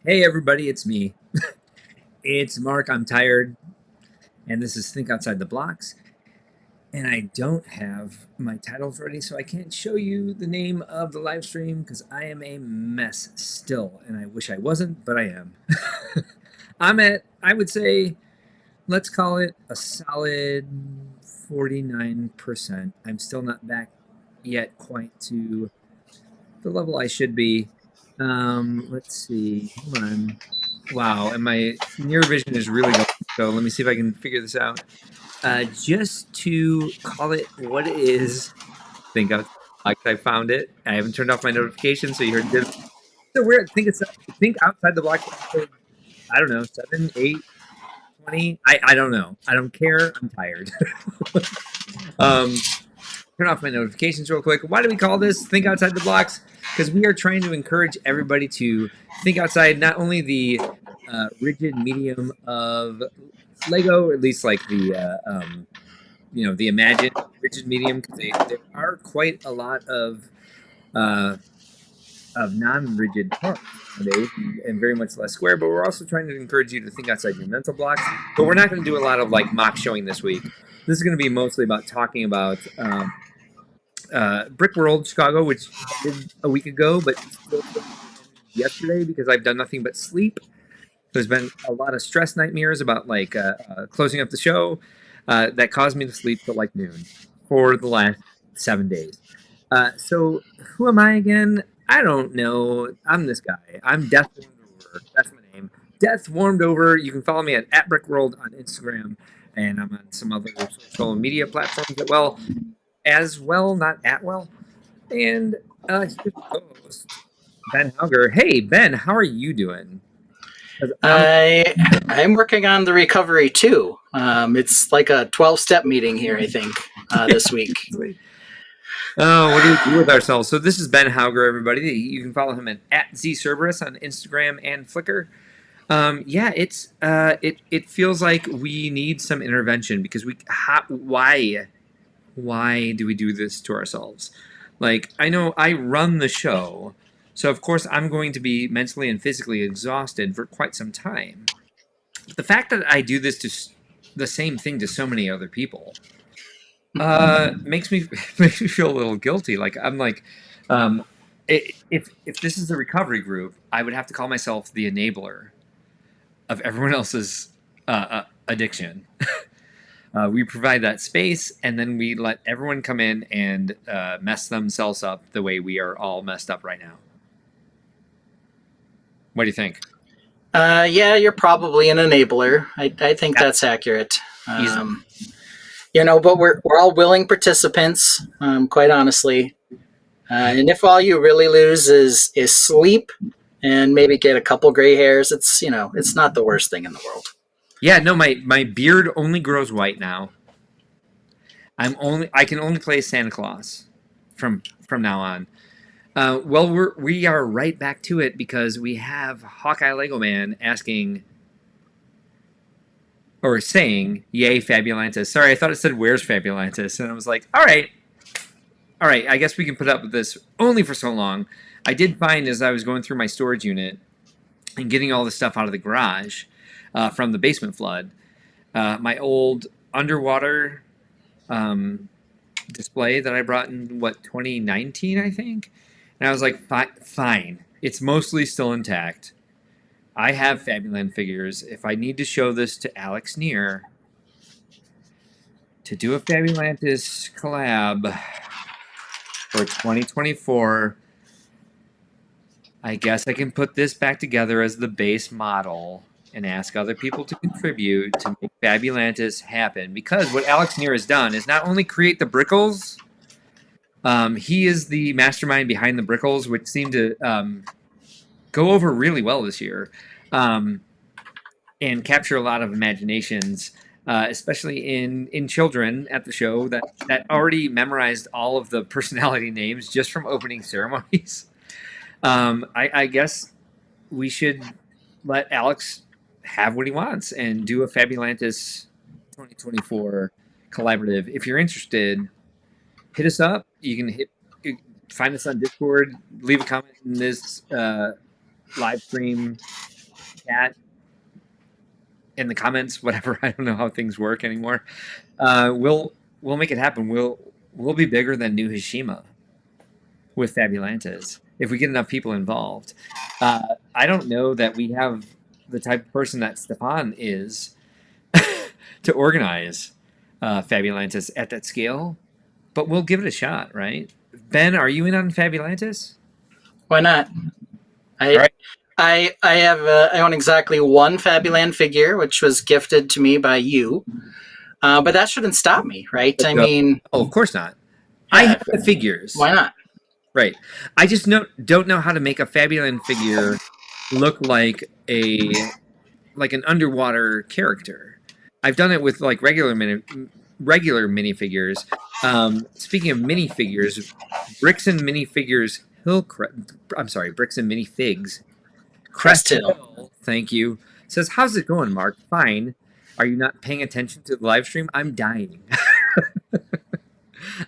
Hey everybody, it's me. It's Mark. I'm tired, and this is Think Outside the Blocks. And I don't have my titles ready, so I can't show you the name of the live stream because I am a mess still, and I wish I wasn't, but I am. I would say, let's call it a solid 49%. I'm still not back yet quite to the level I should be. Let's see. Hold on. Wow, and my near vision is really going. So let me see if I can figure this out. Just to call it what it is, think out. Like I found it. I haven't turned off my notifications, so you heard this. So weird. Think outside the box. I don't know, 7, 8, 20. I don't know. I don't care. I'm tired. um, turn off my notifications real quick. Why do we call this Think Outside the Blocks? Because we are trying to encourage everybody to think outside not only the rigid medium of Lego, or at least like the imagined rigid medium, because there are quite a lot uh, of non-rigid parts nowadays, and very much less square. But we're also trying to encourage you to think outside your mental blocks. But we're not going to do a lot of like mock showing this week. This is going to be mostly about talking about Brickworld Chicago, which I did a week ago, but still yesterday because I've done nothing but sleep. There's been a lot of stress nightmares about like closing up the show that caused me to sleep till like noon for the last 7 days. So who am I again? I don't know. I'm this guy. I'm Death Warmed Over. That's my name. Death Warmed Over. You can follow me at Brickworld on Instagram, and I'm on some other social media platforms as well, not at well. And here's the host, Ben Hauger. Hey Ben, how are you doing? 'Cause I'm working on the recovery too. It's like a 12-step meeting here, I think, this week. Oh, what do we do with ourselves? So this is Ben Hauger, everybody. You can follow him at ZCerberus on Instagram and Flickr. Yeah, it feels like we need some intervention because why do we do this to ourselves? Like, I know I run the show, so of course I'm going to be mentally and physically exhausted for quite some time. But the fact that I do this to the same thing to so many other people makes me makes me feel a little guilty. Like I'm like, um, if this is the recovery group, I would have to call myself the enabler of everyone else's addiction. We provide that space, and then we let everyone come in and mess themselves up the way we are all messed up right now. What do you think? Yeah, you're probably an enabler. I think Yeah, that's accurate. easily. But we're all willing participants, quite honestly. And if all you really lose is sleep and maybe get a couple gray hairs, it's not the worst thing in the world. Yeah, no, my beard only grows white now. I can only play Santa Claus from now on. Well, we are right back to it because we have Hawkeye Lego Man asking or saying, "Yay, Fabulantis!" Sorry, I thought it said, "Where's Fabulantis?" And I was like, all right. I guess we can put up with this only for so long. I did find as I was going through my storage unit and getting all the stuff out of the garage from the basement flood, my old underwater display that I brought in 2019, I think. And I was like, fine, it's mostly still intact. I have Fabuland figures. If I need to show this to Alex Neer to do a Fabulantis collab for 2024, I guess I can put this back together as the base model and ask other people to contribute to make Fabulantis happen. Because what Alex Neer has done is not only create the Brickles, he is the mastermind behind the Brickles, which seemed to go over really well this year and capture a lot of imaginations, especially in children at the show that already memorized all of the personality names just from opening ceremonies. I guess we should let Alex have what he wants and do a Fabulantis 2024 collaborative. If you're interested, hit us up. You can find us on Discord, leave a comment in this live stream, chat, in the comments, whatever. I don't know how things work anymore. We'll make it happen. We'll be bigger than New Hashima with Fabulantes if we get enough people involved. I don't know that we have the type of person that Stefan is to organize Fabulantes at that scale, but we'll give it a shot, right? Ben, are you in on Fabulantes? Why not? All I right, I own exactly one Fabuland figure, which was gifted to me by you. But that shouldn't stop me, right? let's I go. mean, Oh, of course not. I have yeah, the figures. why not? Right. I just don't know how to make a Fabuland figure look like an underwater character. I've done it with like regular minifigures. Speaking of minifigures, Bricks and Minifigures I'm sorry, Bricks and Minifigs. Crest Crest Hill. Hill, thank you. Says, how's it going, Mark? Fine. Are you not paying attention to the live stream? I'm dying.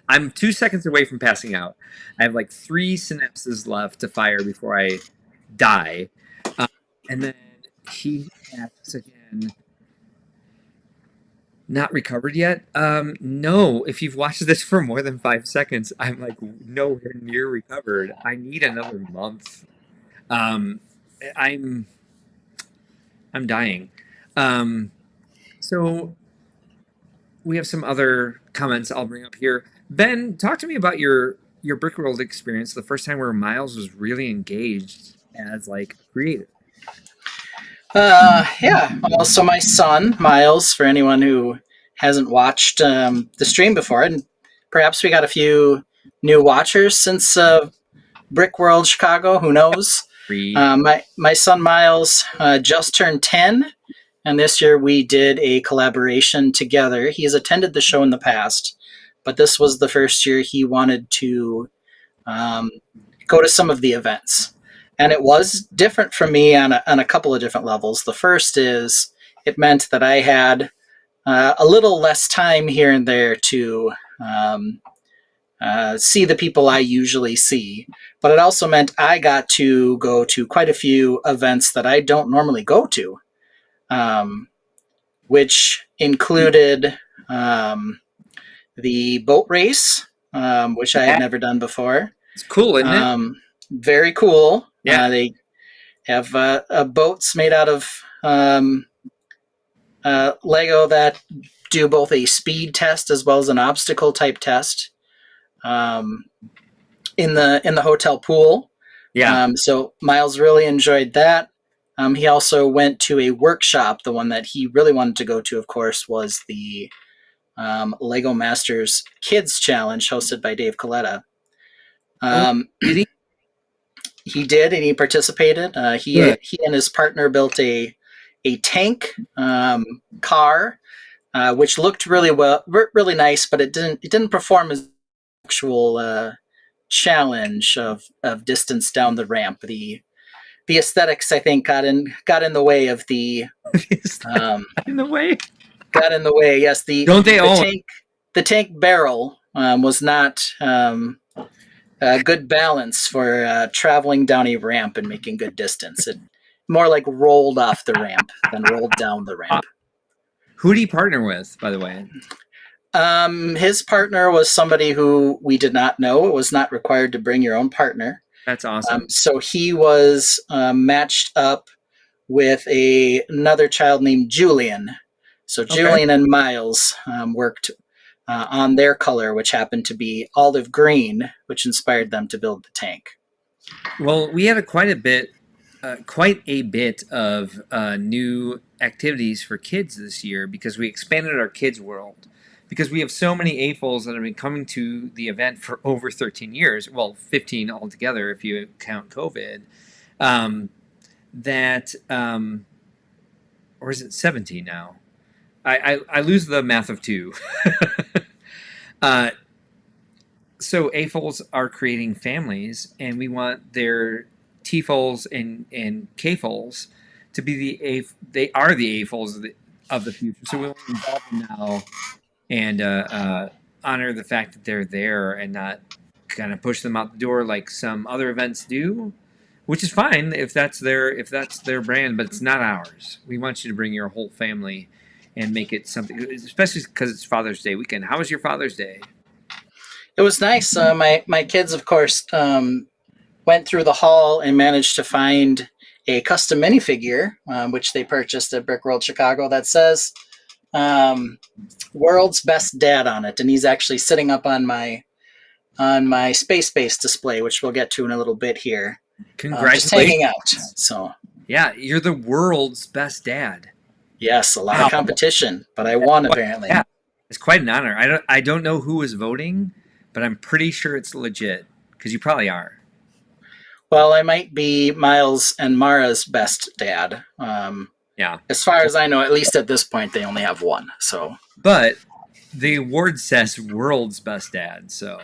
I'm 2 seconds away from passing out. I have like 3 synapses left to fire before I die. Uh, and then he asks again, not recovered yet? No. If you've watched this for more than 5 seconds, I'm like nowhere near recovered. I need another month. Um, I'm I'm dying. Um, so we have some other comments I'll bring up here. Ben, talk to me about your Brickworld experience. The first time where Miles was really engaged as like a creator. Yeah. Well, so my son Miles, for anyone who hasn't watched the stream before, and perhaps we got a few new watchers since Brickworld Chicago. Who knows? Free. My son Miles just turned 10, and this year we did a collaboration together. He has attended the show in the past, but this was the first year he wanted to um, go to some of the events. And it was different for me on a couple of different levels. The first is it meant that I had a little less time here and there to see the people I usually see. But it also meant I got to go to quite a few events that I don't normally go to, um, which included the boat race, which I had That never done before. it's cool, isn't it? Very cool. Yeah. They have boats made out of Lego that do both a speed test as well as an obstacle type test um, in the hotel pool. Yeah. So Miles really enjoyed that. He also went to a workshop. The one that he really wanted to go to, of course, was the Lego Masters Kids Challenge hosted by Dave Coletta. Oh, did he? He did, and he participated. Good. He and his partner built a tank car, which looked really nice, but it didn't perform as actual challenge of distance down the ramp. The aesthetics, I think, got in the way of the Is that um, in the way? got in the way. Yes, Don't they all? the tank barrel was not a good balance for traveling down a ramp and making good distance. It more like rolled off the ramp than rolled down the ramp. Who did he partner with, by the way? His partner was somebody who we did not know. It was not required to bring your own partner. That's awesome. So he was matched up with another child named Julian. So Okay. Julian and Miles worked on their color, which happened to be olive green, which inspired them to build the tank. Well, we had quite a bit of new activities for kids this year because we expanded our kids world. Because we have so many AFOLs that have been coming to the event for over 13 years, well, 15 altogether if you count COVID, um, or is it 17 now? I lose the math of two. uh, so AFOLs are creating families, and we want their TFOLs and KFOLs to be they are the AFOLs of the future. So we want to involve them now and honor the fact that they're there and not kind of push them out the door like some other events do. which is fine if that's their brand, but it's not ours. We want you to bring your whole family and make it something, especially because it's Father's Day weekend. How was your Father's Day? It was nice. My kids, of course, went through the hall and managed to find a custom minifigure, which they purchased at Brickworld Chicago, that says um, "World's Best Dad" on it, and he's actually sitting up on my space base display, which we'll get to in a little bit here. Just hanging Congratulations. out. So Yeah, you're the world's best dad. yes, a lot Wow. of competition, but I won apparently. Yeah, it's quite an honor. I don't know who was voting, but I'm pretty sure it's legit because you probably are. Well, I might be Miles and Mara's best dad. Yeah, As far as I know, at least at this point, they only have one. So, but the award says world's best dad, so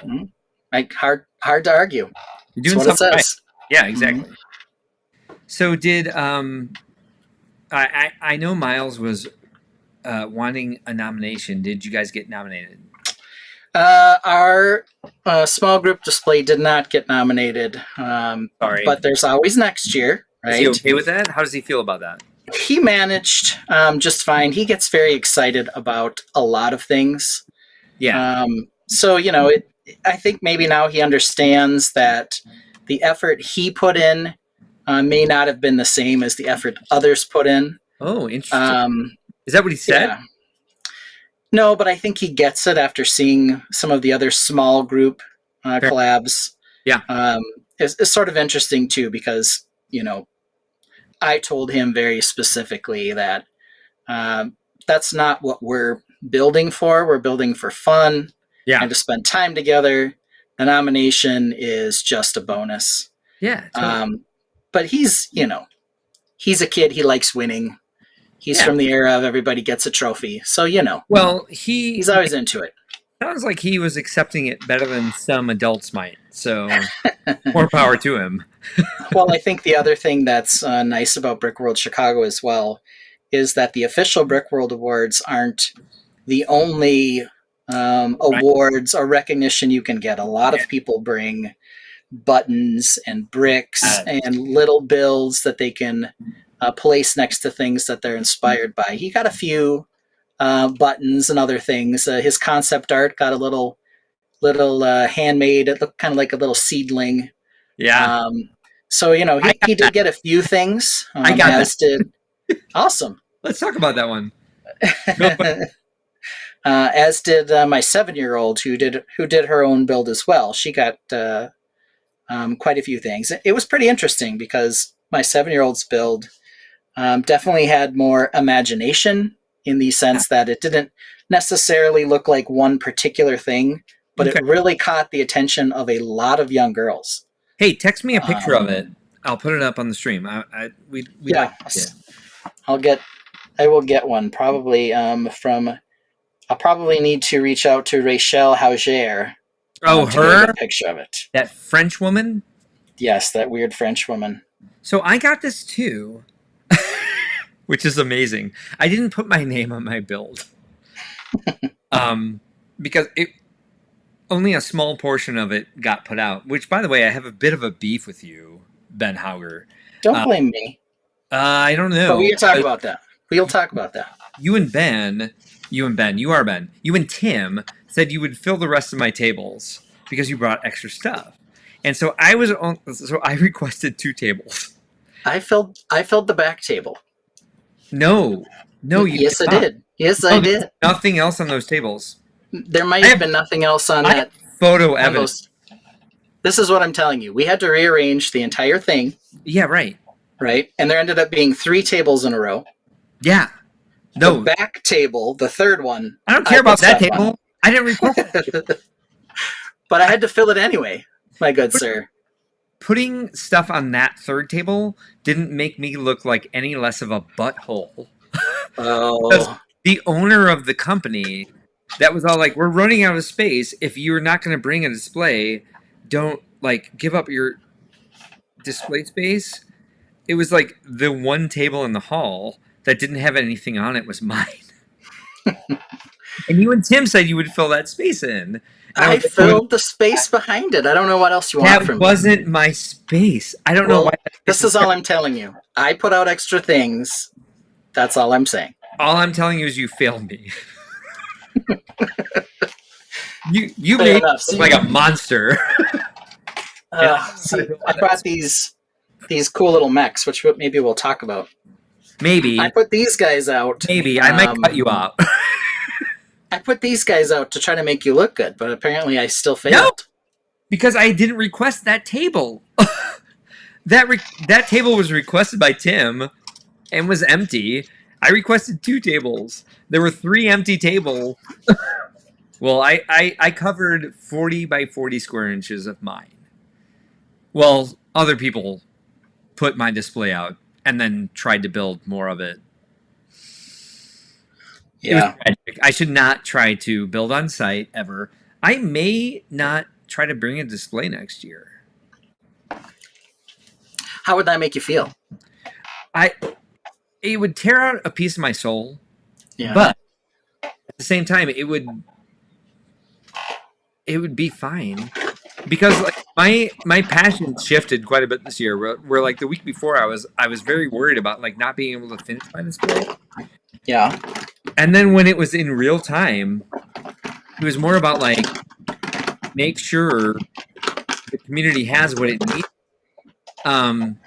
like, hard to argue. you're That's doing what it something right. says. Yeah, exactly. So did I know Miles was wanting a nomination. Did you guys get nominated? Our small group display did not get nominated, Sorry. but there's always next year, Is he right? okay with that? How does he feel about that? He managed just fine. He gets very excited about a lot of things. Yeah. So, I think maybe now he understands that the effort he put in may not have been the same as the effort others put in. Oh, interesting. Um, Is that what he said? yeah. No, but I think he gets it after seeing some of the other small group collabs. Yeah. It's sort of interesting too, because I told him very specifically that that's not what we're building for. We're building for fun and to spend time together. The nomination is just a bonus. Yeah. Totally. But he's a kid. He likes winning. He's from the era of everybody gets a trophy. So, Well, he's always into it. Sounds like he was accepting it better than some adults might. So more power to him. Well, I think the other thing that's nice about Brickworld Chicago as well is that the official Brickworld Awards aren't the only awards or recognition you can get. A lot of people bring buttons and bricks and little builds that they can place next to things that they're inspired by. He got a few buttons and other things. His concept art got a little handmade. It looked kind of like a little seedling. Yeah. So he did get a few things. I got as did. Awesome. Let's talk about that one. As did my 7-year-old who did her own build as well. She got quite a few things. It was pretty interesting because my 7-year-old's build definitely had more imagination in the sense that it didn't necessarily look like one particular thing, but it really caught the attention of a lot of young girls. Hey, text me a picture of it. I'll put it up on the stream. Yeah, I will get one probably from. I'll probably need to reach out to Rachel Hauger. Oh, to get a picture of it. That French woman? Yes, that weird French woman. So I got this too, which is amazing. I didn't put my name on my build because only a small portion of it got put out. Which, by the way, I have a bit of a beef with you, Ben Hauger. Don't blame me. I don't know. But we can talk about that. We'll talk about that. You and Tim said you would fill the rest of my tables because you brought extra stuff. And so I requested 2 tables. I filled the back table. No, you Yes, did I not. did. Yes, I did. Nothing else on those tables. There might have been nothing else on that. Photo evidence. This is what I'm telling you. We had to rearrange the entire thing. Yeah, right. Right? And there ended up being 3 tables in a row. Yeah. No. The back table, the third one. I don't care about that table. I didn't request it. But I had to fill it anyway, my good sir. Putting stuff on that third table didn't make me look like any less of a butthole. Oh. The owner of the company, that was all like, we're running out of space. If you're not going to bring a display, don't give up your display space. It was like the one table in the hall that didn't have anything on it was mine. And you and Tim said you would fill that space in. I filled the space behind it. I don't know what else you want from me. That wasn't my space. I don't know why that's This is all I'm telling you. I put out extra things. That's all I'm saying. All I'm telling you is you failed me. You Fair made me enough. look like a monster. And I don't know how to See, build I on brought that. these cool little mechs, which maybe we'll talk about. I Maybe, put these guys out. maybe I might cut you out. I put these guys out to try to make you look good, but apparently I still No, failed. because I didn't request that table. That table was requested by Tim and was empty. I requested 2 tables. There were 3 empty tables. Well, I covered 40 by 40 square inches of mine. Well, other people put my display out and then tried to build more of it. It was Yeah. tragic. I should not try to build on site ever. I may not try to bring a display next year. How would that make you feel? I It would tear out a piece of my soul, Yeah. but at the same time it would be fine because like my passion shifted quite a bit this year. Where like the week before I was very worried about like not being able to finish my display, Yeah. and then when it was in real time, it was more about like make sure the community has what it needs. Um,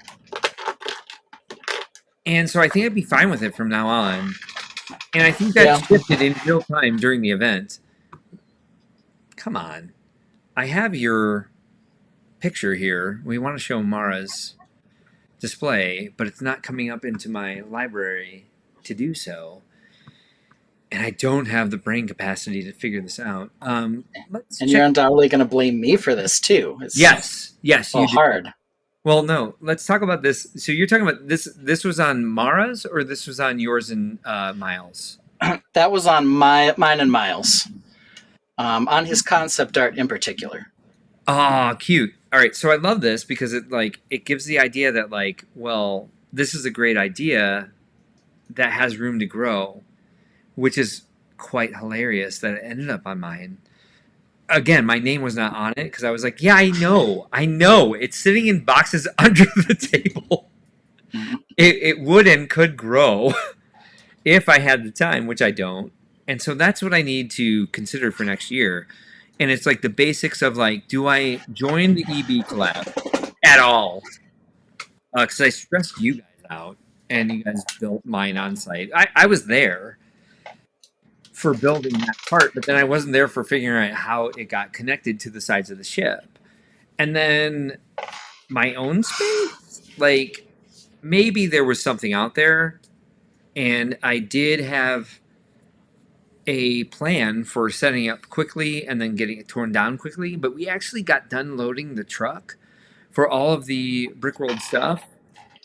and so I think I'd be fine with it from now on. And I think that Yeah. shifted in real time during the event. Come on, I have your picture here. We want to show Mara's display, but it's not coming up into my library to do so. And I don't have the brain capacity to figure this out. Let's And you're check. undoubtedly going to blame me for this too. It's Yes, well you do. hard. Well, no, let's talk about this. So you're talking about this. This was on Mara's, or this was on yours and Miles? That was on mine and Miles. On his concept art in particular. Ah, cute. All right, so I love this because it gives the idea that like, well, this is a great idea that has room to grow, which is quite hilarious that it ended up on mine. Again, my name was not on it because I was like, yeah, I know, it's sitting in boxes under the table. Mhm. It would and could grow if I had the time, which I don't. And so that's what I need to consider for next year. And it's like the basics of like, do I join the EB collab at all? Because I stressed you guys out and you guys built mine on site. I was there for building that part, but then I wasn't there for figuring out how it got connected to the sides of the ship. And then my own space, like maybe there was something out there, and I did have a plan for setting up quickly and then getting it torn down quickly, but we actually got done loading the truck for all of the Brickworld stuff,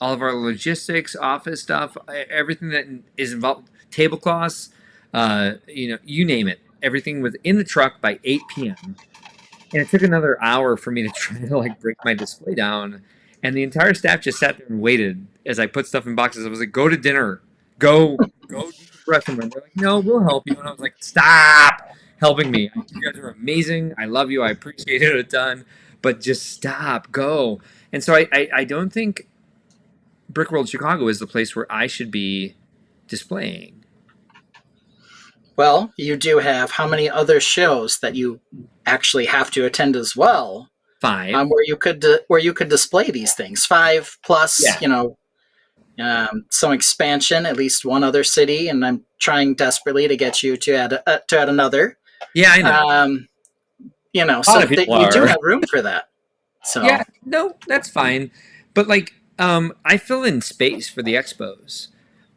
all of our logistics, office stuff, everything that is involved, tablecloths, you name it. Everything was in the truck by 8 p.m. And it took another hour for me to try to like break my display down. And the entire staff just sat there and waited as I put stuff in boxes. I was like, go to dinner. Go decompress somewhere. And they're like, no, we'll help you. And I was like, stop helping me. You guys are amazing. I love you. I appreciate it a ton. But just stop. Go. And so I don't think Brickworld Chicago is the place where I should be displaying. Well, you do have how many other shows that you actually have to attend as well, 5. where you could display these things. 5 plus, Yeah. some expansion, at least one other city, and I'm trying desperately to get you to add another. Yeah, I know. So lot of that people you do are. have room for that. So Yeah, no, that's fine. But like, I fill in space for the expos.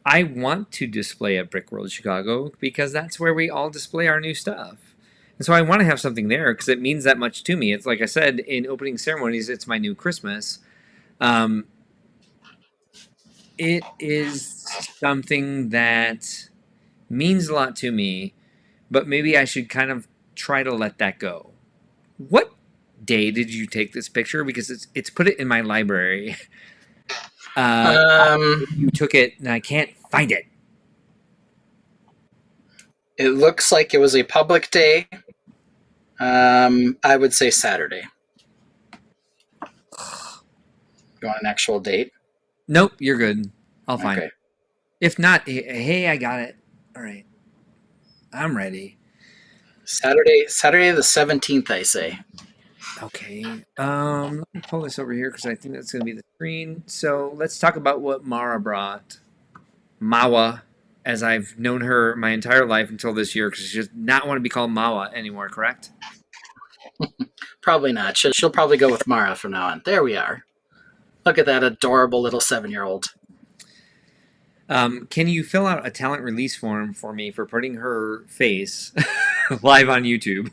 I want to display at Brickworld Chicago because that's where we all display our new stuff. And so I want to have something there because it means that much to me. It's like I said in opening ceremonies, it's my new Christmas. Um, it is something that means a lot to me, but maybe I should kind of try to let that go. What day did you take this picture? Because it's put it in my library. You took it, and I can't find it. it looks like it was a public day. I would say Saturday. You want an actual date? Nope, you're good. I'll find it. Okay. If not, hey, I got it. All right, I'm ready. Saturday the 17th, I say. Okay. Let me pull this over here because I think that's going to be the screen. So let's talk about what Mara brought. Mawa, as I've known her my entire life until this year, because she does not want to be called Mawa anymore. Correct? Probably not. She'll probably go with Mara from now on. There we are. Look at that adorable little 7-year-old. Can you fill out a talent release form for me for putting her face live on YouTube?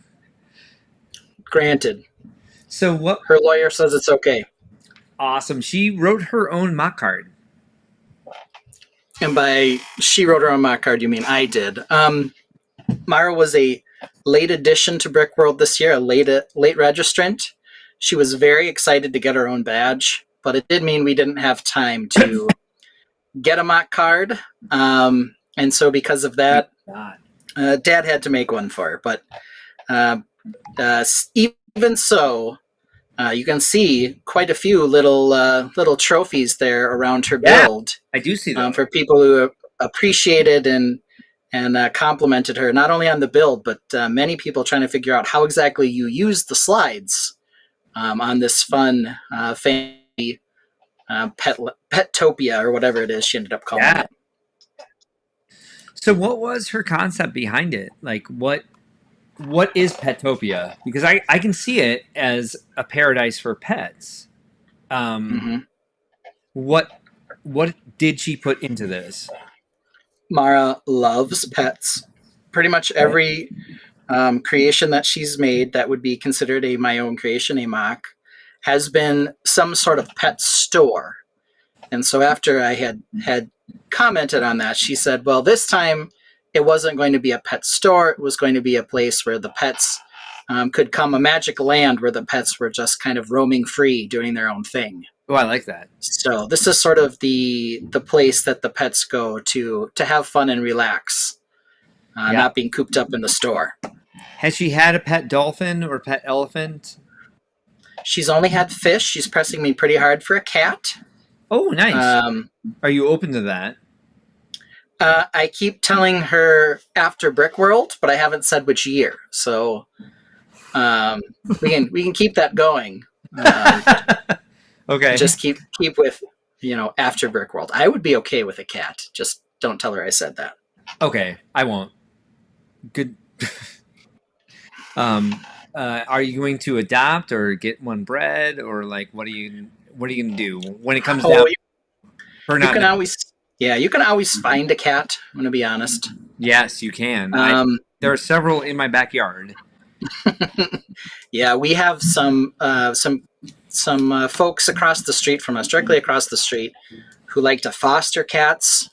Granted. So what? Her lawyer says it's okay. Awesome. She wrote her own mock card. And by she wrote her own mock card, you mean I did. Mara was a late addition to Brickworld this year, a late registrant. She was very excited to get her own badge, but it did mean we didn't have time to get a mock card. And so because of that, Dad had to make one for her. But even so, you can see quite a few little trophies there around her build. I do see that for people who appreciated and complimented her not only on the build, but many people trying to figure out how exactly you use the slides on this fun family Pettopia or whatever it is she ended up calling it. So what was her concept behind it? Like what is Pettopia? Because I can see it as a paradise for pets. What did she put into this? Mara loves pets. Pretty much every creation that she's made that would be considered my own creation, a mock, has been some sort of pet store. And so after I had commented on that, she said, well, this time it wasn't going to be a pet store. It was going to be a place where the pets could come, a magic land where the pets were just kind of roaming free, doing their own thing. Oh, I like that. So this is sort of the place that the pets go to have fun and relax, not being cooped up in the store. Has she had a pet dolphin or pet elephant? She's only had fish. She's pressing me pretty hard for a cat. Oh, nice. Are you open to that? I keep telling her after Brickworld, but I haven't said which year. So we can keep that going. Okay. Just keep with, after Brickworld. I would be okay with a cat. Just don't tell her I said that. Okay, I won't. Good. Are you going to adopt or get one bred, or like what are you gonna do when it comes down? You can always find a cat. I'm gonna be honest. Yes, you can. There are several in my backyard. Yeah, we have some folks across the street from us, directly across the street, who like to foster cats.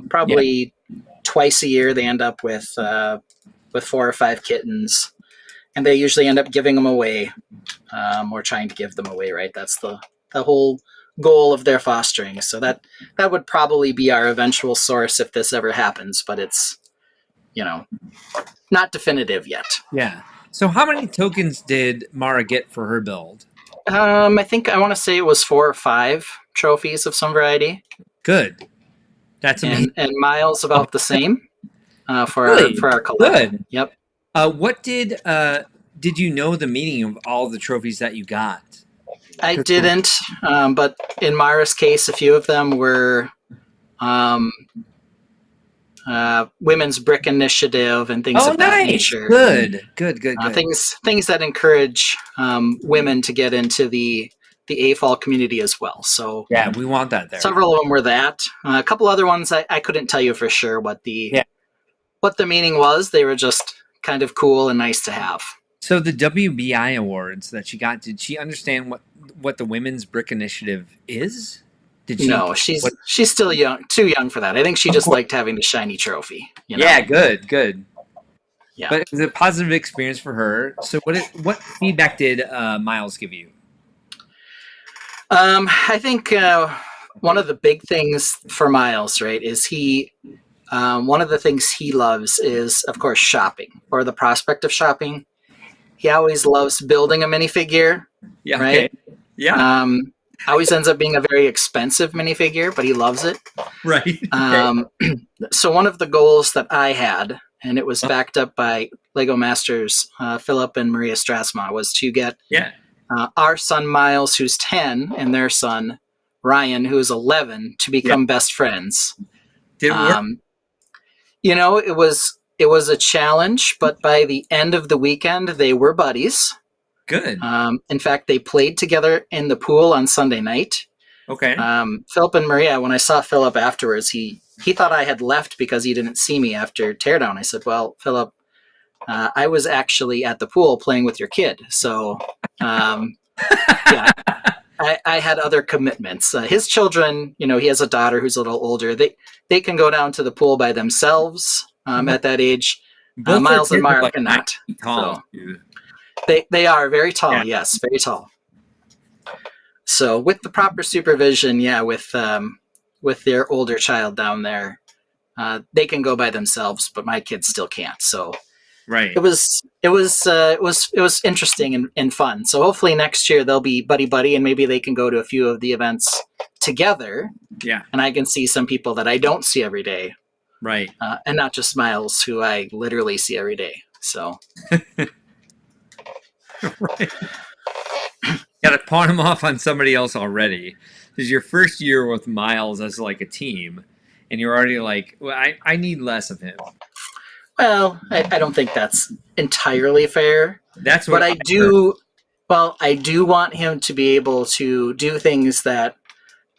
Probably twice a year, they end up with 4 or 5 kittens, and they usually end up giving them away, or trying to give them away. Right, that's the whole goal of their fostering. So that would probably be our eventual source if this ever happens, but it's not definitive yet. Yeah. So how many tokens did Mara get for her build? I think I want to say it was 4 or 5 trophies of some variety. Good. That's amazing. And Miles about the same for our collection. Good. Yep. What did you know the meaning of all the trophies that you got? I didn't, but in Mara's case, a few of them were Women's Brick Initiative and things of that nature. Good. Things that encourage women to get into the AFOL community as well. So yeah, we want that there. Several of them were that. A couple other ones I couldn't tell you for sure what the meaning was. They were just kind of cool and nice to have. So the WBI awards that she got, did she understand what the Women's Brick Initiative is? No, she's still too young for that. I think she just liked having the shiny trophy. Yeah, good. Yeah, but it was a positive experience for her. So what feedback did Miles give you? I think one of the big things for Miles, right, is one of the things he loves is, of course, shopping, or the prospect of shopping. He always loves building a minifigure. Yeah. Right. Okay. Yeah. always ends up being a very expensive minifigure, but he loves it. Right. Okay. Um, so one of the goals that I had, and it was backed up by Lego Masters Philip and Maria Strasma, was to get Yeah. our son Miles, who's 10, and their son Ryan, who is 11, to Yeah. become best friends. Did it work? It was a challenge, but by the end of the weekend, they were buddies. Good. In fact, they played together in the pool on Sunday night. Okay. Philip and Maria, when I saw Philip afterwards, he thought I had left because he didn't see me after teardown. I said, "Well, Philip, I was actually at the pool playing with your kid, so yeah, I had other commitments. His children, he has a daughter who's a little older. They can go down to the pool by themselves at that age. Both their Miles and kids are Mara like 9 cannot. feet tall. So Dude. they are very tall. Yeah. Yes, very tall. So with the proper supervision, with their older child down there, they can go by themselves, but my kids still can't. So Right. it was interesting and fun. So hopefully next year they'll be buddy buddy, and maybe they can go to a few of the events together. Yeah. And I can see some people that I don't see every day, Right. and not just Miles, who I literally see every day. So Right. Got to pawn him off on somebody else already. This is your first year with Miles as like a team, and you're already like, well, I need less of him. well, I don't think that's entirely fair. That's what But I do. Well, I do want him to be able to do things that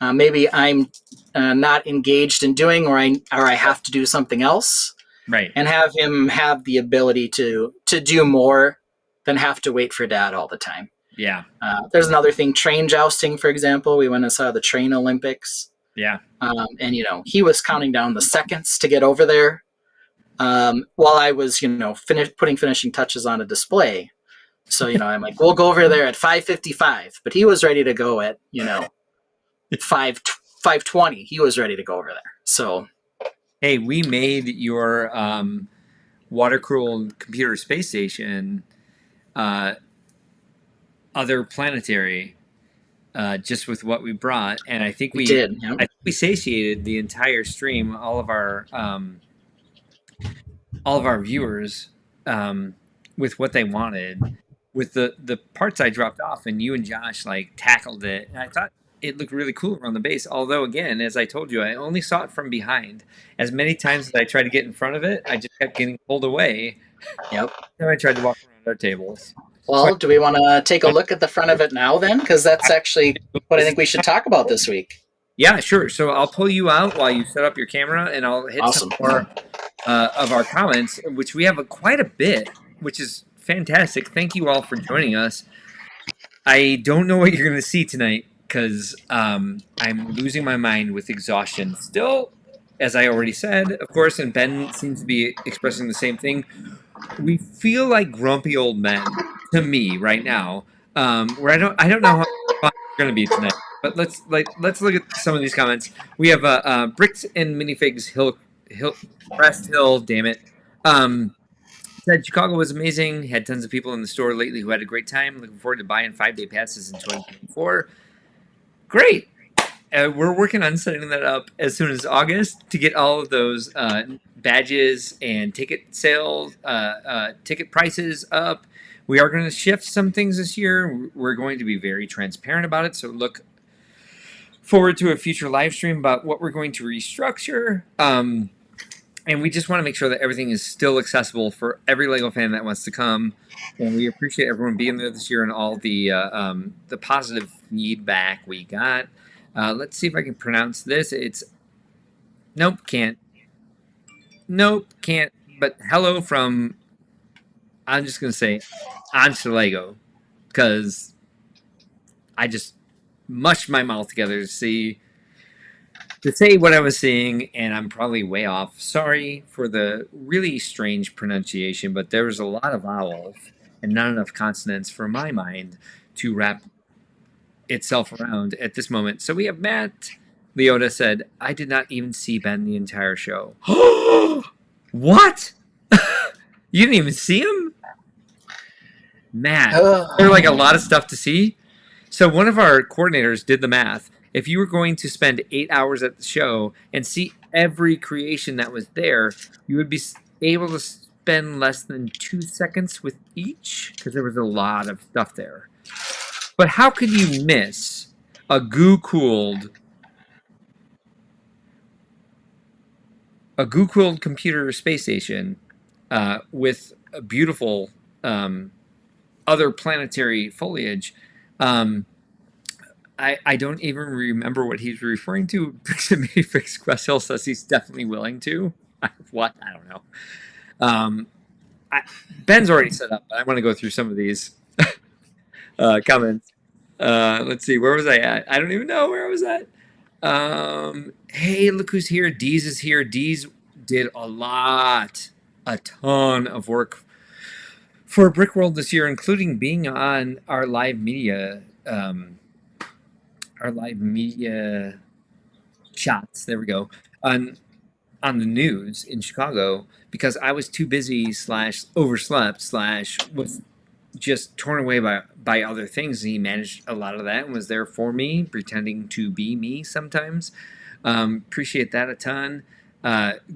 maybe I'm not engaged in doing, or I have to do something else, Right. and have him have the ability to do more than have to wait for dad all the time. Yeah. There's another thing, train jousting, for example. We went and saw the train Olympics, Yeah. and he was counting down the seconds to get over there, while I was putting finishing touches on a display. So I'm like, we'll go over there at 5:55, but he was ready to go at 5:20. He was ready to go over there. So Hey, we made your water-cooled computer space station other planetary just with what we brought, and I think we did. I think we satiated the entire stream, all of our viewers with what they wanted, with the parts I dropped off, and you and Josh like tackled it, and I thought it looked really cool around the base. Although, again, as I told you, I only saw it from behind. As many times as I tried to get in front of it, I just kept getting pulled away. Yep. And I tried to walk around our tables. Well, do we want to take a look at the front of it now then? Because that's actually what I think we should talk about this week. Yeah, sure. So I'll pull you out while you set up your camera, and I'll hit Awesome. some more of our comments, which we have quite a bit, which is fantastic. Thank you all for joining us. I don't know what you're going to see tonight because I'm losing my mind with exhaustion still, as I already said, of course, and Ben seems to be expressing the same thing. We feel like grumpy old men to me right now, where I don't know how fun it's going to be tonight. But let's look at some of these comments. We have Bricks and Minifigs Crest Hill. Damn it. Said Chicago was amazing. Had tons of people in the store lately who had a great time. Looking forward to buying 5-day passes in 2024. Great. We're working on setting that up as soon as August to get all of those badges and ticket sales, ticket prices up. We are going to shift some things this year. We're going to be very transparent about it. So look forward to a future live stream about what we're going to restructure. And we just want to make sure that everything is still accessible for every Lego fan that wants to come. And we appreciate everyone being there this year and all the positive feedback we got. Let's see if I can pronounce this. It's nope, can't. Nope, can't. But hello from, I'm just gonna say, Lego, because I just mushed my mouth together to say what I was seeing, and I'm probably way off. Sorry for the really strange pronunciation, but there was a lot of vowels and not enough consonants for my mind to wrap itself around at this moment. So we have Matt Leota said, I did not even see Ben the entire show. What? You didn't even see him? Matt, there's like a lot of stuff to see. So one of our coordinators did the math. If you were going to spend 8 hours at the show and see every creation that was there, you would be able to spend less than 2 seconds with each because there was a lot of stuff there. But how could you miss a goo-cooled computer space station with a beautiful other planetary foliage? I don't even remember what he's referring to. Fix Quest says he's definitely willing to. What? I don't know. Ben's already set up, but I want to go through some of these comments. Let's see. Where was I at? I don't even know where I was at. Hey, look who's here. Deez is here. Deez did a ton of work for Brickworld this year, including being on our live media shots. There we go. On the news in Chicago because I was too busy / overslept / was just torn away by other things. And he managed a lot of that and was there for me, pretending to be me sometimes. Appreciate that a ton.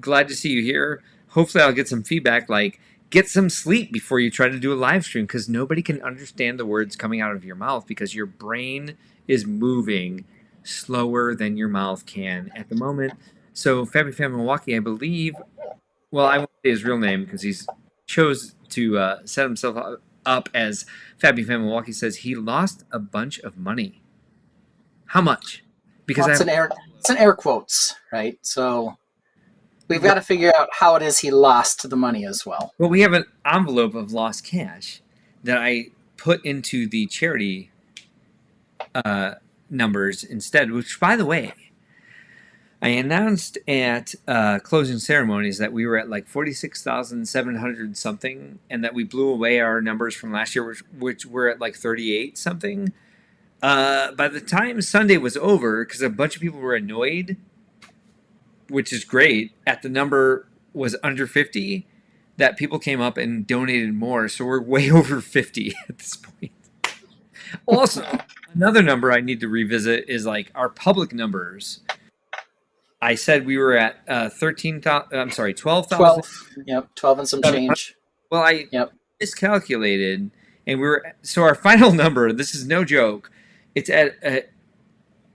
Glad to see you here. Hopefully I'll get some feedback like get some sleep before you try to do a live stream because nobody can understand the words coming out of your mouth because your brain is moving slower than your mouth can at the moment. So Fabby Fan Milwaukee, I believe, well, I won't say his real name because he's chose to set himself up as Fabby Fan Milwaukee says he lost a bunch of money. How much? Because it's an air quotes, right? So we've got to figure out how it is he lost the money as well. Well, we have an envelope of lost cash that I put into the charity numbers instead, which, by the way, I announced at closing ceremonies that we were at like 46,700 something, and that we blew away our numbers from last year, which were at like 38 something. By the time Sunday was over, because a bunch of people were annoyed, which is great, at the number was under 50, that people came up and donated more. So we're way over 50 at this point. Also, another number I need to revisit is like our public numbers. I said we were at 13,000. I'm sorry, 12,000. 12. Yep, 12 and some change. Well, I miscalculated, and so our final number. This is no joke. It's at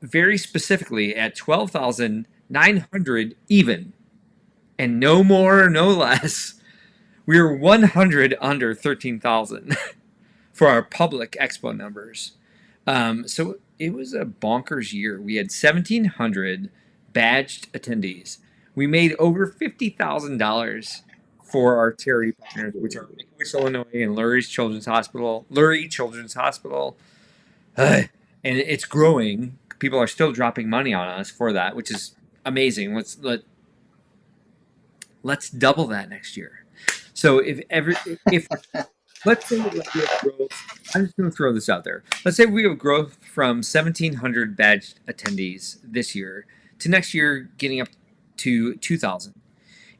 very specifically at 12,900 even, and no more, no less. We were 100 under 13,000 for our public expo numbers. So it was a bonkers year. We had 1,700 badged attendees. We made over $50,000 for our charity partners, which are Make-A-Wish Illinois and Lurie Children's Hospital. And it's growing. People are still dropping money on us for that, which is amazing. Let's double that next year. So if let's say we have growth, I'm just going to throw this out there. Let's say we have growth from 1,700 badged attendees this year to next year getting up to 2,000.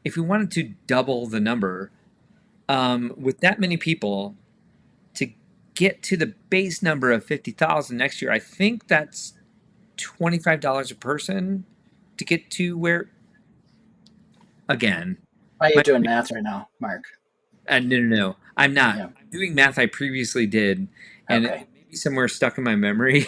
If we wanted to double the number with that many people to get to the base number of 50,000 next year, I think that's $25 a person to get to where, again. Why are you doing math right now, Mark? No. I'm not. Yeah. I'm doing math I previously did, and it may be somewhere stuck in my memory.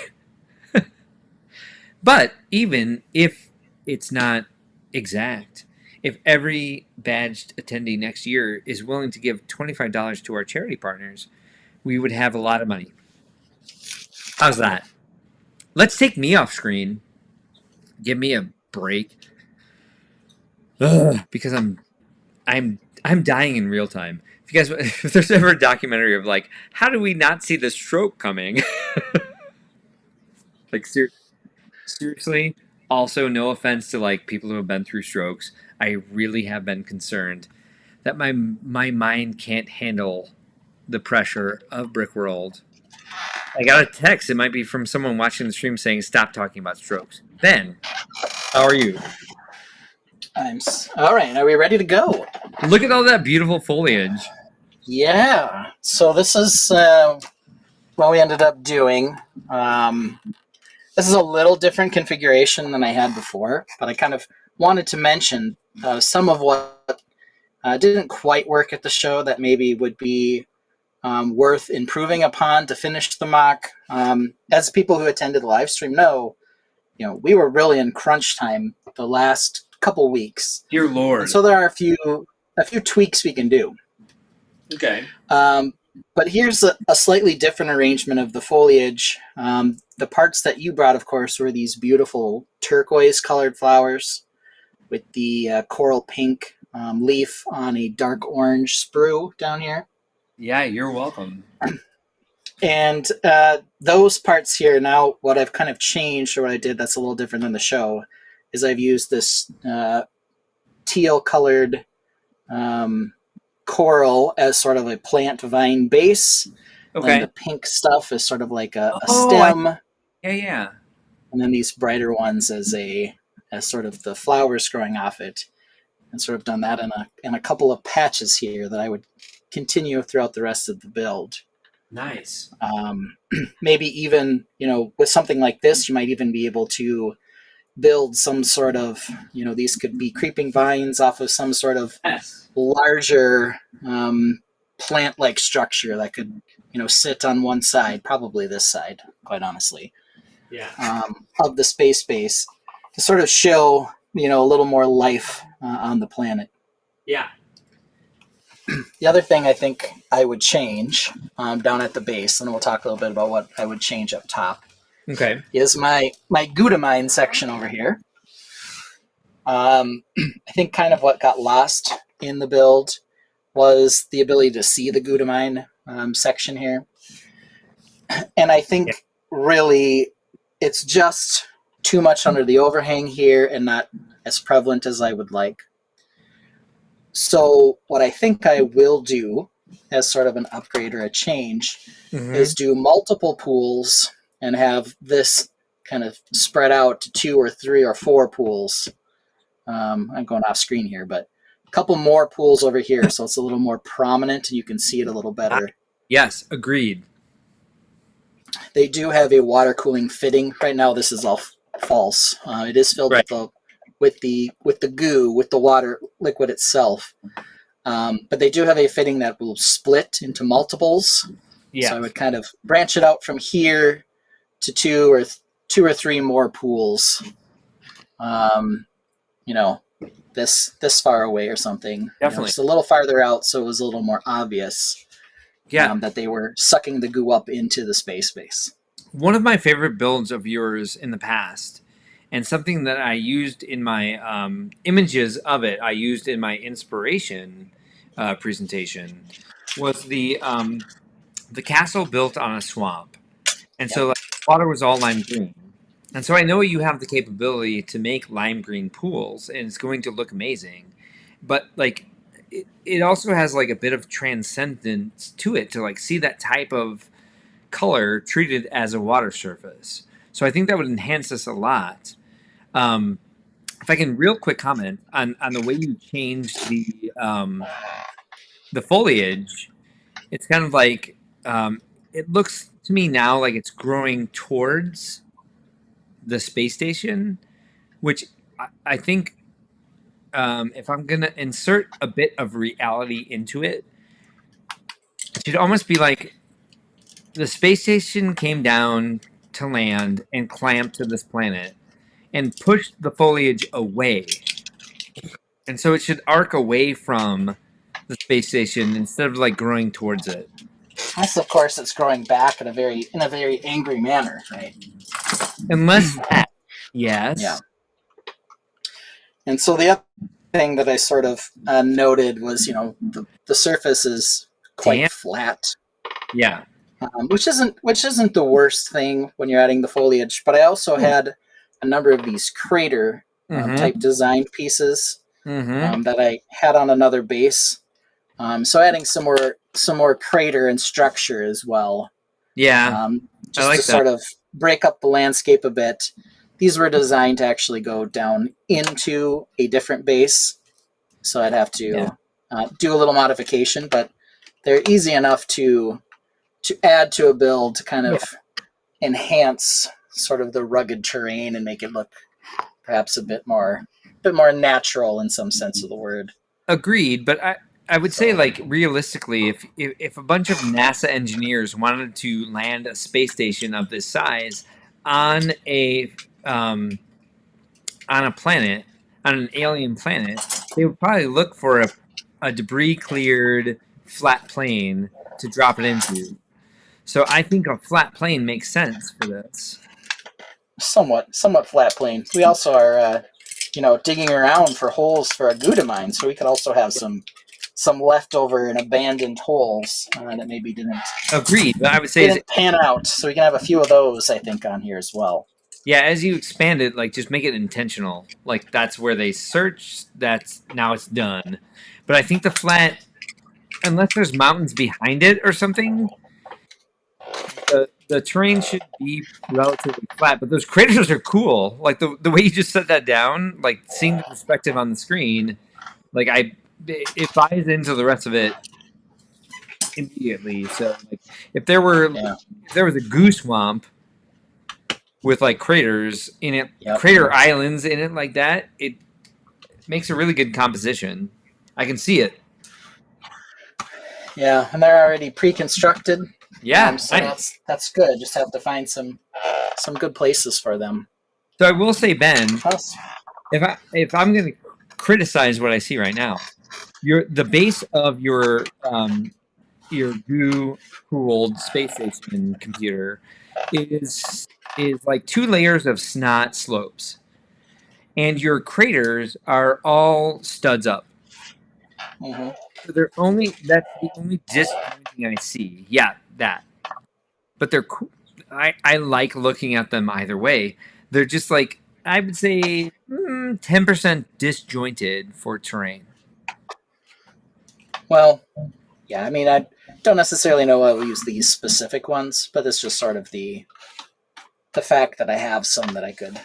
But even if it's not exact, if every badged attendee next year is willing to give $25 to our charity partners, we would have a lot of money. How's that? Let's take me off screen. Give me a break. Because I'm dying in real time. If there's ever a documentary of like, how do we not see the stroke coming? Like seriously. Also, no offense to like people who have been through strokes. I really have been concerned that my mind can't handle the pressure of Brickworld. I got a text. It might be from someone watching the stream saying, "Stop talking about strokes." Ben, how are you? All right. Are we ready to go? Look at all that beautiful foliage. Yeah. So this is what we ended up doing, this is a little different configuration than I had before, but I kind of wanted to mention some of what didn't quite work at the show that maybe would be worth improving upon to finish the mock. As people who attended the live stream know, we were really in crunch time the last couple weeks. Dear Lord. And so there are a few tweaks we can do. Okay. But here's a slightly different arrangement of the foliage. The parts that you brought, of course, were these beautiful turquoise-colored flowers with the coral pink leaf on a dark orange sprue down here. Yeah, you're welcome. And those parts here, now what I've kind of changed, or what I did that's a little different than the show, is I've used this teal-colored coral as sort of a plant vine base. Okay. And the pink stuff is sort of like a stem. Yeah. And then these brighter ones as sort of the flowers growing off it. And sort of done that in a couple of patches here that I would continue throughout the rest of the build. Nice. Maybe even, with something like this, you might even be able to build some sort of, these could be creeping vines off of some sort of larger plant-like structure that could, sit on one side, probably this side, quite honestly, of the space base to sort of show, a little more life on the planet. Yeah. The other thing I think I would change down at the base, and we'll talk a little bit about what I would change up top, okay, is my Gudamine section over here. I think kind of what got lost in the build was the ability to see the Gudamine section here. And I think really it's just too much under the overhang here and not as prevalent as I would like. So what I think I will do as sort of an upgrade or a change is do multiple pools and have this kind of spread out to 2 or 3 or 4 pools. I'm going off screen here, but a couple more pools over here so it's a little more prominent and you can see it a little better. Yes, agreed. They do have a water cooling fitting. Right now this is all false. It is filled with the goo, with the water liquid itself. But they do have a fitting that will split into multiples. Yeah. So I would kind of branch it out from here to 2 or 3 more pools. This far away or something. Definitely. Just a little farther out so it was a little more obvious that they were sucking the goo up into the space base. One of my favorite builds of yours in the past, and something that I used in my images of it, I used in my inspiration presentation, was the castle built on a swamp. And so water was all lime green. And so I know you have the capability to make lime green pools, and it's going to look amazing. But it also has a bit of transcendence to it to see that type of color treated as a water surface. So I think that would enhance this a lot. If I can real quick comment on the way you changed the foliage, it's kind of it looks to me now like it's growing towards the space station, which I think if I'm going to insert a bit of reality into it, it should almost be like the space station came down to land and clamped to this planet and pushed the foliage away. And so it should arc away from the space station instead of growing towards it. Unless, of course, it's growing back in a very angry manner, right? Unless that, yes. Yeah. And so the other thing that I sort of noted was, the surface is quite flat. Yeah. Which isn't the worst thing when you're adding the foliage. But I also had a number of these crater type designed pieces that I had on another base. So adding some more crater and structure as well. Yeah, just to sort of break up the landscape a bit. These were designed to actually go down into a different base, so I'd have to do a little modification, but they're easy enough to to add to a build to kind Yeah. of enhance sort of the rugged terrain and make it look perhaps a bit more natural in some sense of the word. Agreed, but I would say So like realistically, if a bunch of NASA engineers wanted to land a space station of this size on a um, on a planet, on an alien planet, they would probably look for a debris cleared flat plane to drop it into. So I think a flat plane makes sense for this. somewhat flat plane. We also are digging around for holes for a Gouda mine, so we could also have some leftover and abandoned holes that maybe Agreed, but I would say is didn't pan out. So we can have a few of those, I think, on here as well. yeah, as you expand it, like just make it intentional. Like that's where they search. That's now it's done. But I think the flat, unless there's mountains behind it or something, the terrain should be relatively flat. But those craters are cool. Like the way you just set that down, like seeing the perspective on the screen, like it buys into the rest of it immediately. So like Yeah. if there was a goose swamp with like craters in it, Yep. crater islands in it like that, it makes a really good composition. I can see it. Yeah, and they're already pre-constructed. Yeah, So nice. that's good. Just have to find some good places for them. So I will say, Ben, Plus, if I'm going to criticize what I see right now, the base of your goo cooled space station computer is like two layers of snot slopes, and your craters are all studs up. mhm. So that's the only disjointing I see. Yeah, that. But they're cool. I like looking at them either way. They're just like I would say 10% disjointed for terrain. Well, yeah. I mean, I don't necessarily know why we use these specific ones, but it's just sort of the fact that I have some that I could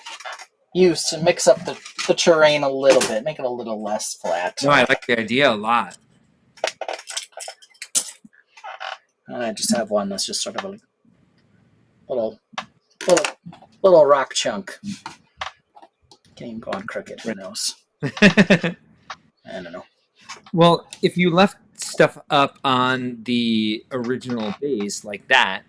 use to mix up the terrain a little bit, make it a little less flat. No, I like the idea a lot. And I just have one that's just sort of a little little little rock chunk. Can't even go on crooked. Who knows? I don't know. Well, if you left stuff up on the original base like that,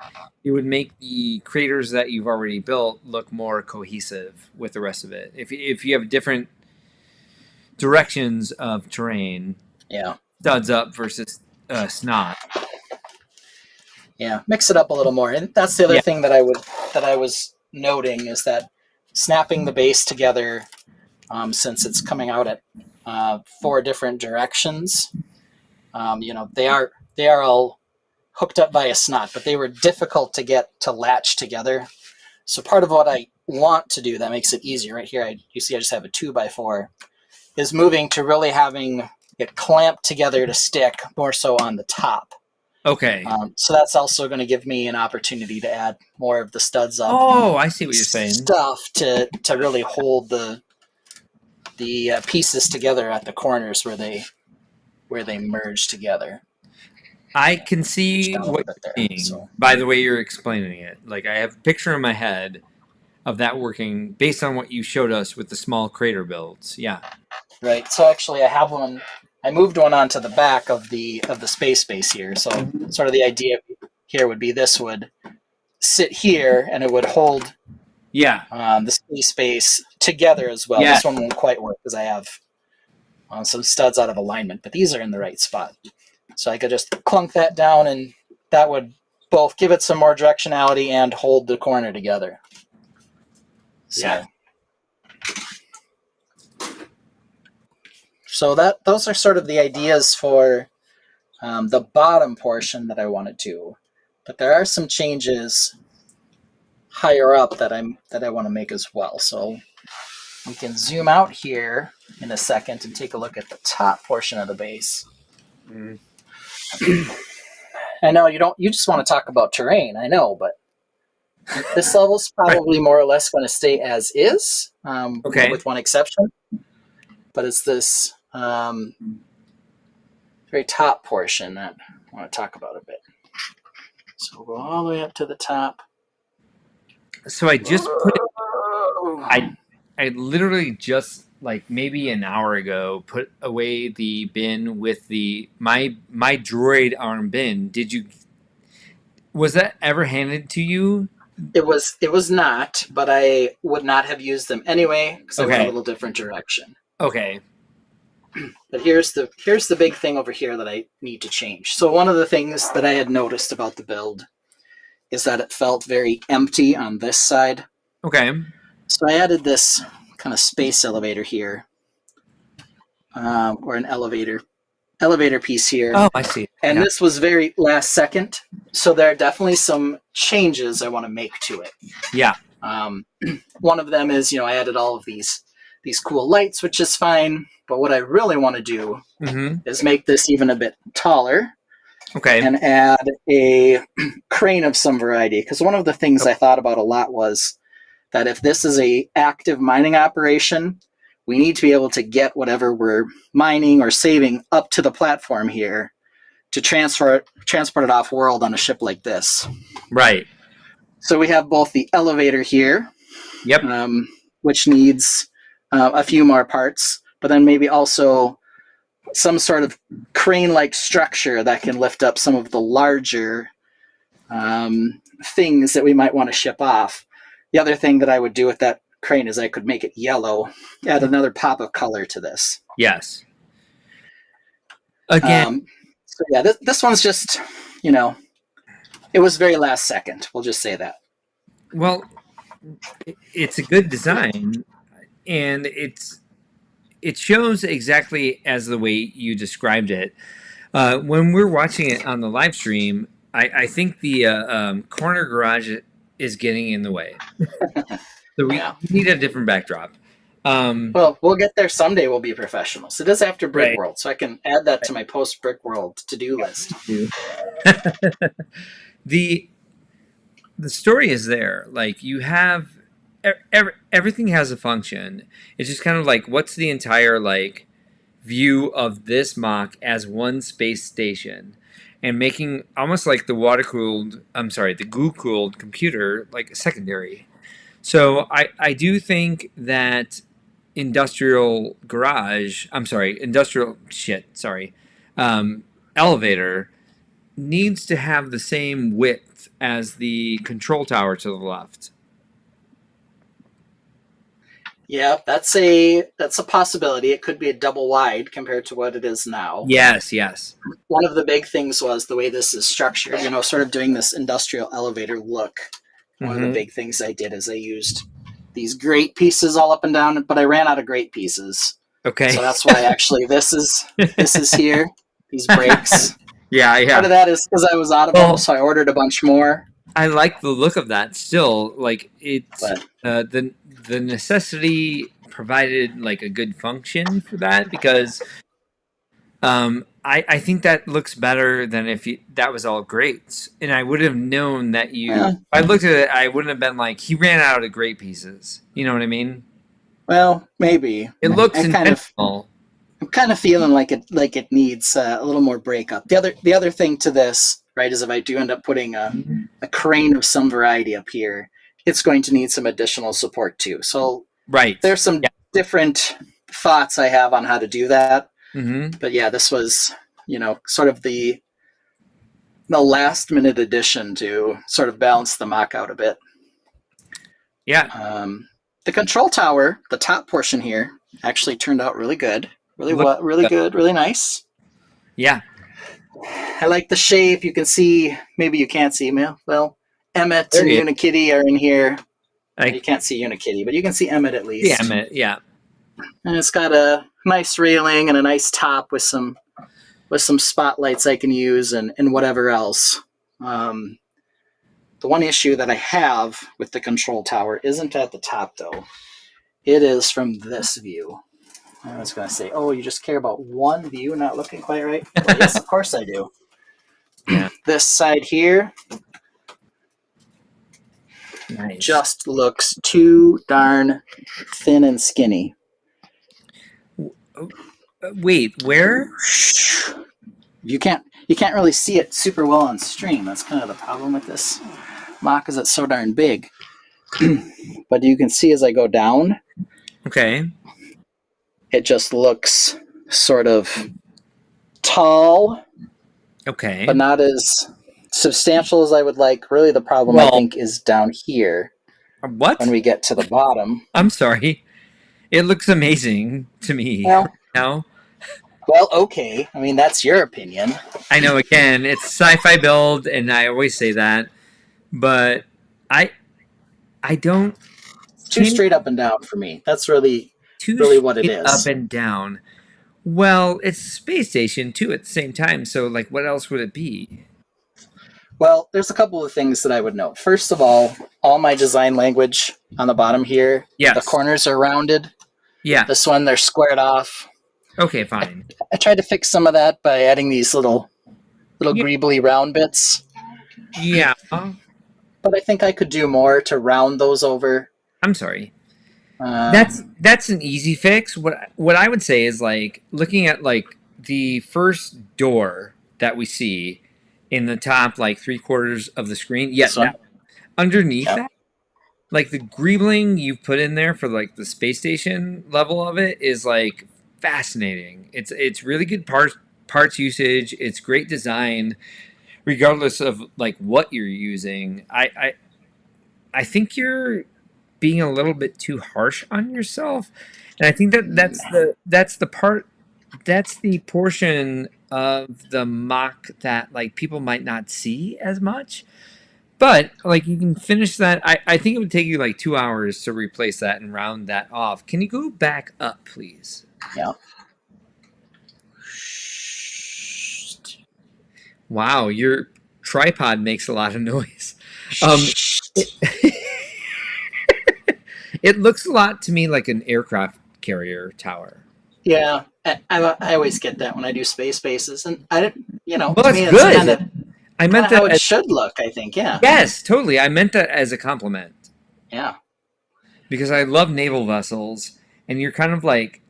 it would make the craters that you've already built look more cohesive with the rest of it. If you have different directions of terrain, Yeah. studs up versus snot. Yeah, mix it up a little more. And that's the other Yeah, thing that I was noting is that snapping the base together, since it's coming out at four different directions, they are all hooked up by a snot, but they were difficult to get to latch together. So part of what I want to do that makes it easier right here, you see I just have a 2x4, is moving to really having it clamped together to stick more so on the top. okay. So that's also going to give me an opportunity to add more of the studs up Oh, I see what you're saying. stuff to really hold the pieces together at the corners where they merge together. I can see Down a what little bit you're there. saying So by the way you're explaining it. Like I have a picture in my head of that working based on what you showed us with the small crater builds. Yeah. right. So actually, I have one. I moved one onto the back of the space base here. So Mhm. sort of the idea here would be this would sit here and it would hold Yeah. the space base together as well. Yeah. This one won't quite work because I have some studs out of alignment, but these are in the right spot. So I could just clunk that down and that would both give it some more directionality and hold the corner together. So, Yeah. so those are sort of the ideas for the bottom portion that I want to do. But there are some changes higher up that I want to make as well. So we can zoom out here in a second and take a look at the top portion of the base. Mm. I know you just want to talk about terrain, I know, but this level's Right. probably more or less going to stay as is, Okay. with one exception. But it's this very top portion that I want to talk about a bit. So we'll go all the way up to the top. So I just put it, Oh. I literally just like maybe an hour ago put away the bin with the my droid arm bin. Did you was that ever handed to you? It was not, but I would not have used them anyway because I went a Okay. little different direction. Okay. But here's the big thing over here that I need to change. So one of the things that I had noticed about the build is that it felt very empty on this side. Okay. So I added this kind of space elevator here, or an elevator piece here. Oh, I see. And Yeah. this was very last second. So there are definitely some changes I want to make to it. Yeah. One of them is, I added all of these cool lights, which is fine. But what I really want to do is make this even a bit taller. Okay. And add a crane of some variety. Because one of the things I thought about a lot was that if this is a active mining operation, we need to be able to get whatever we're mining or saving up to the platform here to transport it off world on a ship like this. Right. So we have both the elevator here, Yep. which needs a few more parts, but then maybe also some sort of crane-like structure that can lift up some of the larger things that we might want to ship off. The other thing that I would do with that crane is I could make it yellow, add another pop of color to this. Yes. Again. So yeah, this one's just, it was very last second. We'll just say that. Well, it's a good design, and it shows exactly as the way you described it. When we're watching it on the live stream, I think the corner garage is getting in the way. So we need a different backdrop. Well, we'll get there someday. We'll be professionals. It is after Brickworld, Right. so I can add that to my post Brickworld to-do list. the story is there. Like you have everything has a function. It's just kind of like what's the entire like view of this mock as one space station, and making almost like the the glue cooled computer like secondary. So I do think that industrial garage, industrial elevator needs to have the same width as the control tower to the left. Yeah, that's a possibility. It could be a double wide compared to what it is now. Yes. One of the big things was the way this is structured, sort of doing this industrial elevator look. One of the big things I did is I used these grate pieces all up and down, but I ran out of grate pieces. Okay. So that's why actually this is here, these brakes. Yeah. Part of that is because I was out of them, so I ordered a bunch more. I like the look of that still. Like it's the necessity provided like a good function for that because I think that looks better than if that was all grapes. And I would have known that if I looked at it, I wouldn't have been like, he ran out of grape pieces. You know what I mean? Well, maybe. It looks intentional. I'm kind of feeling like it needs a little more breakup. The other thing to this, right, is if I do end up putting a crane of some variety up here, it's going to need some additional support too. So there's some different thoughts I have on how to do that. But yeah, this was, sort of the last minute addition to sort of balance the mock out a bit. Yeah. The control tower, the top portion here, actually turned out really good. Really good, really nice. Yeah. I like the shape. You can see, maybe you can't see me. Well, Emmett and Unikitty are in here. You can't see Unikitty, but you can see Emmett at least. Yeah, Emmett, yeah. And it's got a nice railing and a nice top with some spotlights I can use and whatever else. The one issue that I have with the control tower isn't at the top, though. It is from this view. I was going to say, oh, you just care about one view not looking quite right? Well, yes, of course I do. Yeah. This side here just looks too darn thin and skinny. Wait, where? You can't you can't really see it super well on stream. That's kind of the problem with this mock, is it's so darn big. But you can see as I go down, Okay. it just looks sort of tall, Okay. but not as substantial as I would like. Really, the problem I Well, think is down here when what? we get to the bottom. I'm sorry. It looks amazing to me right Well, now. well, okay. I mean, that's your opinion. I know again, it's sci-fi build, and I always say that, but I I don't Too can't straight up and down for me. That's really, too really what it straight up is. and down. Well, it's a space station too at the same time, so like what else would it be? Well, there's a couple of things that I would note. First of all my design language on the bottom here, the Yes. corners are rounded. Yeah. This one, they're squared off. Okay, fine. I tried to fix some of that by adding these little Yeah. greebly round bits, Yeah. but I think I could do more to round those over. I'm sorry. Uh, That's an easy fix. What I would say is like looking at like the first door that we see in the top like 3/4 of the screen. this Yes, one. underneath Yeah. that, like the greebling you've put in there for like the space station level of it is like fascinating. It's really good parts usage. It's great design, regardless of like what you're using. I think you're being a little bit too harsh on yourself, and I think that that's the portion of the mock that like people might not see as much. But like you can finish that. I think it would take you like 2 hours to replace that and round that off. Can you go back up, please? Yeah. Wow, your tripod makes a lot of noise. Um, it, it looks a lot to me like an aircraft carrier tower. Yeah. I always get that when I do space bases, and I didn't, Well, to that's me, it's good. I kind meant of how that it as, should look. I think. Yeah. yes, totally. I meant that as a compliment Yeah. because I love naval vessels, and you're kind of like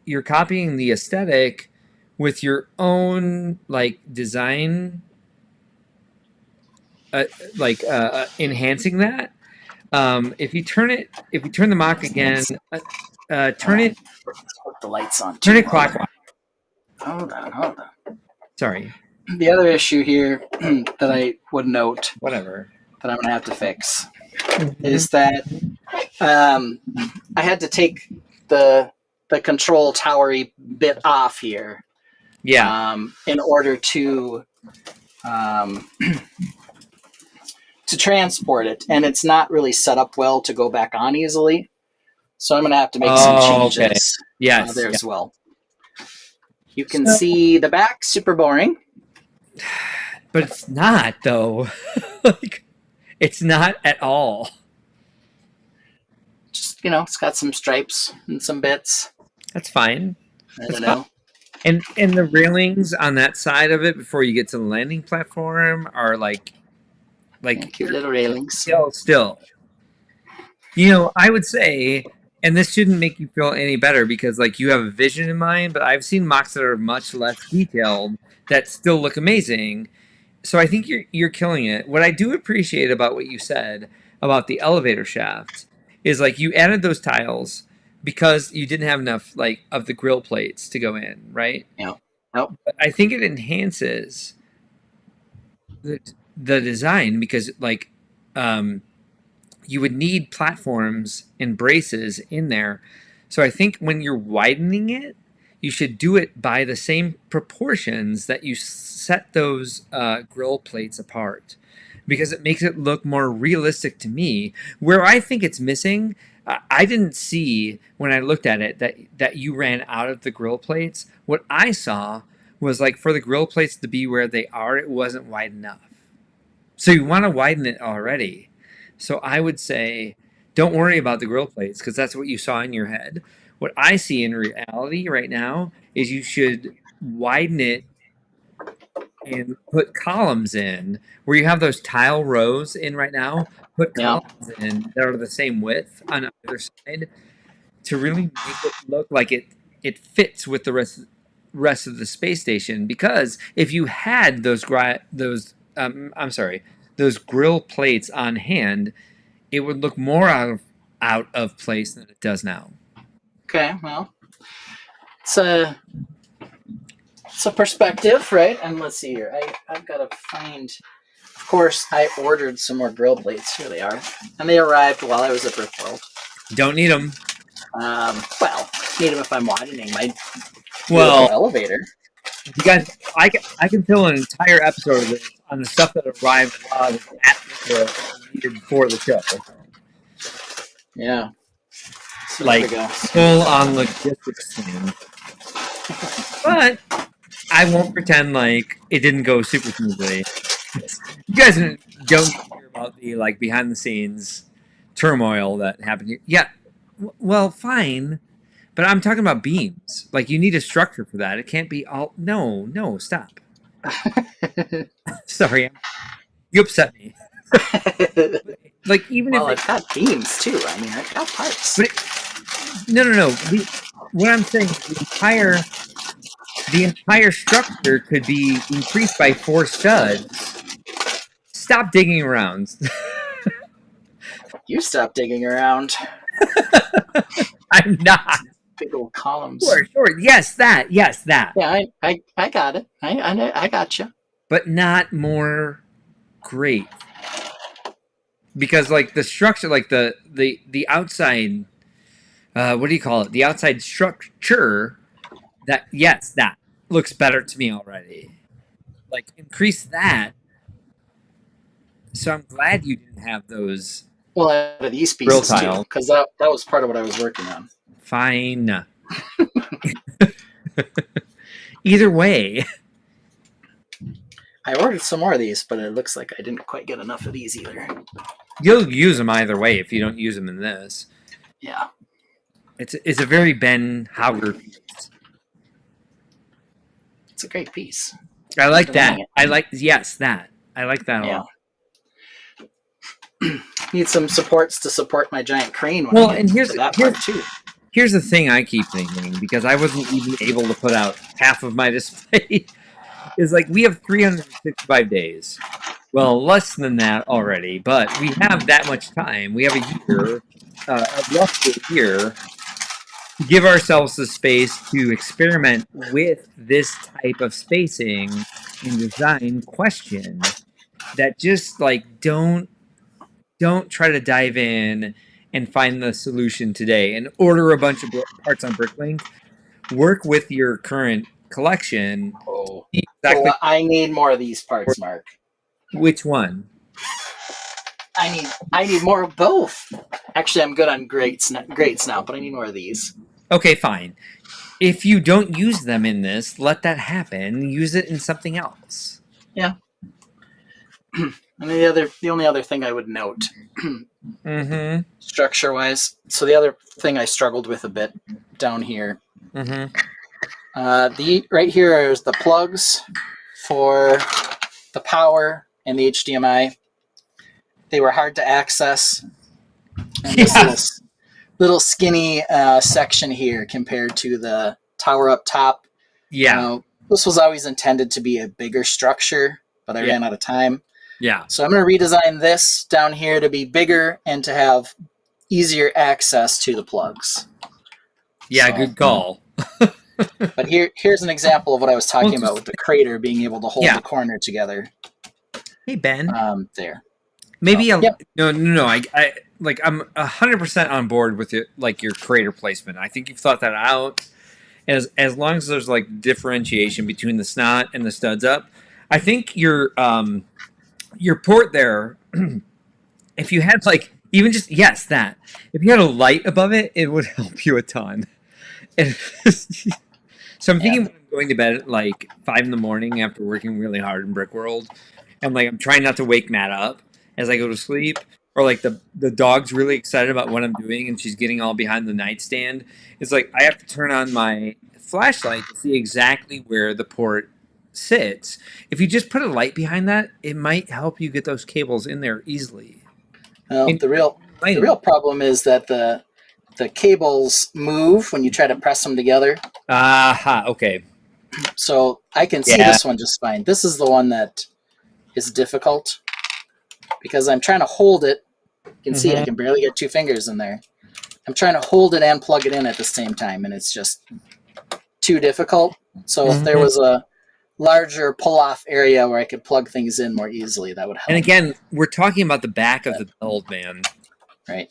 you're copying the aesthetic with your own like design, enhancing that. If you turn the mock again, turn it Let's put the lights on. turn Too. it clockwise. Hold on. Sorry, The other issue here that I would note whatever. that I'm going to have to fix is that I had to take the control towery bit off here Yeah. in order to to transport it, and it's not really set up well to go back on easily. So I'm going to have to make some changes Okay. Yes. there Yeah. as well. You can So- see the back, super boring. But it's not though. Like, it's not at all. Just, it's got some stripes and some bits. That's fine. I That's don't know. And the railings on that side of it before you get to the landing platform are like Cute little railings. still. I would say, and this shouldn't make you feel any better because like you have a vision in mind, but I've seen mocks that are much less detailed that still look amazing. So I think you're killing it. What I do appreciate about what you said about the elevator shaft is like you added those tiles because you didn't have enough like of the grill plates to go in, right? Yeah. Nope. But I think it enhances the design because like you would need platforms and braces in there. So I think when you're widening it, you should do it by the same proportions that you set those grill plates apart because it makes it look more realistic to me. Where I think it's missing, I didn't see when I looked at it that you ran out of the grill plates. What I saw was like for the grill plates to be where they are, it wasn't wide enough. So you want to widen it already. So I would say, don't worry about the grill plates because that's what you saw in your head. What I see in reality right now is you should widen it and put columns in where you have those tile rows in right now. Put Yeah. columns in that are the same width on either side to really make it look like it fits with the rest rest of the space station, because if you had those grill plates on hand, it would look more out of place than it does now. Okay, well, it's a perspective, right? And let's see here. I've got to find. Of course, I ordered some more grill plates. Here they are, and they arrived while I was at Brickworld. Don't need them. Well, need them if I'm widening my Well, elevator. You guys, I can fill an entire episode of this on the stuff that arrived while I was at the needed before the show. Yeah. So like full on logistics thing. But I won't pretend like it didn't go super smoothly. You guys don't hear about the like behind the scenes turmoil that happened here. Yeah, well, fine. But I'm talking about beams. Like, you need a structure for that. It can't be all... No, stop. Sorry. You upset me. Like, even well, if... I've got beams, too. I mean, I've got parts. But no. What I'm saying is the entire structure could be increased by 4 studs. Stop digging around. You stop digging around. I'm not. Big old columns. Sure. Yes, that. Yeah, I got it. I got you. But not more great. Because like the structure, like the outside, what do you call it? The outside structure. That looks better to me already. Like, increase that. So I'm glad you didn't have those. Well, out of these pieces too, because that was part of what I was working on. Fine. Either way. I ordered some more of these, but it looks like I didn't quite get enough of these either. You'll use them either way if you don't use them in this. Yeah. It's a very Ben Hauger piece. It's a great piece. I like that. I like that a lot. Need some supports to support my giant crane. And here's the thing I keep thinking, because I wasn't even able to put out half of my display, is like, we have 365 days. Well, less than that already, but we have that much time. We have a year, roughly a year, to give ourselves the space to experiment with this type of spacing and design question that just like don't try to dive in and find the solution today and order a bunch of parts on Bricklink. Work with your current collection. I need more of these parts, Mark. Which one? I need more of both. Actually, I'm good on grates now, but I need more of these. Okay, fine. If you don't use them in this, let that happen. Use it in something else. Yeah. And the only other thing I would note, structure-wise, so the other thing I struggled with a bit down here, right here is the plugs for the power and the HDMI. They were hard to access. And this little skinny section here compared to the tower up top. Yeah. This was always intended to be a bigger structure, but I ran out of time. Yeah. So I'm going to redesign this down here to be bigger and to have easier access to the plugs. Yeah, so, good call. But here's an example of what I was talking about with the crater being able to hold the corner together. Hey, Ben. There. Maybe no. I like, I'm 100% on board with it, like your crater placement. I think you've thought that out. As long as there's like differentiation between the snot and the studs up, I think your port there, if you had like even just if you had a light above it, it would help you a ton. And so I'm thinking when I'm going to bed at like 5 a.m. after working really hard in Brickworld, and like I'm trying not to wake Matt up as I go to sleep, or like the dog's really excited about what I'm doing and she's getting all behind the nightstand. It's like I have to turn on my flashlight to see exactly where the port sits. If you just put a light behind that, it might help you get those cables in there easily. Well, the real problem is that the cables move when you try to press them together. Okay. So I can see Yeah. this one just fine. This is the one that is difficult because I'm trying to hold it. You can see I Hmm. can barely get 2 fingers in there. I'm trying to hold it and plug it in at the same time, and it's just too difficult. So if there Hmm. was a larger pull-off area where I could plug things in more easily, that would And help. again, we're talking about the back of the build, man. Right.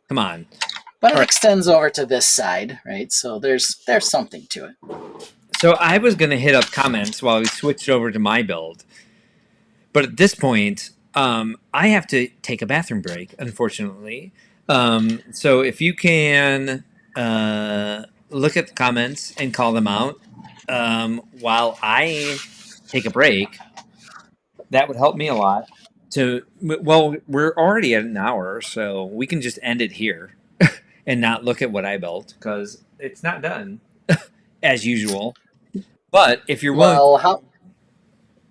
Come on. But All it right. extends over to this side, right? So there's something to it. So I was going to hit up comments while we switched over to my build. But at this point, I have to take a bathroom break, unfortunately. So if you can look at the comments and call them out while I take a break, that would help me a lot. Well, we're already at an hour, so we can just end it here and not look at what I built because it's not done as usual. But if you're willing, Well, how?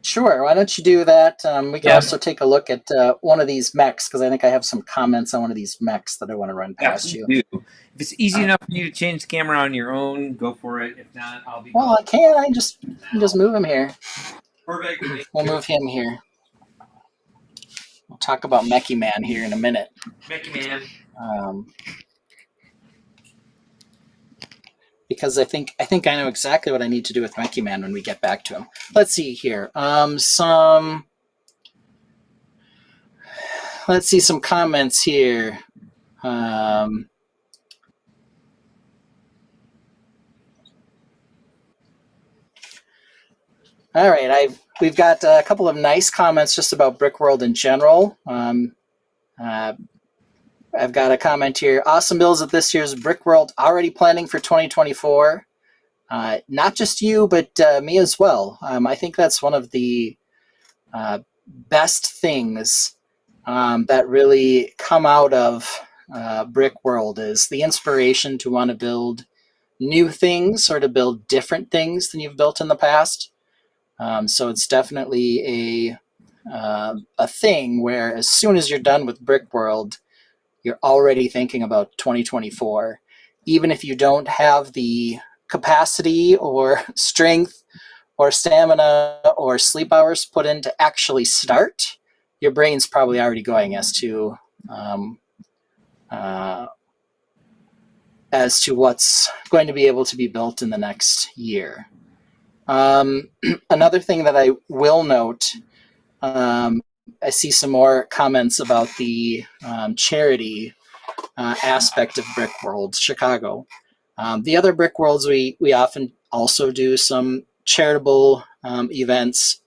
Sure. Why don't you do that? We can yeah, also take a look at one of these mechs because I think I have some comments on one of these mechs that I want to run yeah, past please you. do. If it's easy enough for you to change the camera on your own, go for it. If not, I'll be Well, going I can. I just now. move him here. Perfect. Thank We'll you. move him here. We'll talk about Mechie Man here in a minute. Mickey Man. Um, because I think I know exactly what I need to do with Mechie Man when we get back to him. Let's see here. Let's see some comments here. Um, all right, we've got a couple of nice comments just about Brickworld in general. Uh, I've got a comment here. Awesome builds at this year's Brickworld. Already planning for 2024. Not just you, but me as well. I think that's one of the best things that really come out of Brickworld is the inspiration to want to build new things or to build different things than you've built in the past. So it's definitely a thing where as soon as you're done with Brickworld, you're already thinking about 2024. Even if you don't have the capacity or strength or stamina or sleep hours put in to actually start, your brain's probably already going um, uh, as to what's going to be able to be built in the next year. Another thing that I will note, I see some more comments about the charity aspect of Brickworld Chicago. The other Brickworlds, we often also do some charitable events.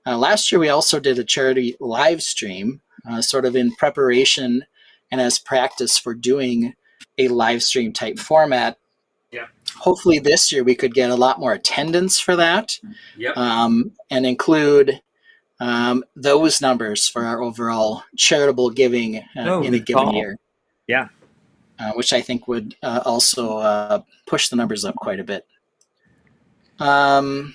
Last year, we also did a charity live stream, sort of in preparation and as practice for doing a live stream type format. Yep. Hopefully, this year we could get a lot more attendance for that Yep. and include those numbers for our overall charitable giving No, in a good given call. year, Yeah. which I think would also push the numbers up quite a bit. Um,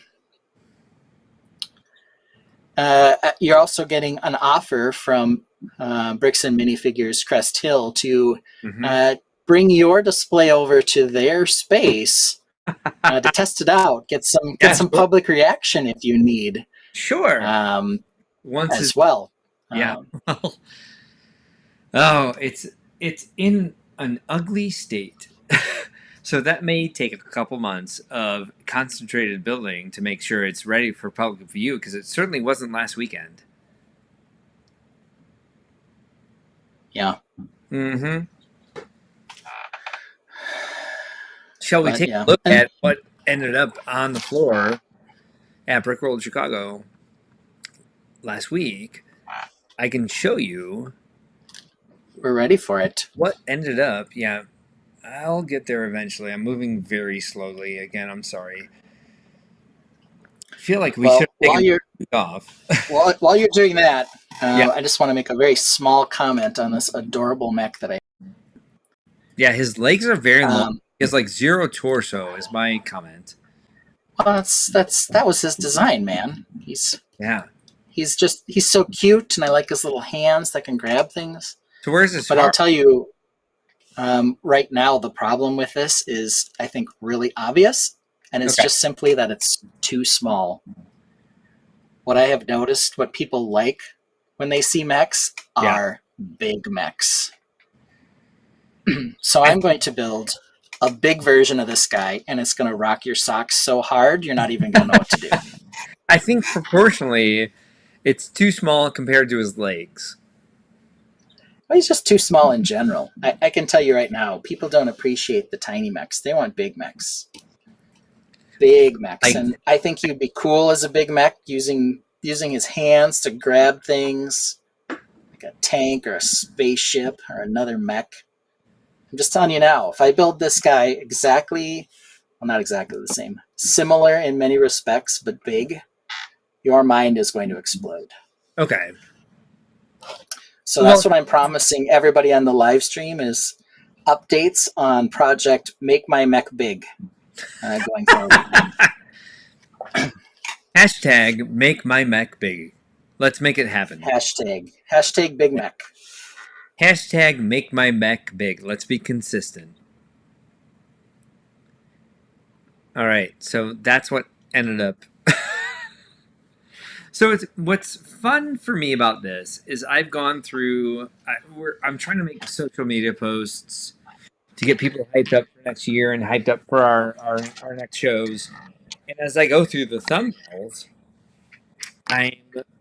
you're also getting an offer from Bricks and Minifigures Crest Hill to Hmm. uh, bring your display over to their space to test it out, get Yeah. some Sure. public reaction if you need Sure. um, Once as it's well. yeah. Um, Oh, it's in an ugly state. So that may take a couple months of concentrated building to make sure it's ready for public view because it certainly wasn't last weekend. yeah, Mm-hmm. Shall we but take yeah, a look and at what ended up on the floor at Brickworld Chicago last week? I can show you we're ready for it. what ended up. Yeah, I'll get there eventually. I'm moving very slowly. Again, I'm sorry. I feel like we should Well, have taken a week off. while you're doing that, Yeah, I just want to make a very small comment on this adorable mech that I. yeah. His legs are very long. Um, He has like zero torso. Is my comment. well, that was his design, man. Yeah. He's so cute, and I like his little hands that can grab things. So where's his But I'll heart? tell you, right now, the problem with this is I think really obvious, and it's Okay. just simply that it's too small. What I have noticed, what people like when they see mechs Yeah. are big mechs. So I I'm going to build a big version of this guy, and it's going to rock your socks so hard you're not even going to know what to do. I think proportionally, it's too small compared to his legs. Well, he's just too small in general. I can tell you right now, people don't appreciate the tiny mechs. They want big mechs. Big mechs. Like And I think he'd be cool as a big mech using his hands to grab things like a tank or a spaceship or another mech. I'm just telling you now, if I build this guy exactly, well, not exactly the same, similar in many respects, but big, your mind is going to explode. okay. So Well, that's what I'm promising everybody on the live stream is updates on project Make My Mech Big going forward. hashtag make my mech big. Let's make it happen. Hashtag Big Mech. Hashtag make my mech big. Let's be consistent. All right. So that's what ended up. So it's what's fun for me about this is I've gone through. I'm trying to make social media posts to get people hyped up for next year and hyped up for our next shows. And as I go through the thumbnails, I'm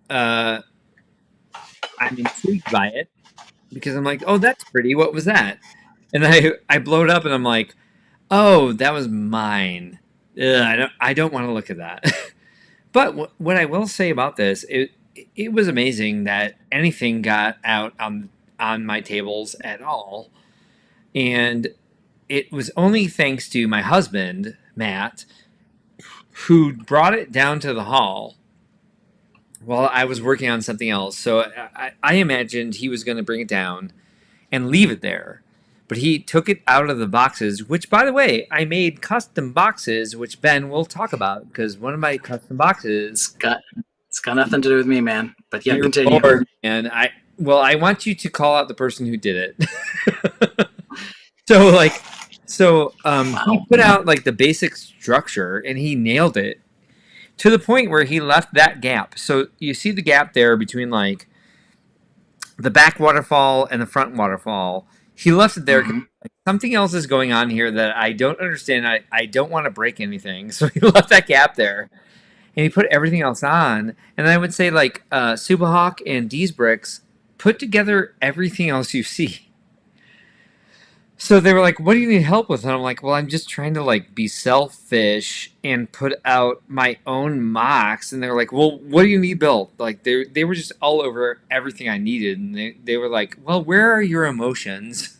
uh, I'm intrigued by it because I'm like, oh, that's pretty. What was that? And I blow it up and I'm like, oh, that was mine. Ugh, I don't want to look at that. But what I will say about this, it was amazing that anything got out on my tables at all, and it was only thanks to my husband Matt, who brought it down to the hall while I was working on something else. So I imagined he was going to bring it down and leave it there. But he took it out of the boxes, which, by the way, I made custom boxes, which Ben will talk about because one of my custom boxes. It's got nothing to do with me, man. But yeah, Dear continue. Lord, and I want you to call out the person who did it. so like, he Wow. put out like the basic structure and he nailed it to the point where he left that gap. So you see the gap there between like the back waterfall and the front waterfall. He left it there 'cause, Mm-hmm. like, something else is going on here that I don't understand. I don't want to break anything, so he left that gap there, and he put everything else on. And I would say like Superhawk and D's bricks put together everything else you see. So they were like, "What do you need help with?" And I'm like, "Well, I'm just trying to like be selfish and put out my own mocks." And they were like, "Well, what do you need built?" Like they were just all over everything I needed, and they were like, "Well, where are your emotions?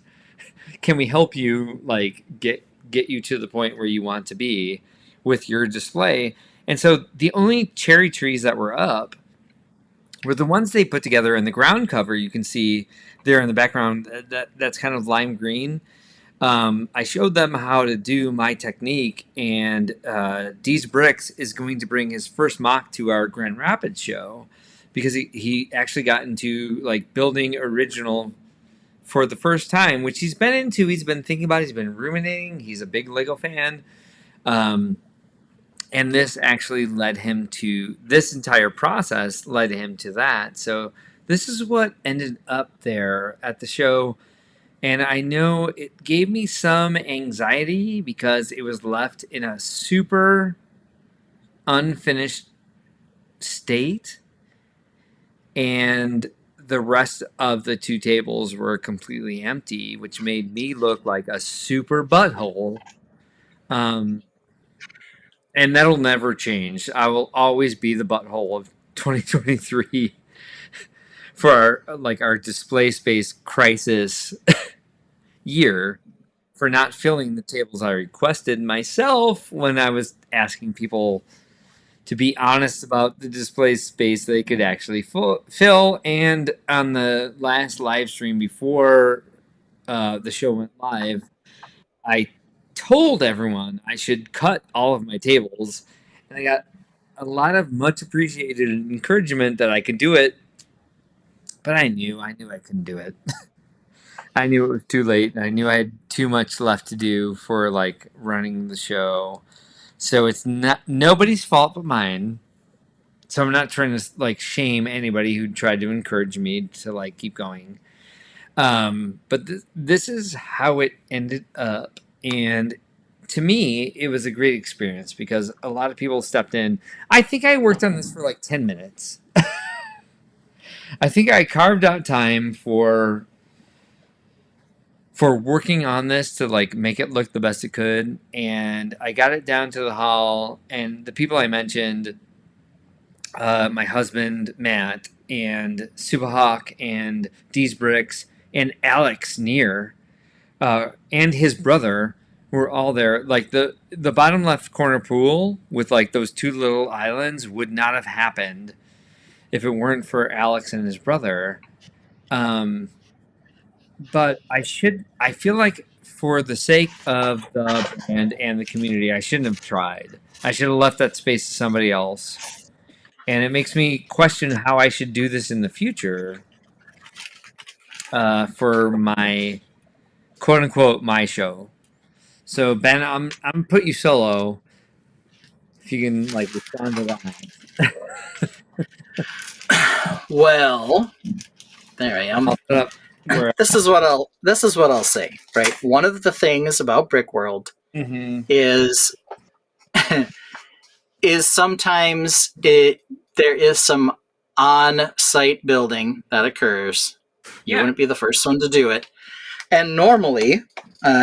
Can we help you like get you to the point where you want to be with your display?" And so the only cherry trees that were up were the ones they put together in the ground cover. You can see there in the background that's kind of lime green. I showed them how to do my technique, and D's Bricks is going to bring his first mock to our Grand Rapids show because he actually got into like building original for the first time, which he's been into. He's been thinking about. He's been ruminating. He's a big Lego fan, um, and this actually led him to this entire process led him to that. So this is what ended up there at the show. And I know it gave me some anxiety because it was left in a super unfinished state. And the rest of the two tables were completely empty, which made me look like a super butthole. Um, and that'll never change. I will always be the butthole of 2023 for our display space crisis year for not filling the tables I requested myself when I was asking people to be honest about the display space they could actually fill. And on the last live stream before the show went live, I told everyone I should cut all of my tables, and I got a lot of much appreciated encouragement that I could do it. But I knew I couldn't do it. I knew it was too late. I knew I had too much left to do for like running the show. So it's not nobody's fault but mine. So I'm not trying to like shame anybody who tried to encourage me to like keep going. But this is how it ended up, and to me, it was a great experience because a lot of people stepped in. I think I worked on this for like 10 minutes. I think I carved out time for working on this to like make it look the best it could, and I got it down to the hall. And the people I mentioned, my husband Matt and Subahawk and D's Bricks and Alex Near, and his brother were all there. Like the bottom left corner pool with like those two little islands would not have happened if it weren't for Alex and his brother. Um, but I feel like for the sake of the brand and the community, I shouldn't have tried. I should have left that space to somebody else. And it makes me question how I should do this in the future, for my quote unquote my show. So Ben, I'm gonna put you solo if you can like respond to that. Well, there I am. I'll put up where. This is what I'll say. Right. One of the things about Brickworld Mm-hmm. is is sometimes there is some on-site building that occurs. You Yeah. wouldn't be the first one to do it. And normally,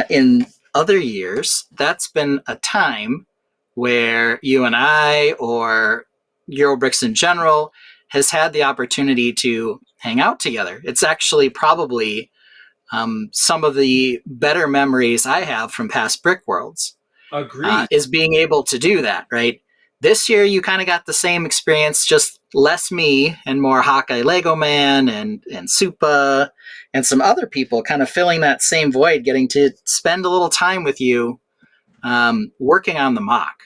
in other years, that's been a time where you and I, or Eurobricks in general, has had the opportunity to hang out together. It's actually probably some of the better memories I have from past Brickworlds, Agreed. is being able to do that, right? This year, you kind of got the same experience, just less me and more Hawkeye Lego Man and Supa and some other people kind of filling that same void, getting to spend a little time with you, working on the mock.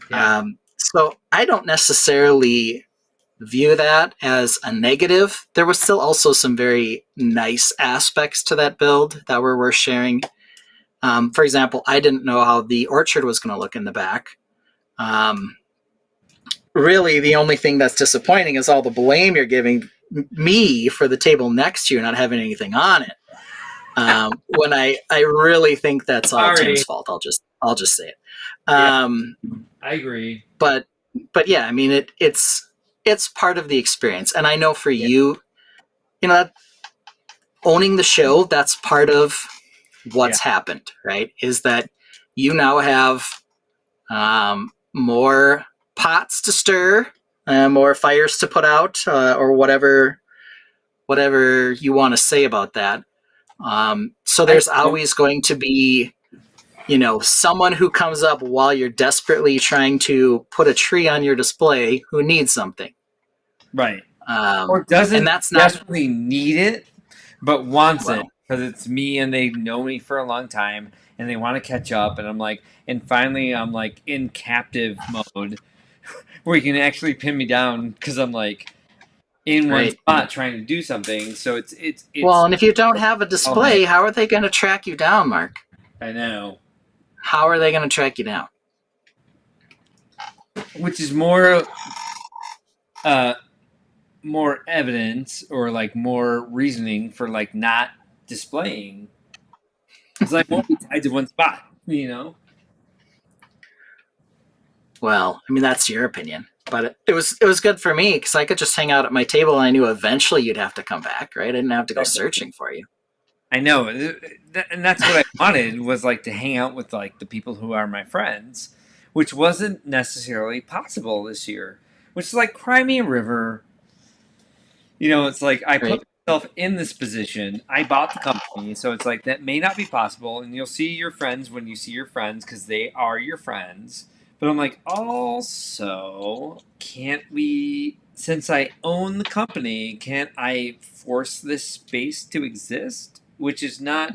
Yeah. So I don't necessarily view that as a negative. There was still also some very nice aspects to that build that were worth sharing. For example, I didn't know how the orchard was going to look in the back. Really, the only thing that's disappointing is all the blame you're giving me for the table next to you not having anything on it. When I really think that's all Sorry. Tim's fault. I'll just say it. Yeah. I agree. But yeah, I mean it's part of the experience, and I know for Yeah. you, that owning the show, that's part of what's happened, right? Is that you now have more pots to stir, more fires to put out, or whatever you want to say about that. So there's always going to be, someone who comes up while you're desperately trying to put a tree on your display who needs something. Right. Or doesn't and that's not desperately need it, but wants it well, because it's me and they know me for a long time and they want to catch up. And I'm like, and finally I'm like in captive mode where you can actually pin me down because I'm like in one right. spot trying to do something. So it's Well, and if you don't have a display, how are they going to track you down, Mark? I know. How are they going to track you down? Which is more more evidence or like more reasoning for like not displaying. It's like won't be tied to one spot, Well, I mean that's your opinion, but it was good for me because I could just hang out at my table, and I knew eventually you'd have to come back, right? I didn't have to go searching for you. I know, and that's what I wanted was like to hang out with like the people who are my friends, which wasn't necessarily possible this year. Which is like cry me a river. It's like I Right. put myself in this position. I bought the company, so it's like that may not be possible, and you'll see your friends when you see your friends because they are your friends. But I'm like, also, can't we? Since I own the company, can't I force this space to exist? Which is not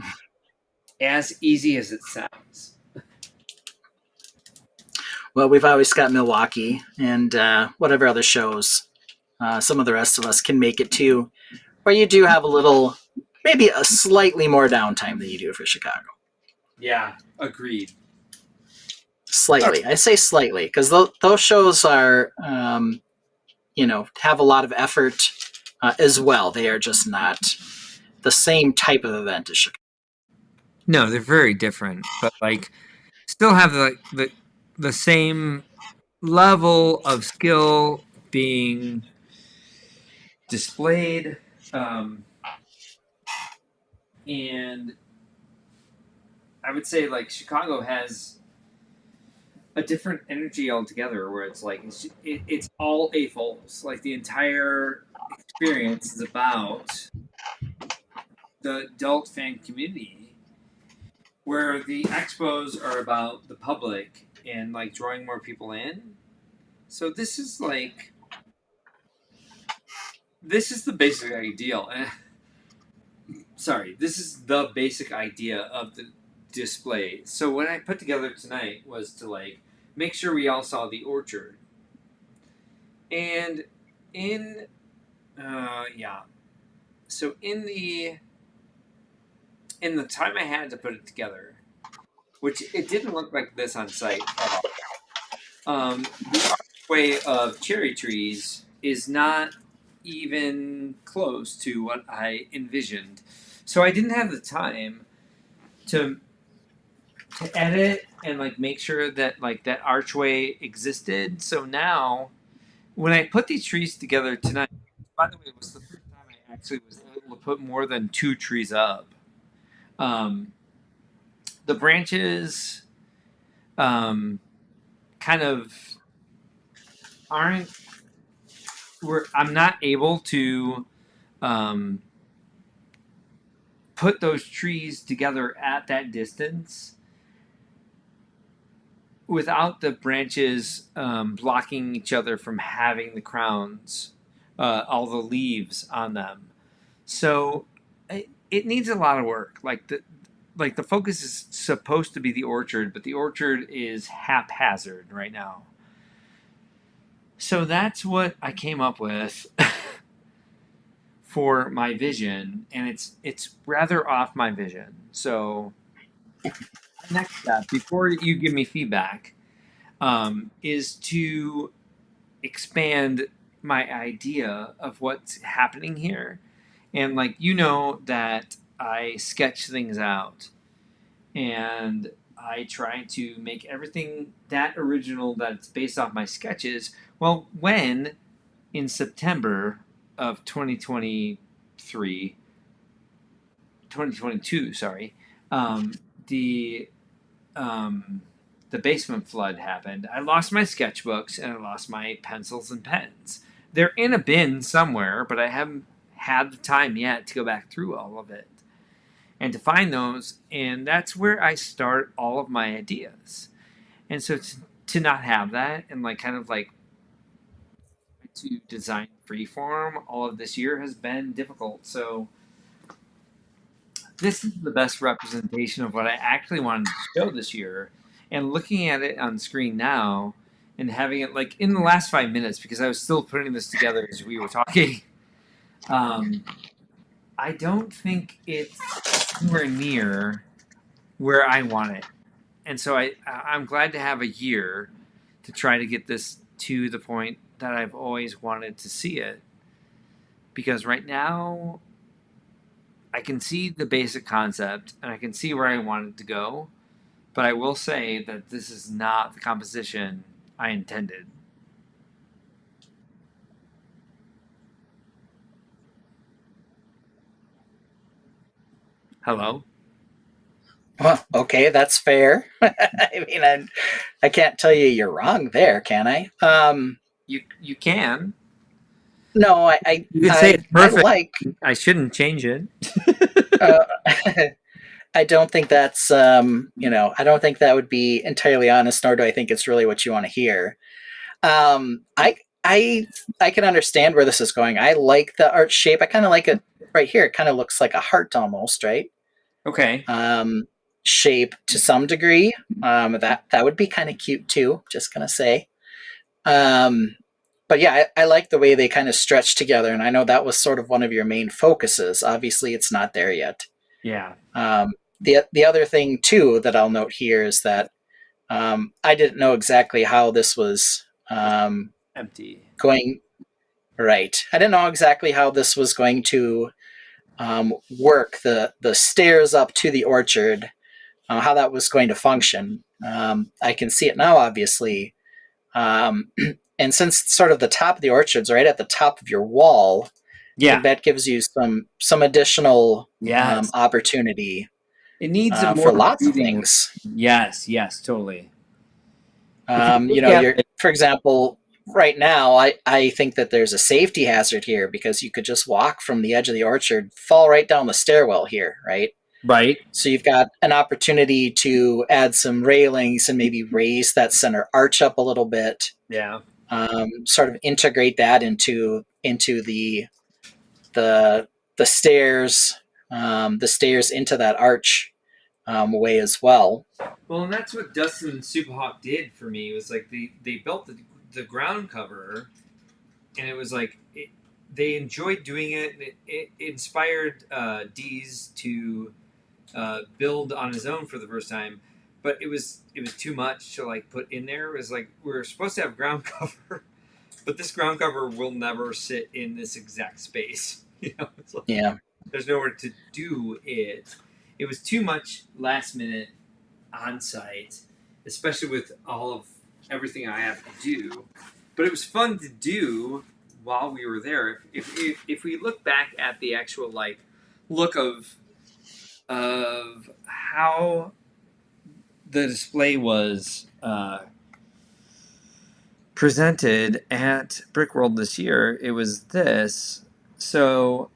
as easy as it sounds. Well, we've always got Milwaukee and whatever other shows some of the rest of us can make it to, where you do have a little, maybe a slightly more downtime than you do for Chicago. Yeah, agreed. Slightly. I say slightly because those shows are, have a lot of effort as well. They are just not the same type of event as Chicago. No, they're very different, but like still have the same level of skill being displayed, um, and I would say like Chicago has a different energy altogether, where it's like it's all AFOLs. Like the entire experience is about the adult fan community, where the expos are about the public and like drawing more people in. So this is the basic ideal. Sorry, this is the basic idea of the display. So what I put together tonight was to like make sure we all saw the orchard, and in yeah. So in the time I had to put it together, which it didn't look like this on site at all. The archway of cherry trees is not even close to what I envisioned. So I didn't have the time to edit and like make sure that like that archway existed. So now when I put these trees together tonight, by the way, it was the first time I actually was able to put more than two trees up. Um, the branches kind of aren't where I'm not able to um, put those trees together at that distance without the branches blocking each other from having the crowns, all the leaves on them. So it needs a lot of work. Like the focus is supposed to be the orchard, but the orchard is haphazard right now. So that's what I came up with for my vision, and it's rather off my vision. So next step, before you give me feedback, is to expand my idea of what's happening here. And like that I sketch things out and I try to make everything that original that it's based off my sketches. Well, when in September of 2022, sorry, the um, the basement flood happened, I lost my sketchbooks and I lost my pencils and pens. They're in a bin somewhere, but I haven't had the time yet to go back through all of it and to find those. And that's where I start all of my ideas. And so to not have that and like kind of like to design freeform all of this year has been difficult. So this is the best representation of what I actually wanted to show this year. And looking at it on screen now and having it like in the last 5 minutes, because I was still putting this together as we were talking, I don't think it's anywhere near where I want it. And so I'm glad to have a year to try to get this to the point that I've always wanted to see it. Because right now, I can see the basic concept and I can see where I want it to go, but I will say that this is not the composition I intended. Hello? Well, okay, that's fair. I mean, I can't tell you you're wrong there, can I? You can. No, You can say it's I perfect. like. I shouldn't change it. Uh, I don't think that's I don't think that would be entirely honest, nor do I think it's really what you want to hear. Um, I I I can understand where this is going. I like the art shape. I kind of like it right here. It kind of looks like a heart almost, right? Okay. Um, Shape to some degree. That would be kind of cute too. Just gonna say. Um, but yeah, I like the way they kind of stretch together, and I know that was sort of one of your main focuses. Obviously, it's not there yet. Yeah. The other thing too that I'll note here is that I didn't know exactly how this was Empty. going. Right, I didn't know exactly how this was going to work. The stairs up to the orchard, how that was going to function. I can see it now, obviously. And since sort of the top of the orchard's right at the top of your wall, I Yeah. think that gives you some additional Yes. opportunity It needs a for more lots of breathing room. things. Yes. Yes. Totally. If you look at You're, it, for example, right now, I think that there's a safety hazard here because you could just walk from the edge of the orchard, fall right down the stairwell here, right? right? So you've got an opportunity to add some railings and maybe raise that center arch up a little bit, Yeah. sort of integrate that into the the stairs, the stairs into that arch way as well. Well, and that's what Dustin and Superhawk did for me. It was like they built the ground cover, and it was like they enjoyed doing it. And it inspired Dees to build on his own for the first time, but it was too much to like put in there. It was like we're supposed to have ground cover, but this ground cover will never sit in this exact space. It's like, Yeah, there's nowhere to do it. It was too much last minute on site, especially with all of everything I have to do. But it was fun to do while we were there. If we look back at the actual like look of how the display was presented at Brickworld this year, it was this. So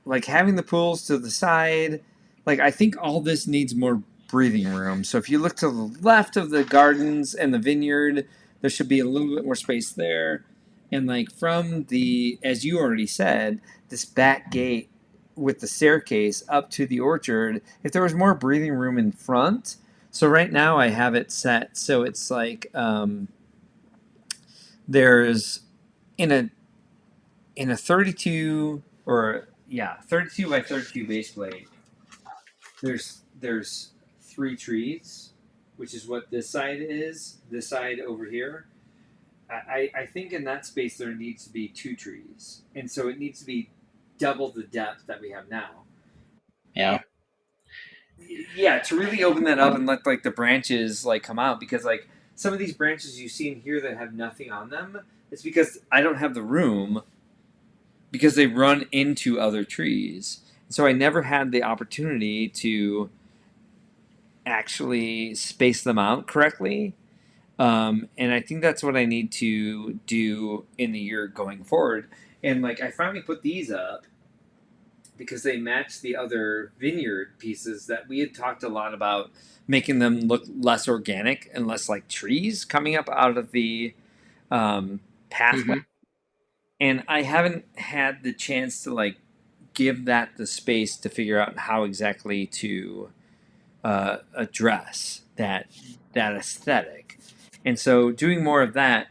like having the pools to the side, like I think all this needs more breathing room. So if you look to the left of the gardens and the vineyard, there should be a little bit more space there. And like from the, as you already said, this back gate with the staircase up to the orchard, if there was more breathing room in front. So right now I have it set so it's like there's in a 32 or yeah 32 by 32 base plate. There's three trees, which is what this side is. This side over here. I think in that space there needs to be two trees, and so it needs to be double the depth that we have now. yeah, And yeah, to really open that up and let like the branches like come out, because like some of these branches you see in here that have nothing on them, it's because I don't have the room because they run into other trees. So I never had the opportunity to actually space them out correctly. And I think that's what I need to do in the year going forward. And like I finally put these up because they match the other vineyard pieces that we had talked a lot about, making them look less organic and less like trees coming up out of the pathway. hmm And I haven't had the chance to like give that the space to figure out how exactly to address that aesthetic. And so doing more of that,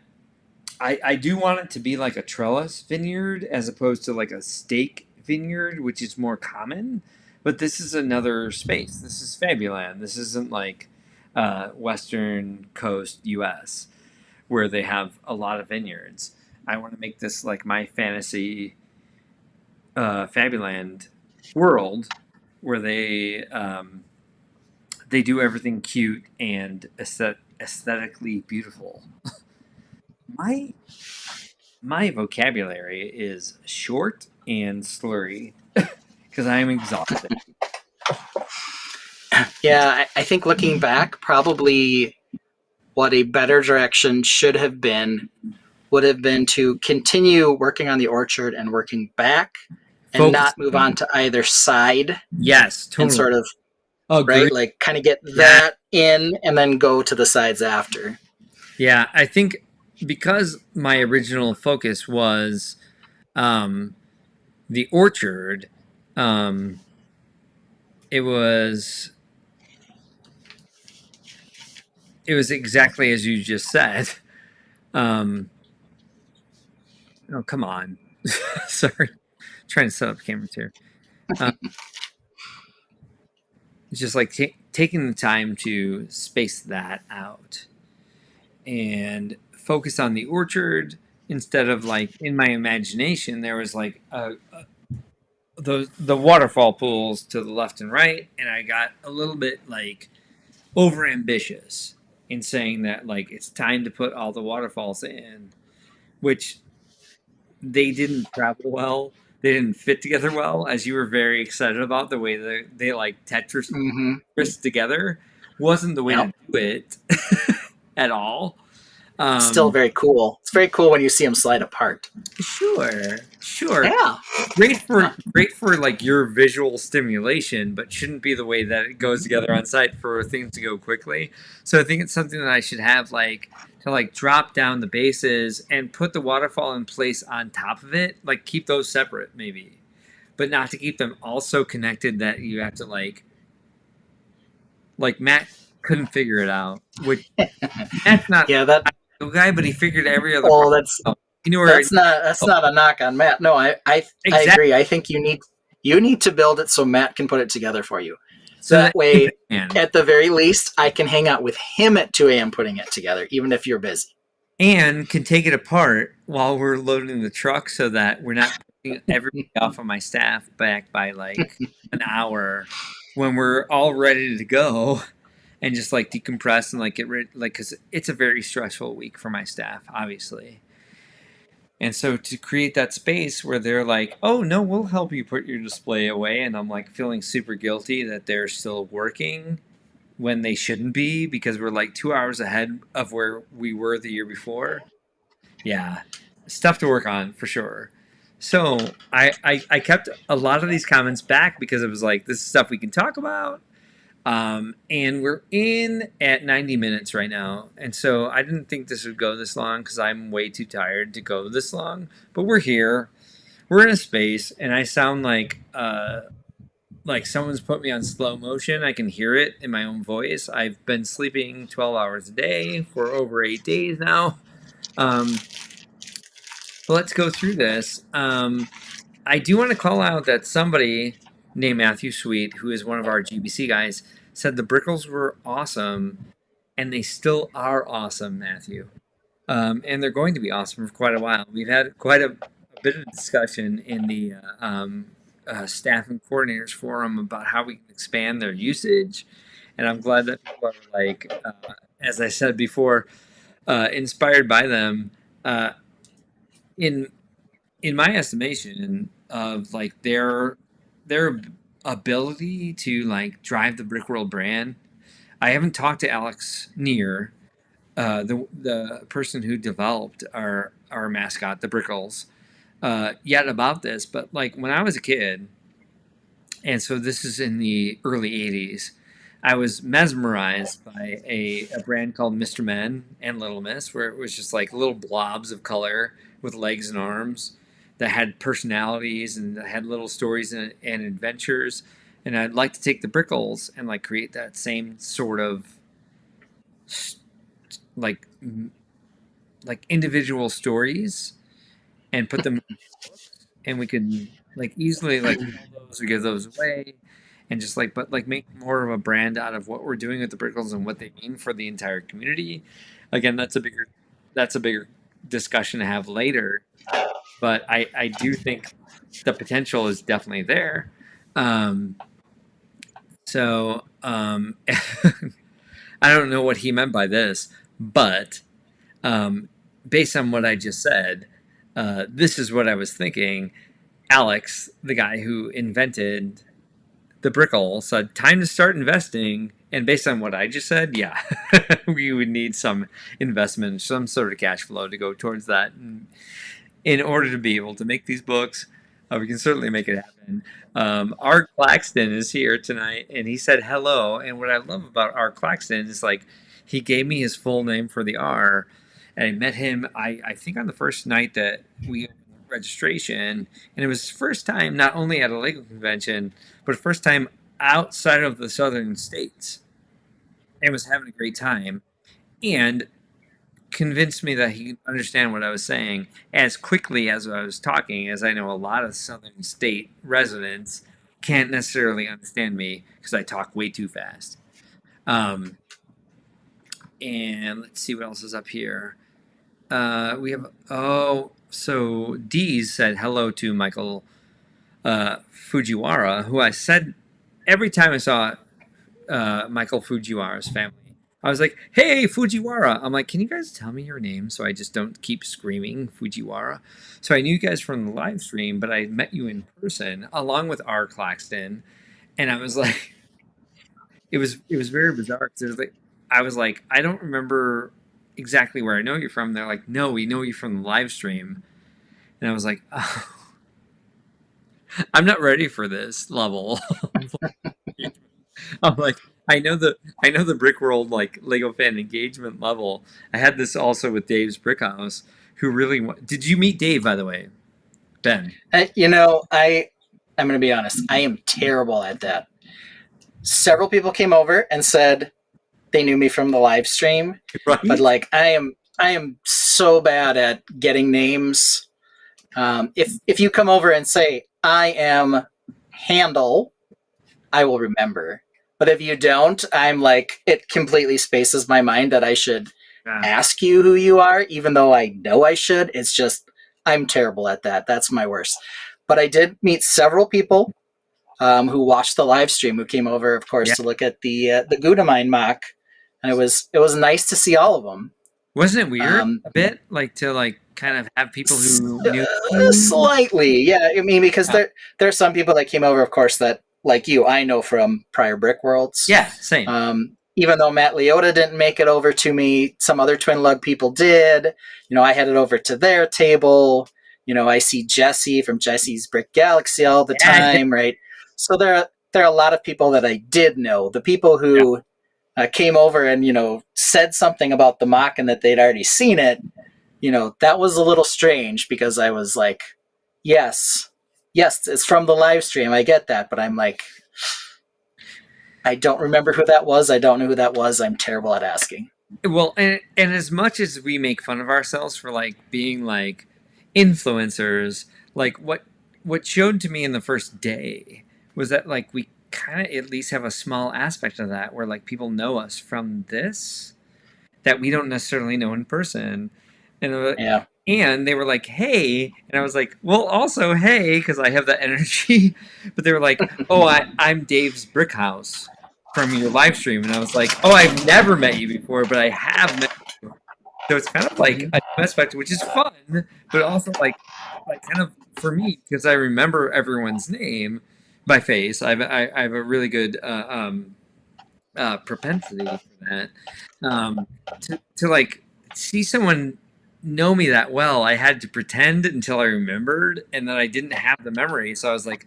I do want it to be like a trellis vineyard as opposed to like a stake vineyard, which is more common. But this is another space. This is Fabuland. This isn't like Western Coast U.S. where they have a lot of vineyards. I want to make this like my fantasy Fabuland world where they do everything cute and aesthetically beautiful. My my vocabulary is short and slurry because I am exhausted. yeah. I think looking back, probably what a better direction should have been would have been to continue working on the orchard and working back and Focus. not move on to either side Yes, and totally. sort of Agree. right like kind of get Yeah. that in and then go to the sides after. Yeah, I think because my original focus was um, the orchard, um, it was it was exactly as you just said. Um, oh, come on. Sorry. Trying to set up cameras here. Uh, it's just like taking the time to space that out and focus on the orchard instead of like in my imagination there was like the waterfall pools to the left and right, and I got a little bit like over ambitious in saying that like it's time to put all the waterfalls in, which they didn't travel well. They didn't fit together well, as you were very excited about the way they like Tetris Mm-hmm. together. Wasn't the way to Yep. do it at all. Still Um, very cool. It's very cool when you see them slide apart. sure, sure. Yeah. Great for like your visual stimulation, but shouldn't be the way that it goes together on site for things to go quickly. So I think it's something that I should have like to like drop down the bases and put the waterfall in place on top of it, like keep those separate maybe, but not to keep them all so connected that you have to like Matt couldn't figure it out. Which Matt's not Yeah, that a guy, but he figured every other part oh that's out. You know where that's not that's oh, not a knock on Matt. No, I exactly agree. I think you need to build it so Matt can put it together for you. so that That he way, can. at the very least, I can hang out with him at 2 a.m. putting it together, even if you're busy. And can take it apart while we're loading the truck so that we're not putting everybody off of my staff back by like an hour when we're all ready to go and just like decompress and like get rid like because it's a very stressful week for my staff obviously, and so to create that space where they're like, oh no, we'll help you put your display away, and I'm like feeling super guilty that they're still working when they shouldn't be because we're like 2 hours ahead of where we were the year before. Yeah, stuff to work on for sure. So I kept a lot of these comments back because it was like this is stuff we can talk about. And we're in at 90 minutes right now. And so I didn't think this would go this long because I'm way too tired to go this long. But we're here. We're in a space, and I sound like someone's put me on slow motion. I can hear it in my own voice. I've been sleeping 12 hours a day for over 8 days now. Um, but let's go through this. I do want to call out that somebody named Matthew Sweet, who is one of our GBC guys, said the Brickles were awesome, and they still are awesome, Matthew. And they're going to be awesome for quite a while. We've had quite a bit of discussion in the staff and coordinators forum about how we can expand their usage, and I'm glad that people are like, as I said before, inspired by them. In in my estimation of like their ability to like drive the Brickworld brand. I haven't talked to Alex Neer, the person who developed our mascot, the Brickles, yet about this. But like when I was a kid, and so this is in the early '80s, I was mesmerized by a brand called Mr. Men and Little Miss, where it was just like little blobs of color with legs and arms that had personalities and that had little stories and adventures. And I'd like to take the Brickles and like create that same sort of like like individual stories and put them in books, and we could like easily like sell those or give those away and just like but like make more of a brand out of what we're doing with the Brickles and what they mean for the entire community. Again, that's a bigger discussion to have later, but I do think the potential is definitely there. Um, so I don't know what he meant by this, but um, based on what I just said, this is what I was thinking. Alex, the guy who invented the Brickle, said, time to start investing. And based on what I just said, yeah, we would need some investment, some sort of cash flow to go towards that in order to be able to make these books. We can certainly make it happen. Art Claxton is here tonight, and he said hello. And what I love about Art Claxton is like he gave me his full name for the R, and I met him. I think on the first night that we opened registration, and it was his first time not only at a Lego convention, but first time outside of the southern states, and was having a great time. And convinced me that he could understand what I was saying as quickly as I was talking, as I know a lot of southern state residents can't necessarily understand me because I talk way too fast. Um, and let's see what else is up here. We have so Dees said hello to Michael Fujiwara, who I said every time I saw Michael Fujiwara's family. I was like, "Hey, Fujiwara!" I'm like, "Can you guys tell me your name so I just don't keep screaming Fujiwara?" So I knew you guys from the live stream, but I met you in person along with R. Claxton, and I was like, it was very bizarre because it was like I was like, I don't remember exactly where I know you from. They're like, "No, we know you from the live stream," and I was like, oh, "I'm not ready for this level." I'm like, I know the Brickworld like Lego fan engagement level. I had this also with Dave's Brick House, who really did you meet Dave, by the way, Ben? I'm going to be honest. I am terrible at that. Several people came over and said they knew me from the live stream, but Right? like I am so bad at getting names. If you come over and say I am Handel, I will remember. But if you don't, I'm like it completely spaces my mind that I should Yeah. ask you who you are, even though I know I should. It's just I'm terrible at that. That's my worst. But I did meet several people who watched the live stream, who came over, of course, Yeah. to look at the Gudamine mock, and it was nice to see all of them. Wasn't it weird Um, a bit, like to like kind of have people who knew you? Slightly, yeah. I mean, because Yeah. there are some people that came over, of course, that like you, I know from prior Brick Worlds. Yeah, same. Even though Matt Leota didn't make it over to me, some other Twin Lug people did. I headed over to their table. I see Jesse from Jesse's Brick Galaxy all the Yeah, time, right? So there are a lot of people that I did know. The people yeah. who came over and said something about the mock and that they'd already seen it. That was a little strange because I was like, yes, it's from the live stream. I get that, but I'm like, I don't remember who that was. I don't know who that was. I'm terrible at asking. Well, and as much as we make fun of ourselves for like being like influencers, like what showed to me in the first day was that like we kind of at least have a small aspect of that where like people know us from this that we don't necessarily know in person, and Yeah. and they were like, "Hey," and I was like, "Well, also hey," because I have that energy. But they were like, "Oh, I'm Dave's Brick House from your live stream," and I was like, "Oh, I've never met you before, but I have met you." So it's kind of like Mhm. a new aspect, which is fun, but also like kind of for me because I remember everyone's name by face. I have a really good propensity for that. To like see someone know me that well, I had to pretend until I remembered, and then I didn't have the memory. So I was like,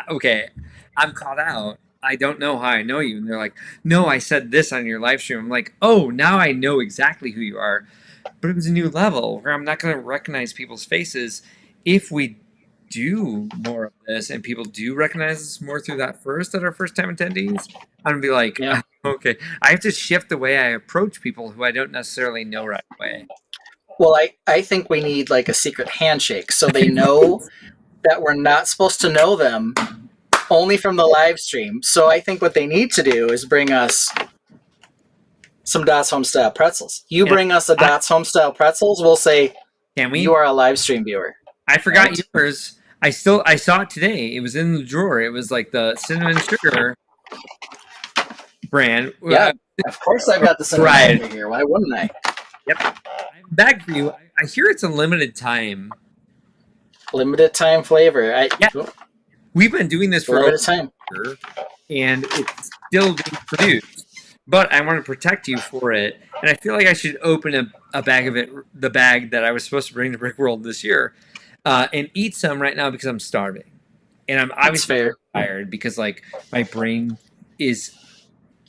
okay, I'm caught out. I don't know how I know you. And they're like, no, I said this on your live stream. I'm like, oh, now I know exactly who you are. But it was a new level where I'm not going to recognize people's faces if we do more of this and people do recognize us more through that first at our first time attendees. I'm gonna be like, Yeah. okay, I have to shift the way I approach people who I don't necessarily know right away. Well, I think we need like a secret handshake so they know that we're not supposed to know them only from the live stream. So I think what they need to do is bring us some Dots Home style pretzels. You And bring us a I, Dots Home style pretzels, we'll say can you we? are a live stream viewer, I forgot right? yours. I saw it today. It was in the drawer. It was like the cinnamon sugar brand. Yeah, of course I've got the cinnamon Right. sugar here. Why wouldn't I? Yep. I have a bag for you. I hear it's a limited time. Limited time flavor. Yeah, we've been doing this for over Limited time. a year, and it's still being produced. But I want to protect you for it, and I feel like I should open a bag of it, the bag that I was supposed to bring to Brickworld this year, and eat some right now because I'm starving, and I'm That's obviously fair. tired because like my brain is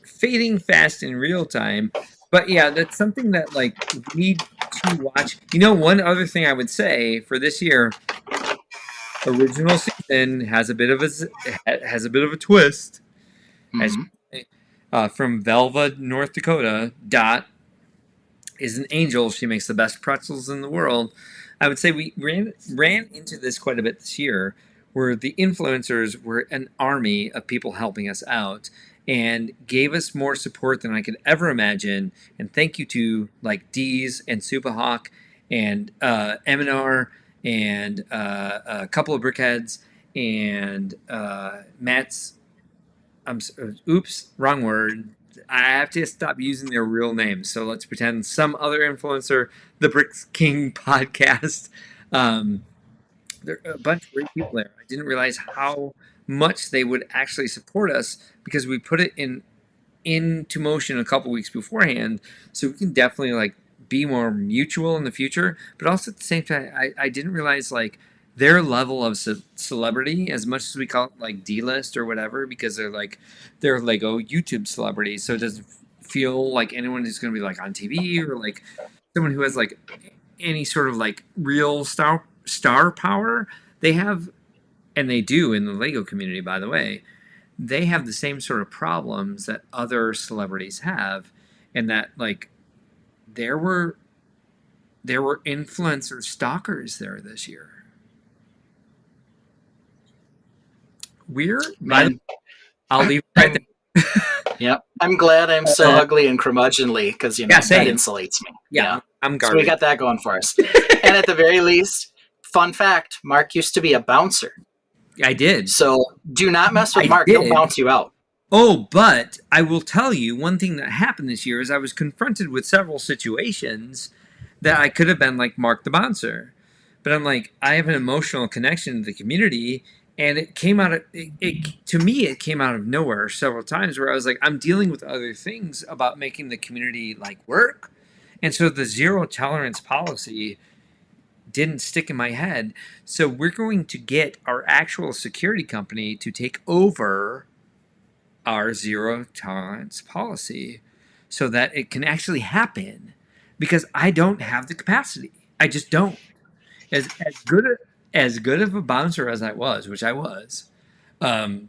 fading fast in real time. But yeah, that's something that like we need to watch. One other thing I would say for this year, original season has a bit of a twist. As Mm-hmm. from Velva, North Dakota, Dot is an angel. She makes the best pretzels in the world. I would say we ran into this quite a bit this year, where the influencers were an army of people helping us out, and gave us more support than I could ever imagine. And thank you to like Dees and Supahawk and M&R and a couple of Brickheads and Matt's. Oops, wrong word. I have to stop using their real names. So let's pretend some other influencer, the Bricks King podcast. Um, there are a bunch of great people there. I didn't realize how much they would actually support us because we put it into motion a couple weeks beforehand, so we can definitely like be more mutual in the future. But also at the same time, I didn't realize like their level of celebrity, as much as we call it like D-list or whatever, because they're Lego YouTube celebrities, so it doesn't feel like anyone who's going to be like on TV or like someone who has like any sort of like real star power. They have, and they do in the Lego community, by the way, they have the same sort of problems that other celebrities have, and that like there were influencer stalkers there this year. We're by the Man, I'll leave it right there. yep. I'm glad I'm so ugly and curmudgeonly because Yeah, that same. insulates me. Yeah, I'm So we garbage. got that going for us. And at the very least, fun fact: Mark used to be a bouncer. I did. So do not mess with I Mark; he'll did. bounce you out. Oh, but I will tell you one thing that happened this year is I was confronted with several situations that I could have been like Mark the Bouncer. But I'm like, I have an emotional connection to the community, and it came out of it to me it came out of nowhere several times where I was like, I'm dealing with other things about making the community like work. And so the zero tolerance policy didn't stick in my head. So we're going to get our actual security company to take over our zero tolerance policy so that it can actually happen, because I don't have the capacity. I just don't. As good of a bouncer as I was, which I was, um,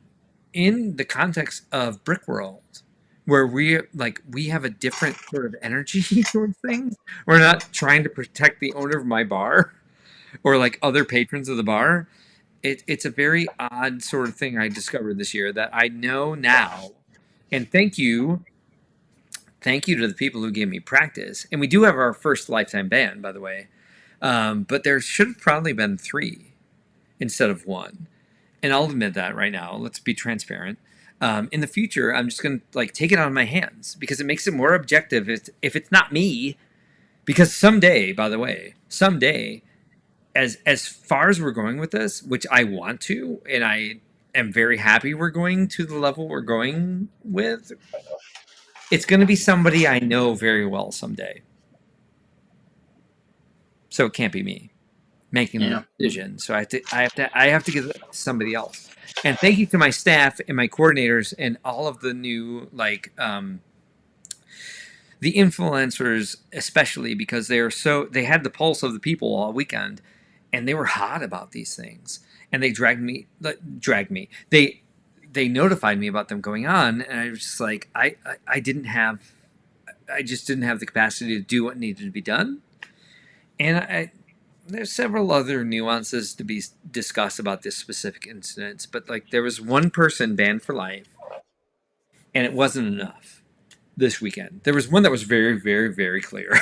in the context of Brickworld, where we have a different sort of energy towards things. We're not trying to protect the owner of my bar or like other patrons of the bar. It's a very odd sort of thing I discovered this year that I know now. And thank you to the people who gave me practice. And we do have our first lifetime ban, by the way. But there should have probably been 3 instead of 1. And I'll admit that right now. Let's be transparent. In the future, I'm just going to like take it out of my hands because it makes it more objective if it's not me. Because someday, by the way, as far as we're going with this, which I want to, and I am very happy we're going to the level we're going with, it's going to be somebody I know very well someday. So it can't be me making the decision. So I have to give it to somebody else. And thank you to my staff and my coordinators and all of the new the influencers, especially because they had the pulse of the people all weekend, and they were hot about these things, and they dragged me. They notified me about them going on, and I was just like, I just didn't have the capacity to do what needed to be done, and there's several other nuances to be discussed about this specific incident, but like there was one person banned for life, and it wasn't enough this weekend. There was one that was very, very, very clear.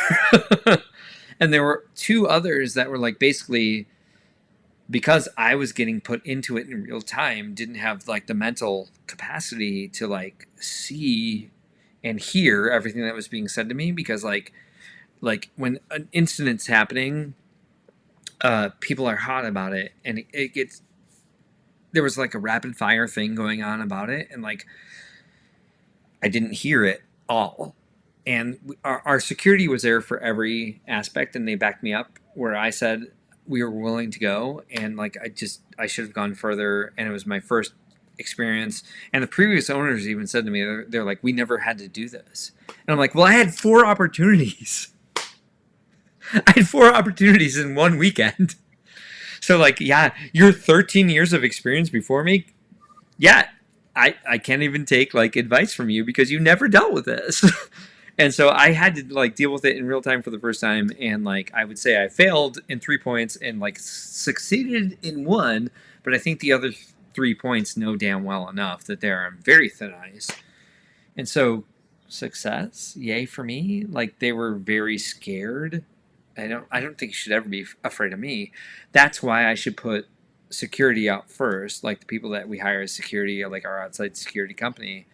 And there were 2 others that were like basically, because I was getting put into it in real time, didn't have like the mental capacity to like see and hear everything that was being said to me, because like when an incident's happening, people are hot about it, and it gets, there was like a rapid fire thing going on about it, and like I didn't hear it all. And our security was there for every aspect, and they backed me up where I said we were willing to go. And like I should have gone further, and it was my first experience. And the previous owners even said to me, they're like, we never had to do this. And I'm like, well, I had 4 opportunities. I had 4 opportunities in one weekend. So like, yeah, you're 13 years of experience before me. Yeah, I can't even take like advice from you because you never dealt with this. And so I had to like deal with it in real time for the first time. And like, I would say I failed in 3 points and like succeeded in 1, but I think the other 3 points know damn well enough that they're on very thin ice. And so success, yay for me. Like they were very scared. I don't think you should ever be afraid of me. That's why I should put security out first. Like the people that we hire as security, like our outside security company,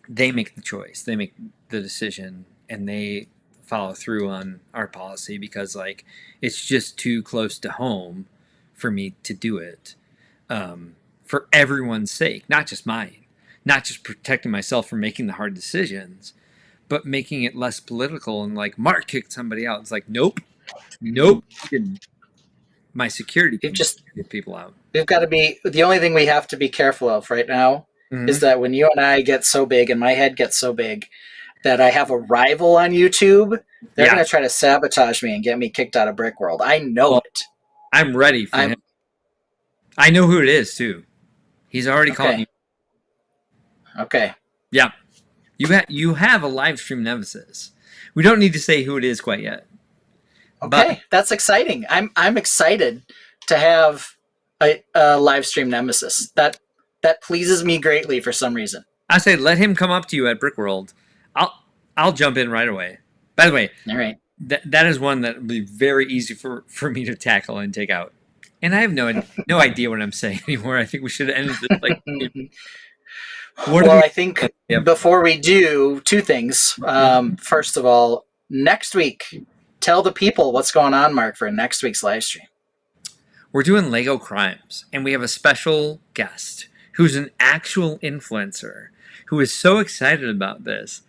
they make the choice. They make the decision and they follow through on our policy because like it's just too close to home for me to do it. For everyone's sake, not just mine, not just protecting myself from making the hard decisions, but making it less political and like Mark kicked somebody out. It's like, nope, nope, he didn't. My security We've can just get people out. we've got to be the only thing we have to be careful of right now is Mm-hmm. that when you and I get so big and my head gets so big that I have a rival on YouTube, they're Yeah. going to try to sabotage me and get me kicked out of Brickworld. I know Well, it. I'm ready for I'm him. I know who it is too. He's already calling okay. you. Okay. Yeah. You have a live stream nemesis. We don't need to say who it is quite yet. But Okay. That's exciting. I'm excited to have a live stream nemesis. That pleases me greatly for some reason. I say let him come up to you at Brickworld. I'll jump in right away. By the way, All right. that is one that would be very easy for me to tackle and take out. And I have no idea what I'm saying anymore. I think we should have ended this like what are Well, the I think yep. before we do, two things. First of all, next week, tell the people what's going on, Mark, for next week's live stream. We're doing Lego Crimes, and we have a special guest who's an actual influencer who is so excited about this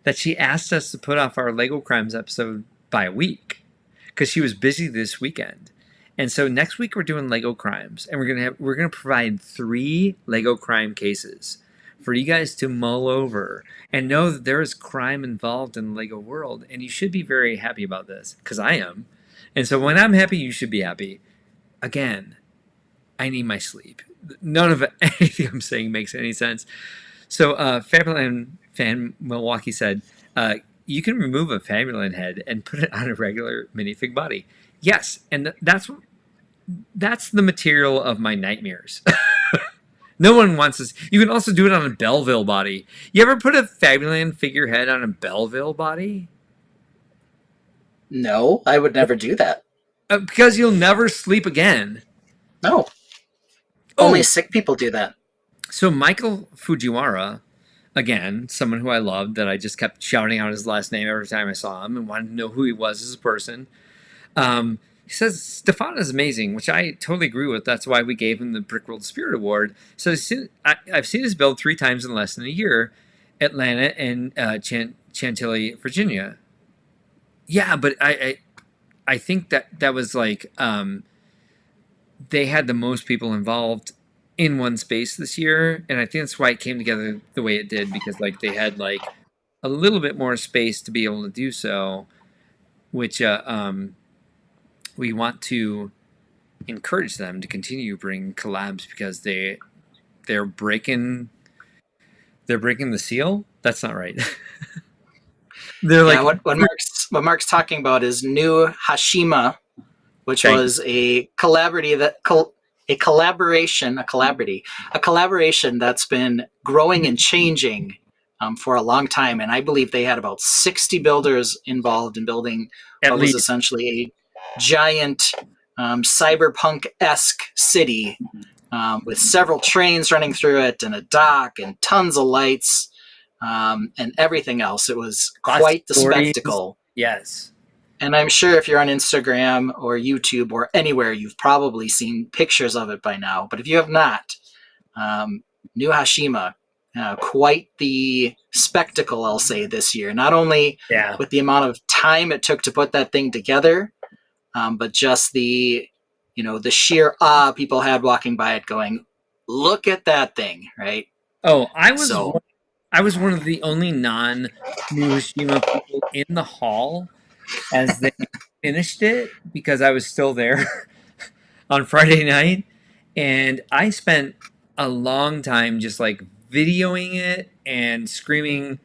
that she asked us to put off our Lego Crimes episode by a week because she was busy this weekend. And so next week we're doing Lego Crimes, and we're gonna provide 3 Lego crime cases for you guys to mull over and know that there is crime involved in the Lego world, and you should be very happy about this because I am. And so when I'm happy, you should be happy. Again, I need my sleep. None of anything I'm saying makes any sense. So, Fabuland fan Milwaukee said, "You can remove a Fabuland head and put it on a regular minifig body." Yes, and that's the material of my nightmares. No one wants this. You can also do it on a Belleville body. You ever put a Fabuland figurehead on a Belleville body? No, I would never do that. Because you'll never sleep again. No, only Oh, sick people do that. so Michael Fujiwara, again, someone who I loved that I just kept shouting out his last name every time I saw him and wanted to know who he was as a person. He says Stefan is amazing, which I totally agree with. That's why we gave him the Brickworld Spirit Award. So I've seen his build 3 times in less than a year, Atlanta and Chantilly, Virginia. Yeah, but I think that was like they had the most people involved in one space this year, and I think that's why it came together the way it did because like they had like a little bit more space to be able to do so, which we want to encourage them to continue to bring collabs because they're breaking the seal. That's not right. They're Yeah, like what Mark's talking about is new Hashima, which thank was a collaboration that's been growing and changing for a long time. And I believe they had about 60 builders involved in building at what was least essentially a giant cyberpunk-esque city with several trains running through it and a dock and tons of lights and everything else. It was lots of quite the stories. spectacle. Yes. And I'm sure if you're on Instagram or YouTube or anywhere, you've probably seen pictures of it by now. But if you have not, New Hashima, quite the spectacle, I'll say, this year. Not only Yeah. with the amount of time it took to put that thing together, but just the sheer awe people had walking by it, going, "Look at that thing!" Right? Oh, So I was one of the only non Hiroshima people in the hall as they finished it because I was still there on Friday night, and I spent a long time just like videoing it and screaming.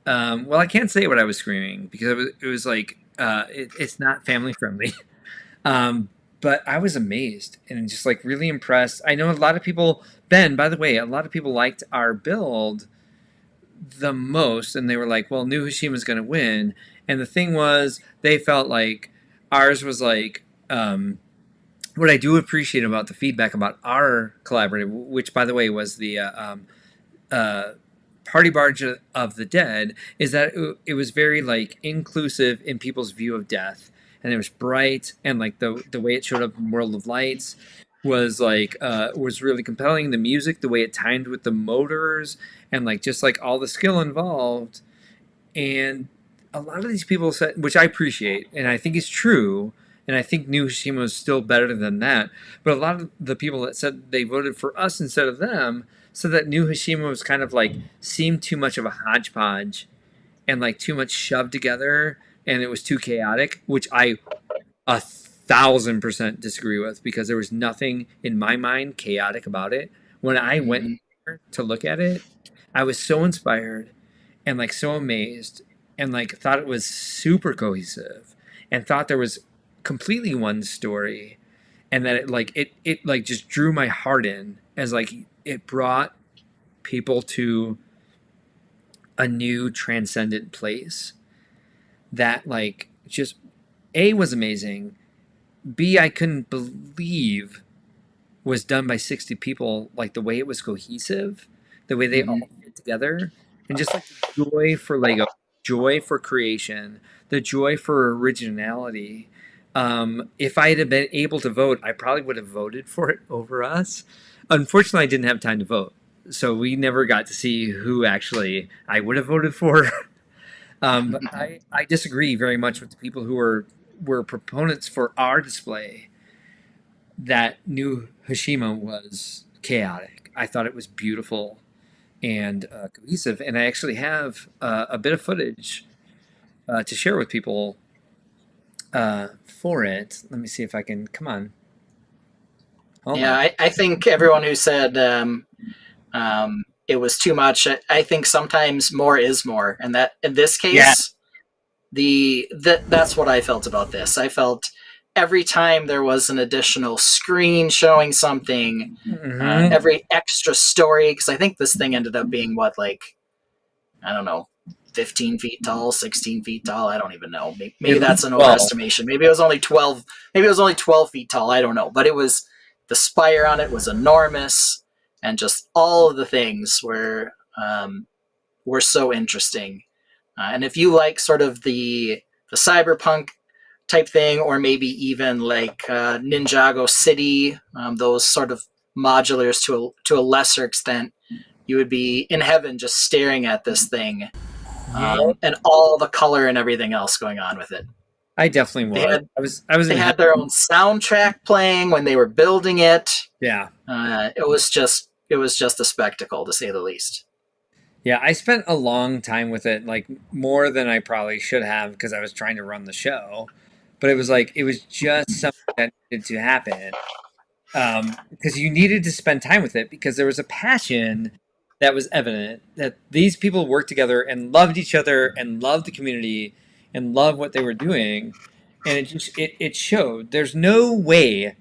Well, I can't say what I was screaming because it was like it's not family friendly. Um, but I was amazed and just like really impressed. I know a lot of people, Ben, by the way, a lot of people liked our build the most, and they were like, "Well, New Hashima's going to win." And the thing was, they felt like ours was like what I do appreciate about the feedback about our collaborative, which by the way was the uh, Party Barge of the Dead, is that it was very like inclusive in people's view of death, and it was bright, and like the way it showed up in World of Lights was really compelling. The music, the way it timed with the motors, and like just like all the skill involved, and a lot of these people said, which I appreciate, and I think is true, and I think New Hiroshima is still better than that. But a lot of the people that said they voted for us instead of them said that New Hiroshima was kind of like seemed too much of a hodgepodge and like too much shoved together, and it was too chaotic, which I 1,000% disagree with because there was nothing in my mind chaotic about it. When I went Mhm. there to look at it, I was so inspired and like so amazed and like thought it was super cohesive and thought there was completely one story and that it like just drew my heart in as like it brought people to a new transcendent place that like just a was amazing, b I couldn't believe was done by 60 people, like the way it was cohesive, the way they Mhm. all fit together, and just like the joy for Lego, joy for creation, the joy for originality. If I had been able to vote, I probably would have voted for it over us. Unfortunately, I didn't have time to vote. So we never got to see who actually I would have voted for. But I disagree very much with the people who were proponents for our display that New Hashima was chaotic. I thought it was beautiful and cohesive, and I actually have a bit of footage to share with people for it. Let me see if I can. Come on, hold Yeah, on. I think everyone who said it was too much, I think sometimes more is more, and that in this Yeah. case, that's what I felt about this. I felt every time there was an additional screen showing something, Hmm. every extra story, because I think this thing ended up being what, like, I don't know, 15 feet tall, 16 feet tall. I don't even know. Maybe At that's least an 12. overestimation. Maybe it was only 12. Maybe it was only 12 feet tall. I don't know. But it was, the spire on it was enormous, and just all of the things were so interesting. And if you like sort of the cyberpunk type thing, or maybe even like Ninjago City, those sort of modulars to a lesser extent, you would be in heaven just staring at this thing, Yeah, and all the color and everything else going on with it. I definitely They was. had I was they in had their heaven. own soundtrack playing when they were building it. Yeah. It was just a spectacle, to say the least. Yeah, I spent a long time with it, like more than I probably should have because I was trying to run the show. But it was like it was just something that needed to happen. Because you needed to spend time with it because there was a passion that was evident that these people worked together and loved each other and loved the community and loved what they were doing, and it showed. There's no way,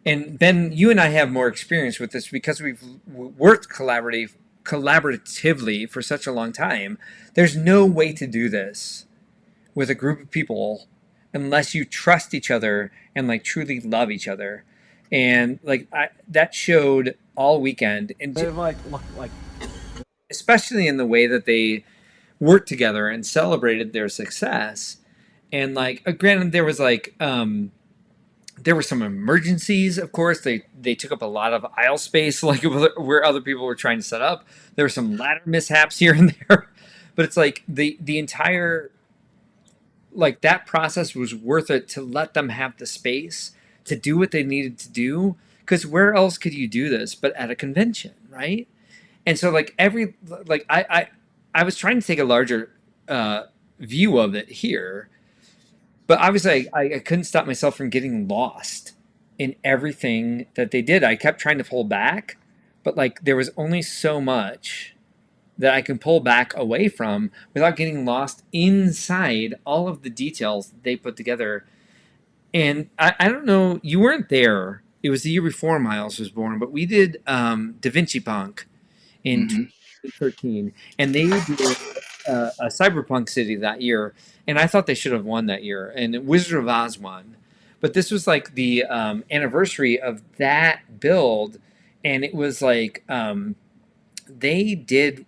and Ben, you and I have more experience with this because we've worked collaboratively for such a long time. There's no way to do this with a group of people unless you trust each other and like truly love each other. And like that showed all weekend, and especially in the way that they worked together and celebrated their success. And like, granted, there were some emergencies. Of course, they took up a lot of aisle space, like where other people were trying to set up. There were some ladder mishaps here and there, but it's like the entire like that process was worth it to let them have the space to do what they needed to do because where else could you do this but at a convention, right? And so like I was trying to take a larger uh view of it here, but obviously I couldn't stop myself from getting lost in everything that they did. I kept trying to pull back, but like there was only so much that I can pull back away from without getting lost inside all of the details they put together. And I don't know, you weren't there. It was the year before Miles was born, but we did Da Vinci Punk in Mm-hmm. 13, and they did a cyberpunk city that year, and I thought they should have won that year, and Wizard of Oz won. But this was like the anniversary of that build, and it was like they did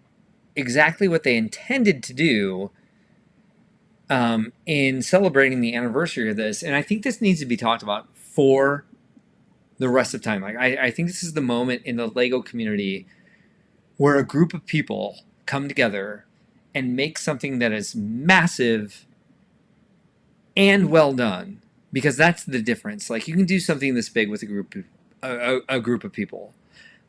exactly what they intended to do in celebrating the anniversary of this. And I think this needs to be talked about for the rest of time. Like I think this is the moment in the Lego community where a group of people come together and make something that is massive and well done. Because that's the difference. Like you can do something this big with a group of people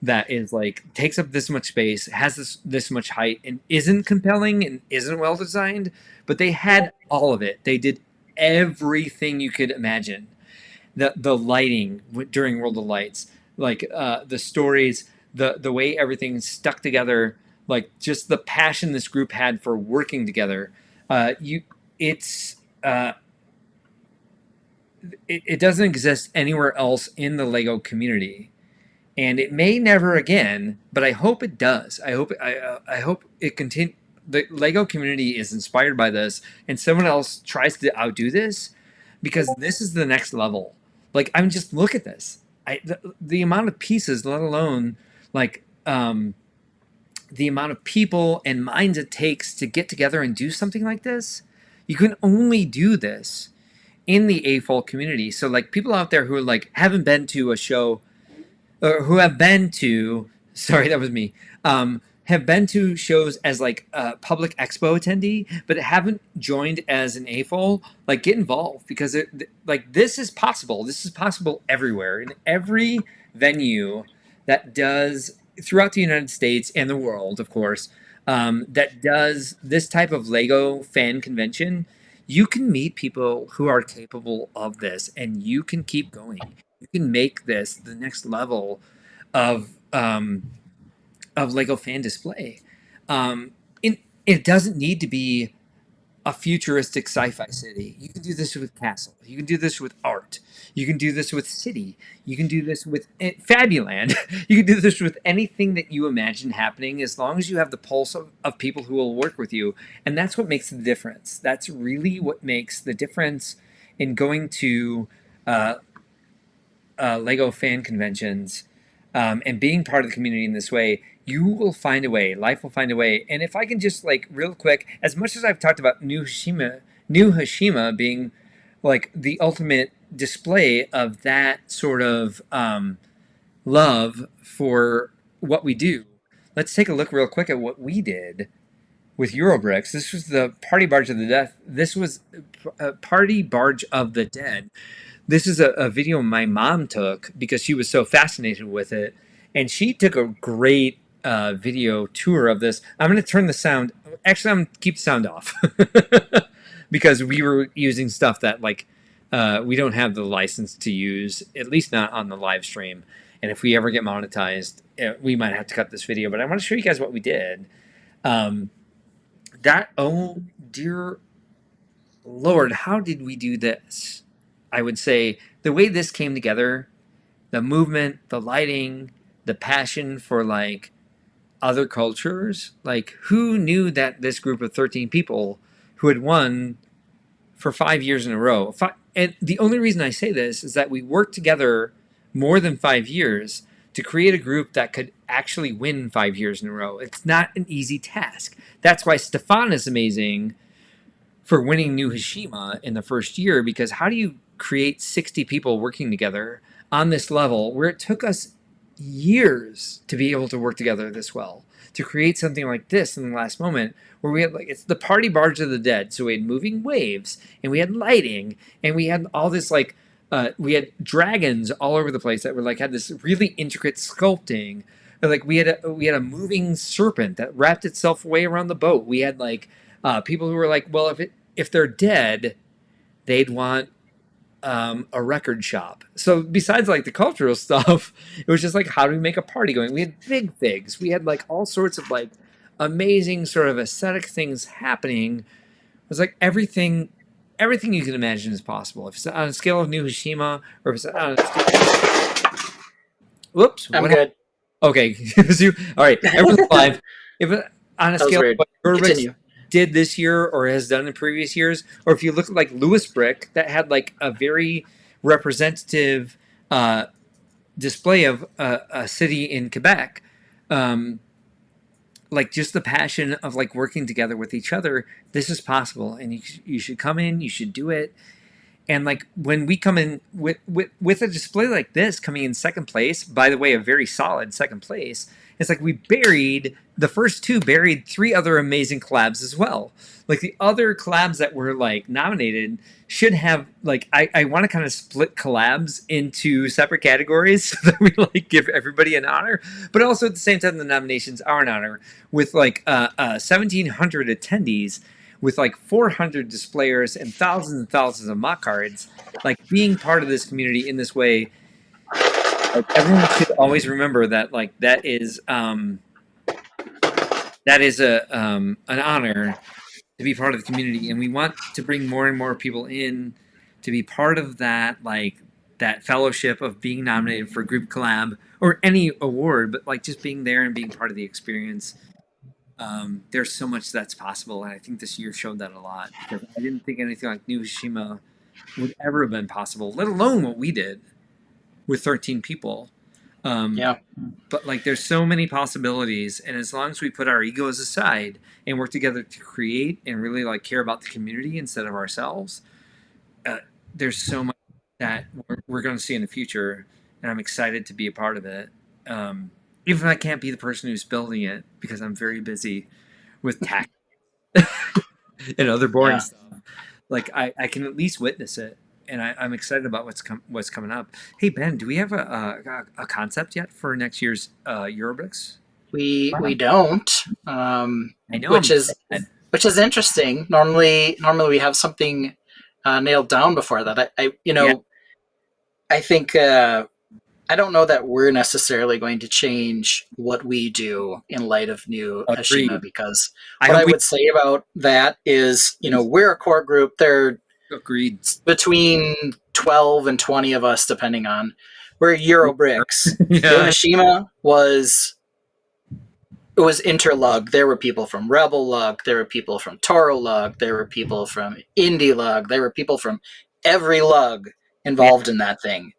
that is like takes up this much space, has this much height, and isn't compelling and isn't well designed. But they had all of it. They did everything you could imagine. The lighting during World of Lights, like the stories, the way everything stuck together, like just the passion this group had for working together. It's it doesn't exist anywhere else in the Lego community, and it may never again. But I hope it does. I hope it continue. The Lego community is inspired by this, and someone else tries to outdo this, because this is the next level. Like I'm just look at this. The amount of pieces, let alone like the amount of people and minds it takes to get together and do something like this. You can only do this in the AFOL community. So like people out there who are like haven't been to a show, or who have been to, sorry, that was me, have been to shows as like a public expo attendee, but haven't joined as an AFOL, like get involved, because like this is possible. This is possible everywhere, in every venue that does throughout the United States and the world, of course, that does this type of Lego fan convention. You can meet people who are capable of this, and you can keep going. You can make this the next level of Lego fan display. It doesn't need to be a futuristic sci-fi city. You can do this with castle. You can do this with art. You can do this with city. You can do this with Fabuland. You can do this with anything that you imagine happening, as long as you have the pulse of people who will work with you. And that's what makes the difference. That's really what makes the difference in going to Lego fan conventions, and being part of the community in this way. You will find a way. Life will find a way. And if I can just like real quick, as much as I've talked about New Hashima being like the ultimate display of that sort of love for what we do, let's take a look real quick at what we did with Eurobricks. This was the Party Barge of the Death. This was a Party Barge of the Dead. This is a video my mom took because she was so fascinated with it, and she took a great video tour of this. I'm going to turn the sound. Actually, I'm going to keep the sound off because we were using stuff that like we don't have the license to use, at least not on the live stream. And if we ever get monetized, we might have to cut this video. But I want to show you guys what we did. Oh dear Lord, how did we do this? I would say the way this came together, the movement, the lighting, the passion for like other cultures. Like who knew that this group of 13 people who had won for 5 years in a row. And the only reason I say this is that we worked together more than 5 years to create a group that could actually win 5 years in a row. It's not an easy task. That's why Stefan is amazing for winning New Hashima in the first year, because how do you create 60 people working together on this level where it took us years to be able to work together this well, to create something like this in the last moment, where we had like, it's the Party Barge of the Dead. So we had moving waves, and we had lighting, and we had all this like we had dragons all over the place that were like had this really intricate sculpting. Like we had a moving serpent that wrapped itself way around the boat. We had like people who were like, well, if they're dead, they'd want a record shop. So besides like the cultural stuff, it was just like, how do we make a party going? We had big figs. We had like all sorts of like amazing sort of aesthetic things happening. It was like everything you can imagine is possible. If it's on a scale of New Hashima, or if it's on a scale... Whoops. I'm good. Okay. All right. Everyone's live. if on a That was scale of weird. what Urbex Continue. did this year or has done in previous years, or if you look at like Lewis Brick, that had like a very representative uh, display of a city in Quebec, um, like just the passion of like working together with each other. This is possible, and you should come in, you should do it. And like when we come in with a display like this, coming in second place, by the way, a very solid second place, it's like we buried the first two, buried three other amazing collabs as well. Like the other collabs that were like nominated should have like I want to kind of split collabs into separate categories so that we like give everybody an honor, but also at the same time the nominations are an honor with like 1,700 attendees with like 400 displayers and thousands of mock cards, like being part of this community in this way, like everyone should always remember that like that is a an honor to be part of the community, and we want to bring more and more people in to be part of that like that fellowship of being nominated for group collab or any award, but like just being there and being part of the experience. There's so much that's possible, and I think this year showed that a lot because I didn't think anything like New Hashima would ever have been possible, let alone what we did with 13 people. Um, Yeah. but like, there's so many possibilities, and as long as we put our egos aside and work together to create and really like care about the community instead of ourselves, uh, there's so much that we're going to see in the future, and I'm excited to be a part of it. Even if I can't be the person who's building it because I'm very busy with tax and other boring Yeah. stuff. Like I can at least witness it, and I'm excited about what's coming up. Hey Ben, do we have a concept yet for next year's Eurobricks? We don't, I know which I'm is sad. interesting. Normally we have something nailed down before that. I you Yeah, know I think I don't know that we're necessarily going to change what we do in light of new Hashima, agreed. because I what hope I we would say about that is, we're a core group. There agreed. between 12 and 20 of us, depending on. We're Eurobricks. New Yeah, Hashima was it was interlug. There were people from Rebel Lug, there were people from Toro Lug, there were people from Indie Lug, there were people from every lug yeah. involved in that thing.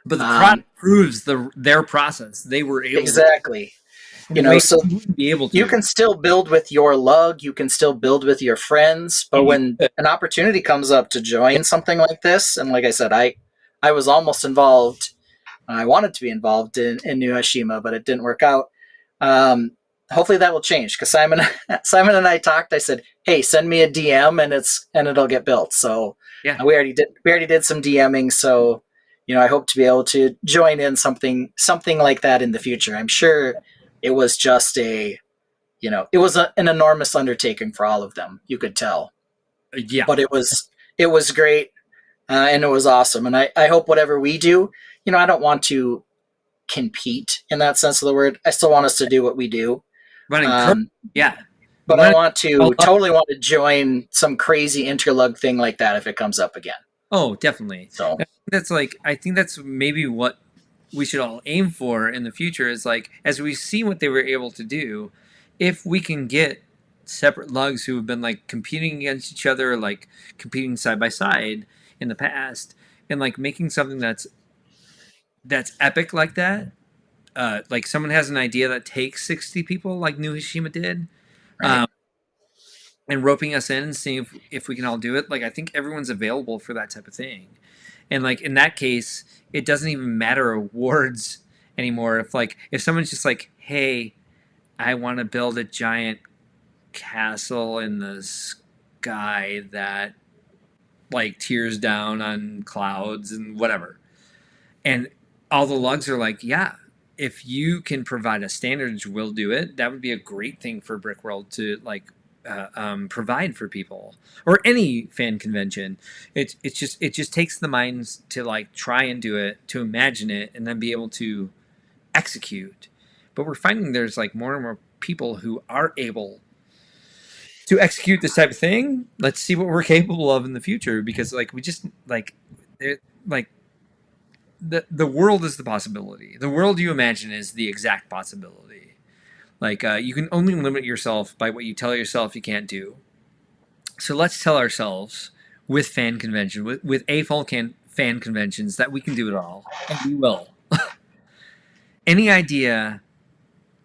But the product Um, proves their process. They were able to exactly. in a way So you wouldn't be able you to. can still build with your lug, you can still build with your friends, but And you when could. an opportunity comes up to Yeah, join something like this, and like I said, I was almost involved. I wanted to be involved in New Hashima, but it didn't work out. Um, Hopefully that will change, because Simon and I talked. I said, "Hey, send me a DM, and it'll get built." So yeah. we already did some DMing. So I hope to be able to join in something like that in the future. I'm sure it was just an enormous undertaking for all of them. You could tell, Yeah. but it was great, and it was awesome. And I hope whatever we do, I don't want to compete in that sense of the word. I still want us to do what we do. Want to encourage. Um, Yeah, we but I want want to. to totally want to join some crazy interlug thing like that if it comes up again. Oh, definitely. So That's like I think that's maybe what we should all aim for in the future is like as we see what they were able to do, if we can get separate lugs who have been like competing against each other, like competing side by side in the past, and like making something that's epic like that. Like someone has an idea that takes 60 people, like New Hashima did, right, um, and roping us in and seeing if we can all do it. Like I think everyone's available for that type of thing. And like in that case, it doesn't even matter awards anymore. If someone's just like, hey, I want to build a giant castle in the sky that like tears down on clouds and whatever. And all the lugs are like, yeah, if you can provide a standards, we'll do it. That would be a great thing for Brickworld to like provide for people or any fan convention. It just takes the minds to like try and do it, to imagine it, and then be able to execute. But we're finding there's like more and more people who are able to execute this type of thing. Let's see what we're capable of in the future because like we just like they're like the world is the possibility. The world you imagine is the exact possibility. Like you can only limit yourself by what you tell yourself you can't do. So let's tell ourselves with fan convention, with fan conventions, that we can do it all, and we will. Any idea,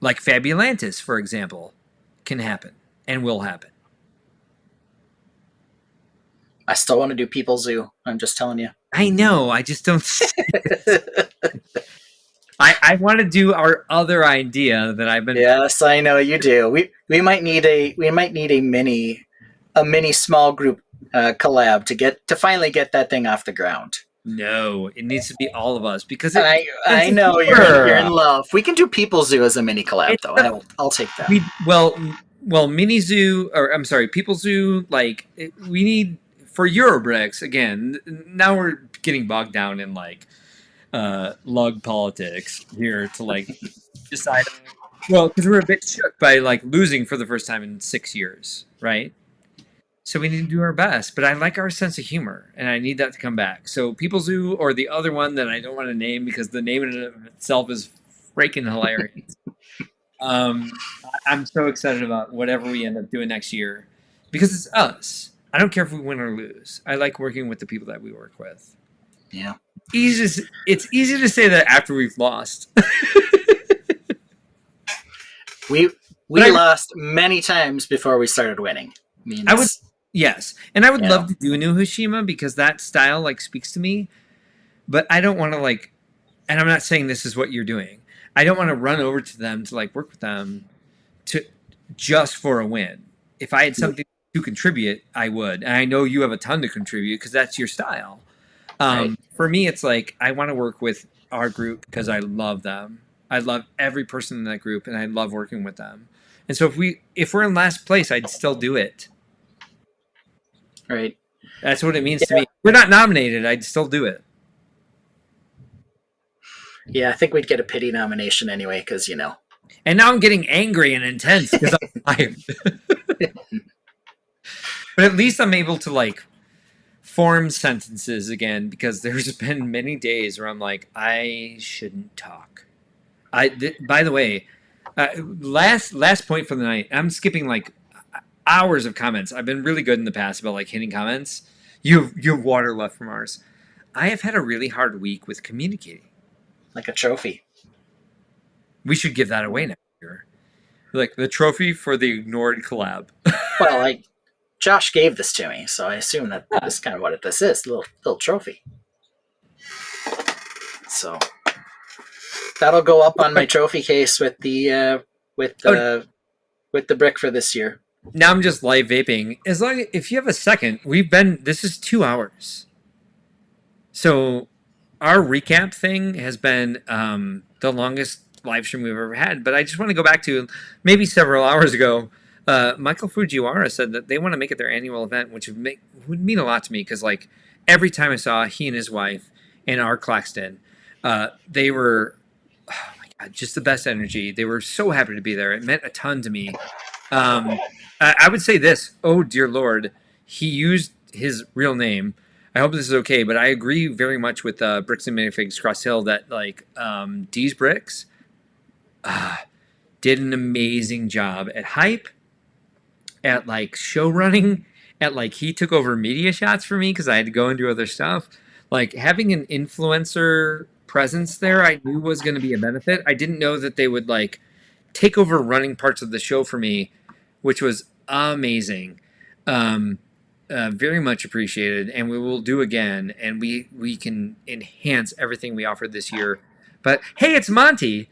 like Fabulantis, for example, can happen and will happen. I still want to do People Zoo. I'm just telling you. I know. I just don't. I want to do our other idea that I've been. Yes, I know you do. We might need a mini small group collab to finally get that thing off the ground. No, it needs to be all of us because it. I know you're in love. We can do People Zoo as a mini collab though. I'll take that. Well, mini zoo, or I'm sorry, people zoo. Like we need for Eurobricks again. Now we're getting bogged down in like lug politics here to like decide. Well, because we're a bit shook by like losing for the first time in 6 years, right? So we need to do our best. But I like our sense of humor, and I need that to come back. So People Zoo, or the other one that I don't want to name because the name in and of itself is freaking hilarious. I'm so excited about whatever we end up doing next year because it's us. I don't care if we win or lose. I like working with the people that we work with. Yeah. It's easy to say that after we've lost. we lost many times before we started winning. I would yes, and I would love to do a new Hashima because that style like speaks to me. But I don't want to like, and I'm not saying this is what you're doing. I don't want to run over to them to like work with them to just for a win. If I had something to contribute, I would. And I know you have a ton to contribute because that's your style. Right. For me, it's like I want to work with our group because I love them. I love every person in that group, and I love working with them. And so if we're in last place, I'd still do it. Right. That's what it means to me. If we're not nominated, I'd still do it. Yeah, I think we'd get a pity nomination anyway, because And now I'm getting angry and intense because I'm tired. But at least I'm able to like form sentences again because there's been many days where I'm like, I shouldn't talk. By the way, last point for the night. I'm skipping like hours of comments. I've been really good in the past about like hitting comments. You have water left from ours. I have had a really hard week with communicating. Like a trophy. We should give that away next year. Like the trophy for the ignored collab. Well, Josh gave this to me, so I assume that this is kind of what this is, little trophy. So that'll go up on my trophy case with the brick for this year. Now I'm just live vaping. If you have a second, this is 2 hours. So our recap thing has been the longest live stream we've ever had. But I just want to go back to maybe several hours ago. Michael Fujiwara said that they want to make it their annual event, which would mean a lot to me because like every time I saw he and his wife and our Claxton, they were, oh my God, just the best energy. They were so happy to be there. It meant a ton to me. I would say this. Oh dear Lord, he used his real name. I hope this is okay, but I agree very much with Bricks and Minifigs Cross Hill that like D's Bricks did an amazing job at hype, at like show running, at like he took over media shots for me because I had to go and do other stuff. Like having an influencer presence there, I knew was going to be a benefit. I didn't know that they would like take over running parts of the show for me, which was amazing. Very much appreciated, and we will do again, and we can enhance everything we offered this year. But hey, it's Monty.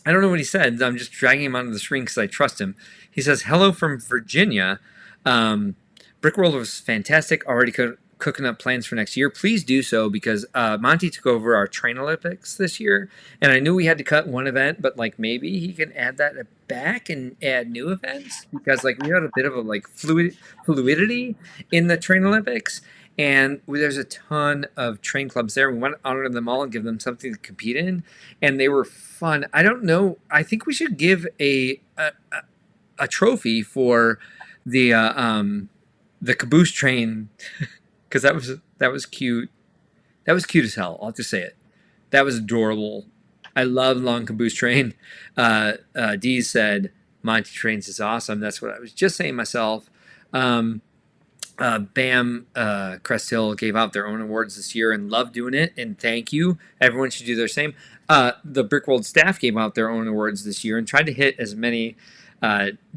I don't know what he said. I'm just dragging him onto the screen because I trust him. He says, hello from Virginia. Brickworld was fantastic. Already cooking up plans for next year. Please do so because Monty took over our Train Olympics this year. And I knew we had to cut one event, but like maybe he can add that back and add new events because like we had a bit of a like fluidity in the Train Olympics. And there's a ton of train clubs there. We want to honor them all and give them something to compete in. And they were fun. I don't know. I think we should give a trophy for the caboose train because that was cute. That was cute as hell. I'll just say it. That was adorable. I love Long Caboose Train. Dee said Monty Trains is awesome. That's what I was just saying myself. Um, BAM Crest Hill gave out their own awards this year and loved doing it. And thank you. Everyone should do their same. The Brickworld staff gave out their own awards this year and tried to hit as many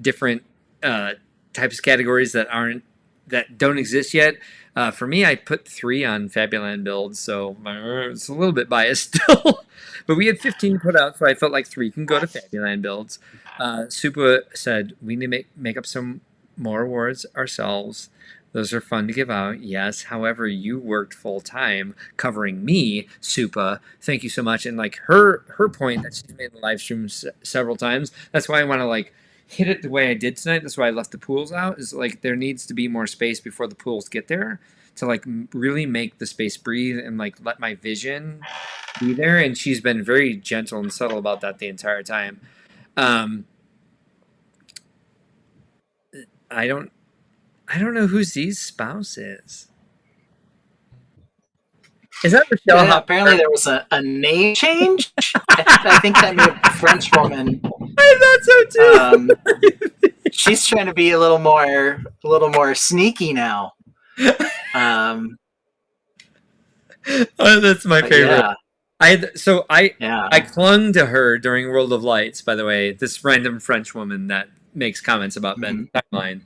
different types of categories that don't exist yet. For me, I put 3 on Fabuland builds, so it's a little bit biased still. But we had 15 put out, so I felt like 3 can go to Fabuland builds. Supa said we need to make up some more awards ourselves. Those are fun to give out. Yes. However, you worked full time covering me, Supa. Thank you so much. And like her point that she's made in the live streams several times. That's why I want to like hit it the way I did tonight. That's why I left the pools out. Is like there needs to be more space before the pools get there to like really make the space breathe and like let my vision be there. And she's been very gentle and subtle about that the entire time. I don't know who Z's spouse is. Is that Michelle? Yeah, apparently there was a name change. I think that may have been a French woman. I thought so too. She's trying to be a little more sneaky now. Oh, that's my favorite. Yeah. I clung to her during World of Lights. By the way, this random French woman that makes comments about Ben's timeline.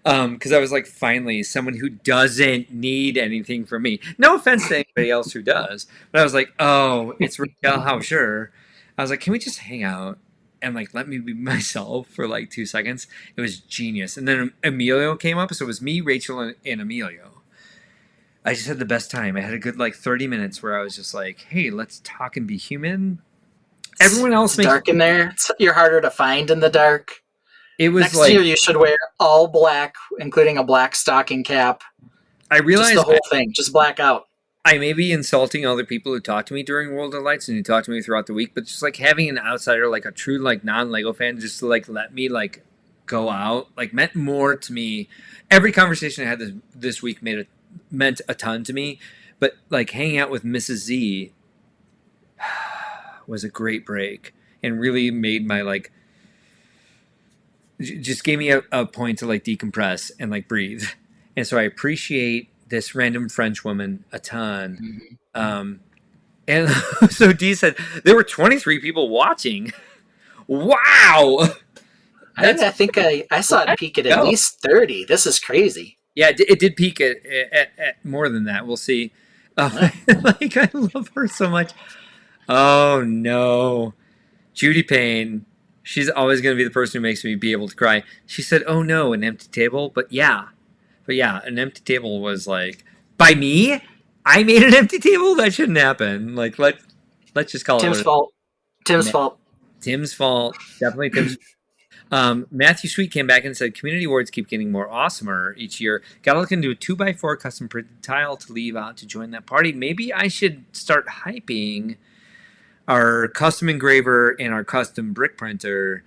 Because I was like, finally, someone who doesn't need anything from me. No offense to anybody else who does, but I was like, oh, it's Raquel. How sure? I was like, can we just hang out and like let me be myself for like 2 seconds? It was genius. And then Emilio came up, so it was me, Rachel, and Emilio. I just had the best time. I had a good like 30 minutes where I was just like, hey, let's talk and be human. Everyone else it's dark in there. You're harder to find in the dark. It was next year you should wear all black, including a black stocking cap. I realized just the whole thing, just black out. I may be insulting other people who talk to me during World of Lights and who talk to me throughout the week, but just like having an outsider, like a true like non-Lego fan, just to like let me like go out, like meant more to me. Every conversation I had this week meant a ton to me, but like hanging out with Mrs. Z was a great break and really made my like just gave me a point to like decompress and like breathe. And so I appreciate this random French woman a ton. And so Dee said there were 23 people watching. Wow. I think I saw it peak at least 30. This is crazy. Yeah, it did peak at more than that. We'll see. Like I love her so much. Oh no. Judy Payne. She's always going to be the person who makes me be able to cry. She said, oh no, an empty table. But yeah, an empty table was like, by me? I made an empty table? That shouldn't happen. Like, let's just call Tim's it. fault. Tim's fault. Tim's fault. Definitely Tim's Matthew Sweet came back and said, community awards keep getting more awesomer each year. Gotta look into a 2x4 custom printed tile to leave out to join that party. Maybe I should start hyping our custom engraver and our custom brick printer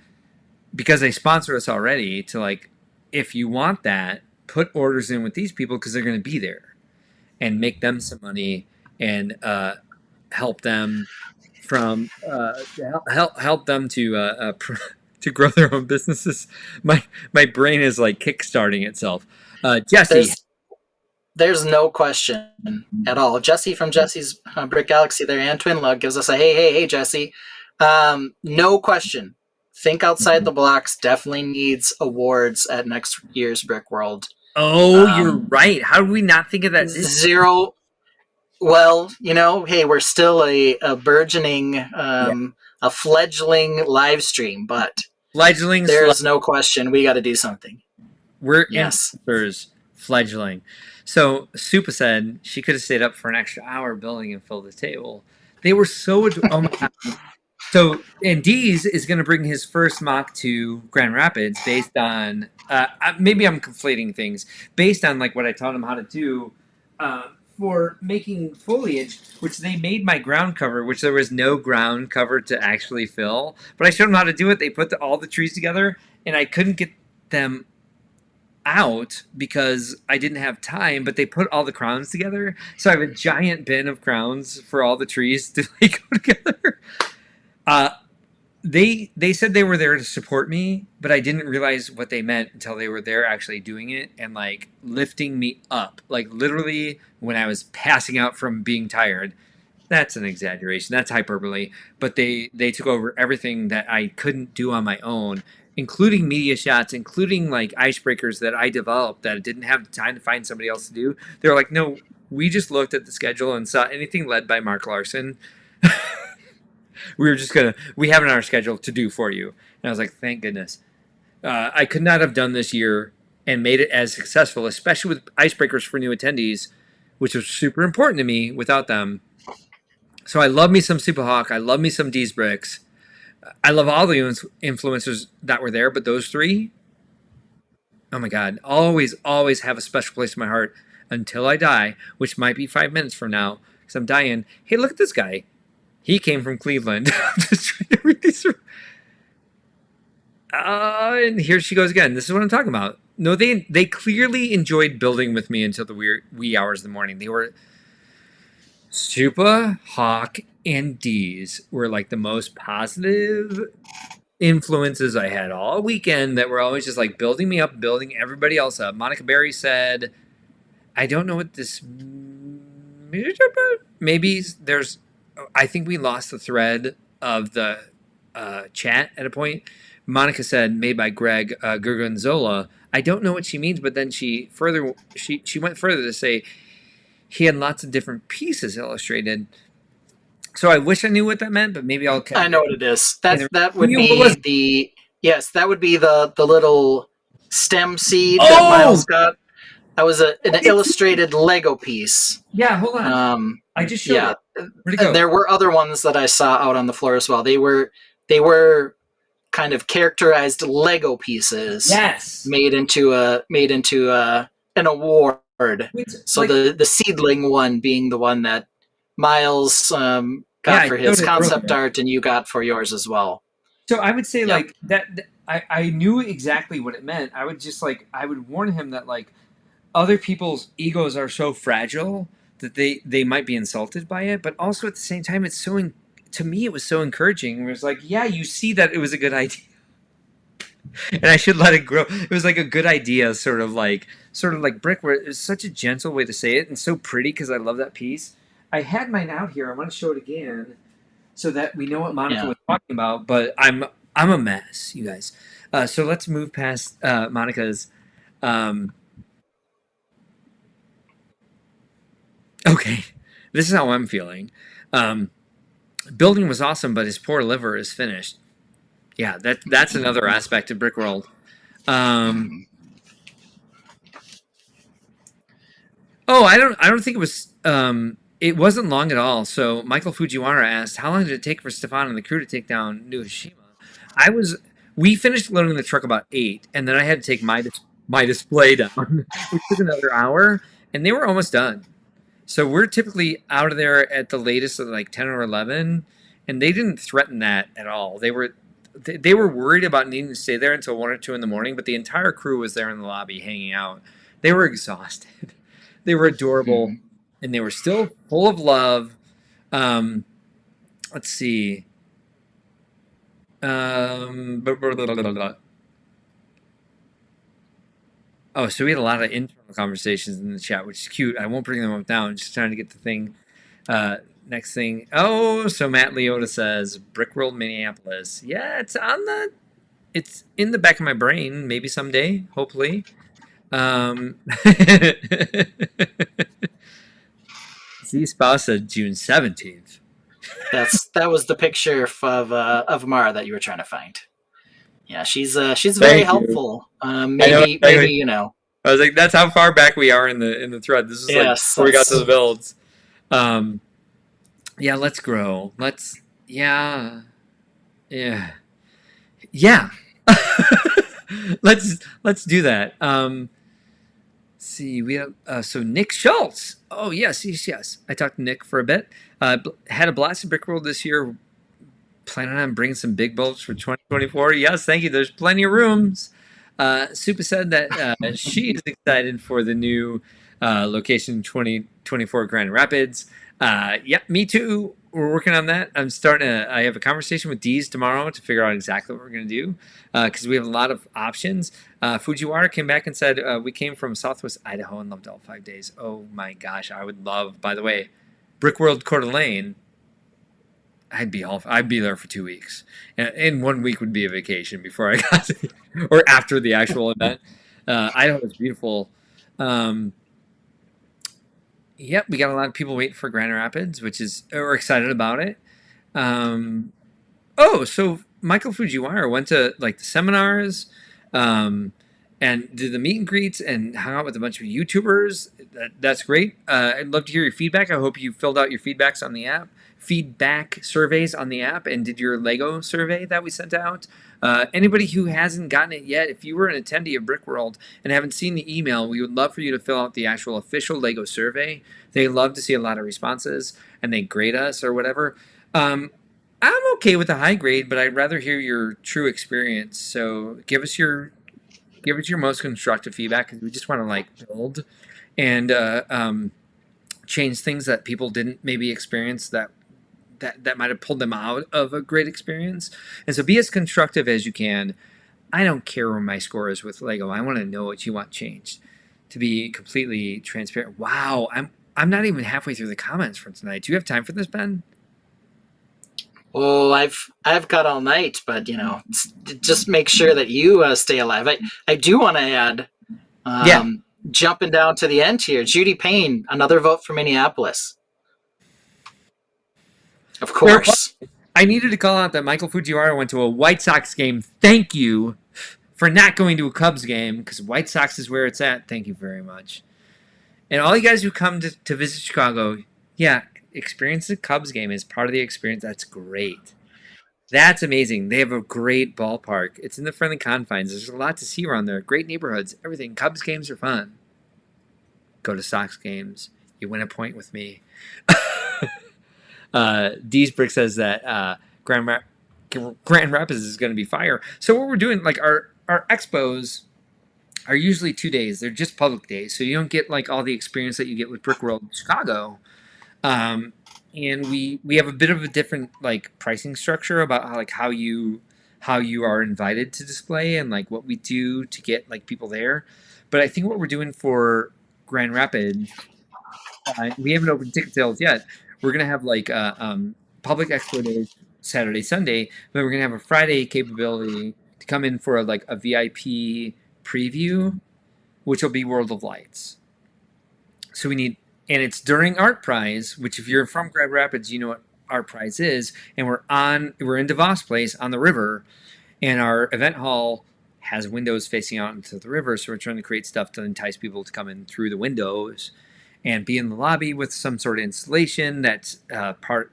because they sponsor us already to like, if you want that, put orders in with these people because they're going to be there and make them some money and help them from help them to grow their own businesses. My brain is like kickstarting itself. Jesse. There's no question at all. Jesse from Jesse's Brick Galaxy there and Twin Lug gives us a hey, Jesse. No question. Think outside the blocks definitely needs awards at next year's Brickworld. Oh, you're right. How did we not think of that? Zero. Well, hey, we're still a burgeoning, a fledgling live stream, but there's no question we got to do something. We're influencers, fledgling. So Supa said she could have stayed up for an extra hour building and filled the table. They were so oh my God. So and Dees is going to bring his first mock to Grand Rapids based on maybe I'm conflating things based on like what I taught him how to do for making foliage, which they made my ground cover, which there was no ground cover to actually fill. But I showed them how to do it. They put all the trees together, and I couldn't get them out because I didn't have time, but they put all the crowns together. So I have a giant bin of crowns for all the trees to like go together. Uh, they said they were there to support me, but I didn't realize what they meant until they were there actually doing it and like lifting me up. Like literally when I was passing out from being tired. That's an exaggeration. That's hyperbole. But they took over everything that I couldn't do on my own, including media shots, including like icebreakers that I developed that I didn't have time to find somebody else to do. They were like, no, we just looked at the schedule and saw anything led by Mark Larson. We were just gonna we have it on our schedule to do for you. And I was like, thank goodness. I could not have done this year and made it as successful, especially with icebreakers for new attendees, which was super important to me without them. So I love me some Superhawk. I love me some D's Bricks. I love all the influencers that were there, but those three, oh my God, always, always have a special place in my heart until I die, which might be 5 minutes from now because I'm dying. Hey, look at this guy. He came from Cleveland. I'm just trying to read these. And here she goes again. This is what I'm talking about. No, they clearly enjoyed building with me until the wee hours of the morning. They were Supa, Hawk, and D's were like the most positive influences I had all weekend that were always just like building me up, building everybody else up. Monica Berry said, I don't know what this maybe there's I think we lost the thread of the chat at a point. Monica said made by Greg Gorgonzola. I don't know what she means, but then she went further to say he had lots of different pieces illustrated. So I wish I knew what that meant, but maybe I'll. I know what it is. Either. That would be the yes. That would be the little stem seed that Oh! Miles got. That was an illustrated Lego piece. Yeah, hold on. I just showed yeah. it. Where'd it go? And there were other ones that I saw out on the floor as well. They were kind of characterized Lego pieces. Yes. Made into an award. So like, the seedling one being the one that Miles got for his concept art, and you got for yours as well. So I would say like that. I knew exactly what it meant. I would just like I would warn him that like other people's egos are so fragile that they might be insulted by it, but also at the same time, it's so to me it was so encouraging. It was like, yeah, you see that it was a good idea, and I should let it grow. It was like a good idea, sort of like brick. Where it was such a gentle way to say it, and so pretty because I love that piece. I had mine out here. I want to show it again so that we know what Monica was talking about. But I'm a mess, you guys. So let's move past Monica's. Okay, this is how I'm feeling. Building was awesome, but his poor liver is finished. Yeah, that's another aspect of Brickworld. Oh, I don't think it was. It wasn't long at all. So Michael Fujiwara asked, "How long did it take for Stefan and the crew to take down New Hiroshima?" We finished loading the truck about 8, and then I had to take my display down, which took another hour, and they were almost done. So we're typically out of there at the latest at like 10 or 11, and they didn't threaten that at all. They were worried about needing to stay there until 1 or 2 in the morning, but the entire crew was there in the lobby hanging out. They were exhausted. They were adorable, and they were still full of love. Let's see. Oh, so we had a lot of internal conversations in the chat, which is cute. I won't bring them up now. I'm just trying to get the thing. Next thing. Oh, so Matt Leota says Brickworld Minneapolis. Yeah, it's in the back of my brain. Maybe someday, hopefully. Z spouse said June 17th. That was the picture of Mara that you were trying to find. Yeah, she's very helpful. Maybe you know. I was like, that's how far back we are in the thread. This is like before we got to the builds. Yeah, let's grow. Let's yeah. let's do that. See, we have so Nick Schultz. Oh yes. I talked to Nick for a bit. Had a blast at Brickworld this year. Planning on bringing some big builds for 2024. Yes, thank you. There's plenty of rooms. Supa said that she is excited for the new location 2024 Grand Rapids. Yep, me too. we're working on that. I'm starting to. I have a conversation with Dees tomorrow to figure out exactly what we're going to do because we have a lot of options. Fujiwara came back and said we came from Southwest Idaho and loved all 5 days. Oh my gosh, I would love. By the way, Brickworld Coeur d'Alene. I'd be there for 2 weeks, and 1 week would be a vacation before I got to, or after the actual event. Idaho is beautiful. Um, Yep, we got a lot of people waiting for Grand Rapids, which is we're excited about it. Um, oh, so Michael Fujiwara went to like the seminars, um, and did the meet and greets and hung out with a bunch of YouTubers. That's great. I'd love to hear your feedback. I hope you filled out your feedback surveys on the app, and did your Lego survey that we sent out. Anybody who hasn't gotten it yet, if you were an attendee of Brickworld and haven't seen the email, we would love for you to fill out the actual official Lego survey. They love to see a lot of responses and they grade us or whatever. Um, I'm okay with a high grade, but I'd rather hear your true experience. So give us your most constructive feedback because we just want to like build and change things that people didn't maybe experience that might have pulled them out of a great experience. And so be as constructive as you can. I don't care where my score is with Lego. I want to know what you want changed. To be completely transparent. Wow, I'm not even halfway through the comments for tonight. Do you have time for this, Ben? Oh, I've got all night, but just make sure that you stay alive. I do want to add, Yeah. jumping down to the end here, Judy Payne, another vote for Minneapolis, of Fair point. course. I needed to call out that Michael Fujiwara went to a White Sox game. Thank you for not going to a Cubs game because White Sox is where it's at. Thank you very much. And all you guys who come to visit Chicago, yeah, experience the Cubs game is part of the experience. That's great. That's amazing. They have a great ballpark. It's in the friendly confines. There's a lot to see around there. Great neighborhoods. Everything. Cubs games are fun. Go to Sox games. You win a point with me. D's Brick says that Grand Rapids is going to be fire. So what we're doing, like our expos are usually 2 days. They're just public days, so you don't get like all the experience that you get with Brickworld Chicago. Um, and we have a bit of a different like pricing structure about how you are invited to display and like what we do to get like people there. But I think what we're doing for Grand Rapids, we haven't opened ticket sales yet. We're gonna have like public expo days Saturday, Sunday, but we're gonna have a Friday capability to come in for like a VIP preview, which will be World of Lights. So we need, and it's during Art Prize, which if you're from Grand Rapids, you know what Art Prize is. And we're in DeVos Place on the river, and our event hall has windows facing out into the river. So we're trying to create stuff to entice people to come in through the windows and be in the lobby with some sort of installation that's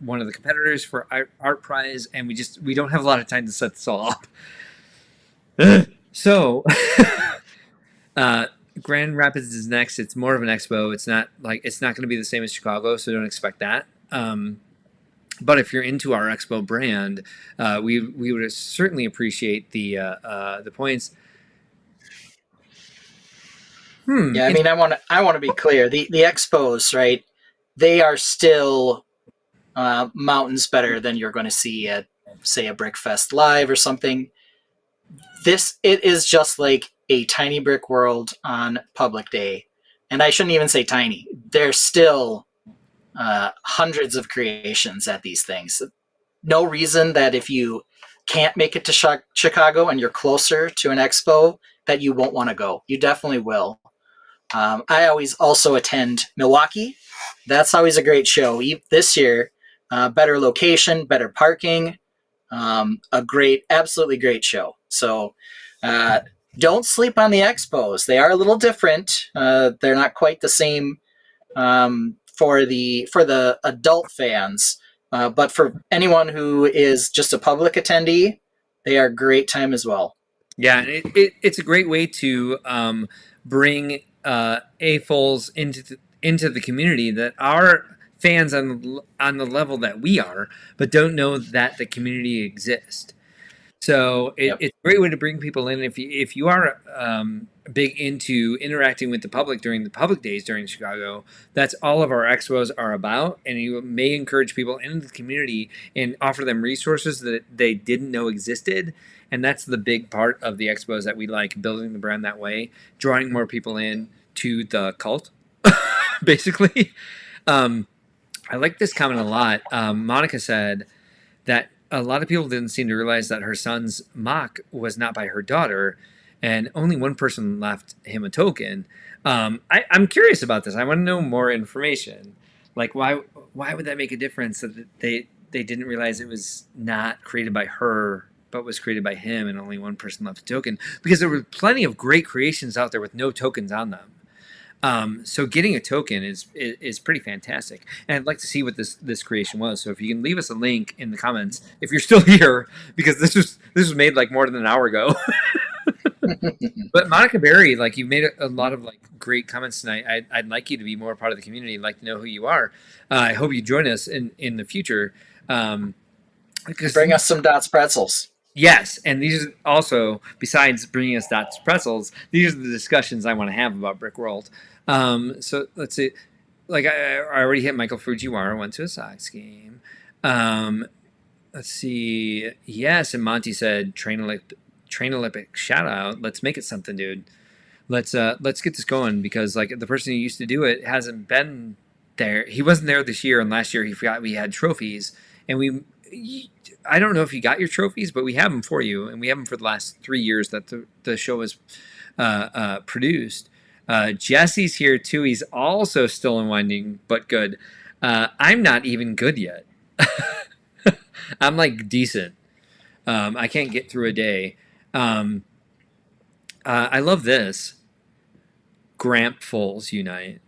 one of the competitors for Art Prize. And we don't have a lot of time to set this all up. So Grand Rapids is next. It's more of an expo. It's not going to be the same as Chicago, so don't expect that. But if you're into our expo brand, we would certainly appreciate the points. Yeah, I mean, I want to be clear. The expos, right? They are still mountains better than you're going to see at, say, a Brickfest live or something. It is just like a tiny brick world on public day, and I shouldn't even say tiny. There's still hundreds of creations at these things. No reason that if you can't make it to Chicago and you're closer to an expo that you won't want to go. You definitely will. I always also attend Milwaukee. That's always a great show. This year, better location, better parking, absolutely great show. So don't sleep on the expos. They are a little different. They're not quite the same for the adult fans, but for anyone who is just a public attendee, they are a great time as well. Yeah, it's a great way to bring AFOLs into the community that are fans on the level that we are, but don't know that the community exists. So Yep. it's a great way to bring people in. If you are big into interacting with the public during the public days during Chicago. That's all of our expos are about, and you may encourage people into the community and offer them resources that they didn't know existed. And that's the big part of the expos that we like, building the brand that way, drawing more people in to the cult, basically. Um, I like this comment a lot. Monica said that a lot of people didn't seem to realize that her son's mock was not by her daughter, and only one person left him a token. I'm curious about this. I want to know more information. Like, why would that make a difference that they didn't realize it was not created by her, but was created by him, and only one person left a token? Because there were plenty of great creations out there with no tokens on them. So getting a token is pretty fantastic, and I'd like to see what this creation was. So if you can leave us a link in the comments, if you're still here, because this was made like more than an hour ago. But Monica Berry, like, you've made a lot of like great comments tonight. I'd like you to be more part of the community. I'd like to know who you are. I hope you join us in the future. Because Bring us some Dots pretzels. yes, and these are also, besides bringing us Dots pretzels, these are the discussions I want to have about Brickworld. So let's see. Like I already hit Michael Fujiwara, went to a Sox game. Let's see. Yes, and Monty said Train Olympic shout out. Let's make it something, dude. Let's get this going, because like the person who used to do it hasn't been there. He wasn't there this year, and last year he forgot we had trophies, and I don't know if you got your trophies, but we have them for you, and we have them for the last 3 years that the show was produced. Jesse's here too. He's also still unwinding, but good. I'm not even good yet. I'm like decent. I can't get through a day. I love this. Grampfuls unite.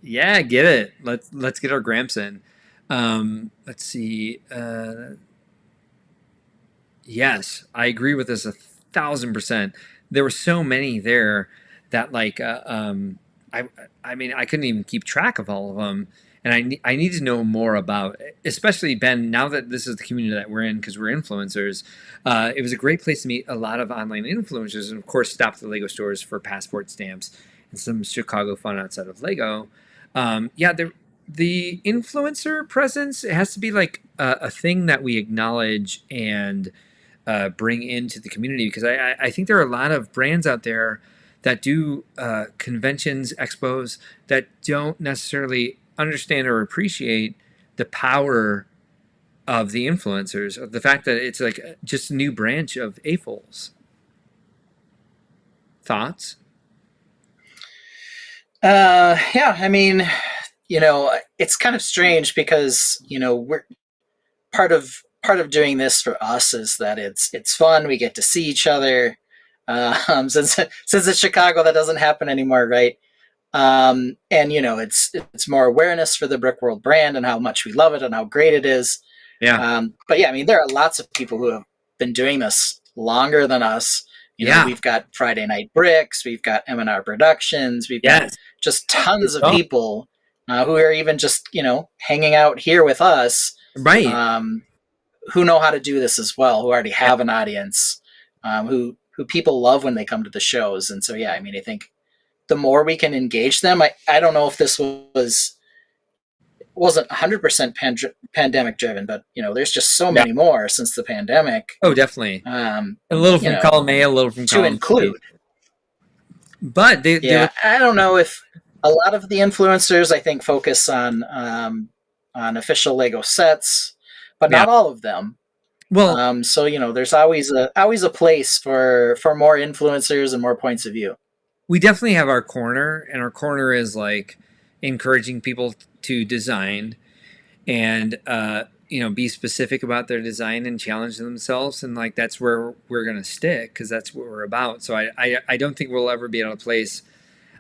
Yeah, get it. Let's get our Gramps in. Let's see. Yes, I agree with this 1,000%. There were so many there that like I I mean I couldn't even keep track of all of them, and I need to know more about it. Especially Ben. Now that this is the community that we're in, because we're influencers, it was a great place to meet a lot of online influencers, and of course stop at the Lego stores for passport stamps and some Chicago fun outside of Lego. Yeah, the influencer presence, it has to be like a thing that we acknowledge and bring into the community, because I think there are a lot of brands out there that do conventions, expos, that don't necessarily understand or appreciate the power of the influencers, of the fact that it's like just a new branch of AFOLs. Thoughts? Yeah, I mean, it's kind of strange because we're part of doing this for us is that it's fun. We get to see each other. Since it's Chicago, that doesn't happen anymore, right? And it's more awareness for the Brickworld brand and how much we love it and how great it is. Yeah. But yeah, I mean, there are lots of people who have been doing this longer than us. We've got Friday Night Bricks, we've got M&R Productions, we've got just tons of people who are even just hanging out here with us, Right. who know how to do this as well, who already have an audience, who people love when they come to the shows. And so, yeah, I mean, I think the more we can engage them, I don't know if this wasn't 100% pandemic driven, but there's just so many more since the pandemic. Oh, definitely. A little from column A, a little from column to include. B. But I don't know if a lot of the influencers, I think, focus on official Lego sets, but not all of them. Well, so there's always a place for more influencers and more points of view. We definitely have our corner, and our corner is like encouraging people to design and be specific about their design and challenge themselves, and like that's where we're gonna stick, because that's what we're about. So I don't think we'll ever be at a place.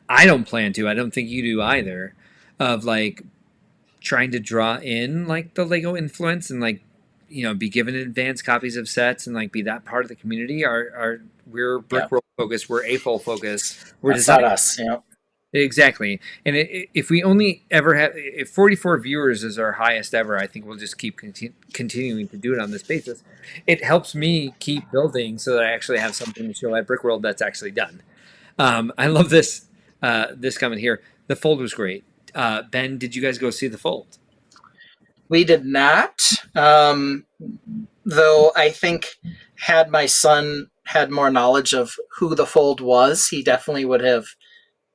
I don't plan to. I don't think you do either. Of like trying to draw in like the Lego influence and like be given advanced copies of sets and like be that part of the community. We're Brickworld focused. We're AFOL focused. We're That's not us. Exactly. And if we only ever have, if 44 viewers is our highest ever, I think we'll just keep continuing to do it on this basis. It helps me keep building so that I actually have something to show at Brickworld that's actually done. I love this this comment here. The Fold was great. Ben, did you guys go see the Fold? We did not, though I think had my son had more knowledge of who the Fold was, he definitely would have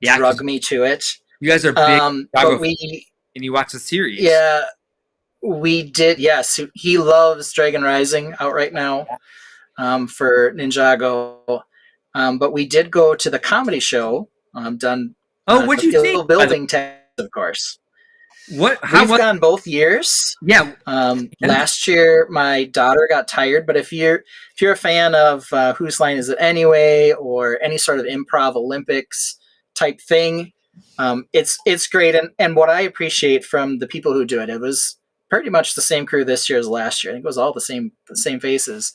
Yeah, drug because me to it. you guys are big But Chicago fans and you watch the series. yeah, we did. Yes, he loves Dragon Rising out right now, for Ninjago. But we did go to the comedy show, done Oh, at what'd the you think? Field Building Test, of course. What? How We've was? gone both years. Yeah, and Last year, my daughter got tired, but if you're a fan of Whose Line Is It Anyway, or any sort of improv Olympics type thing, it's great. And what I appreciate from the people who do it, it was pretty much the same crew this year as last year. I think it was all the same faces.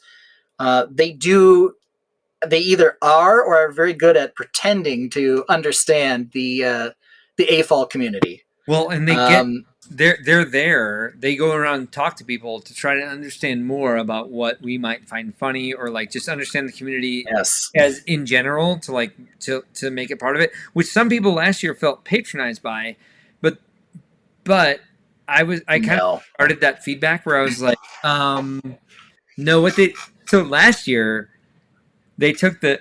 They either are or are very good at pretending to understand the AFOL community. well, and they get Um, they're there. They go around and talk to people to try to understand more about what we might find funny, or like just understand the community yes, as in general, to like to make it part of it. Which some people last year felt patronized by, but but I kind of no, started that feedback where I was like, no, what they so last year they took the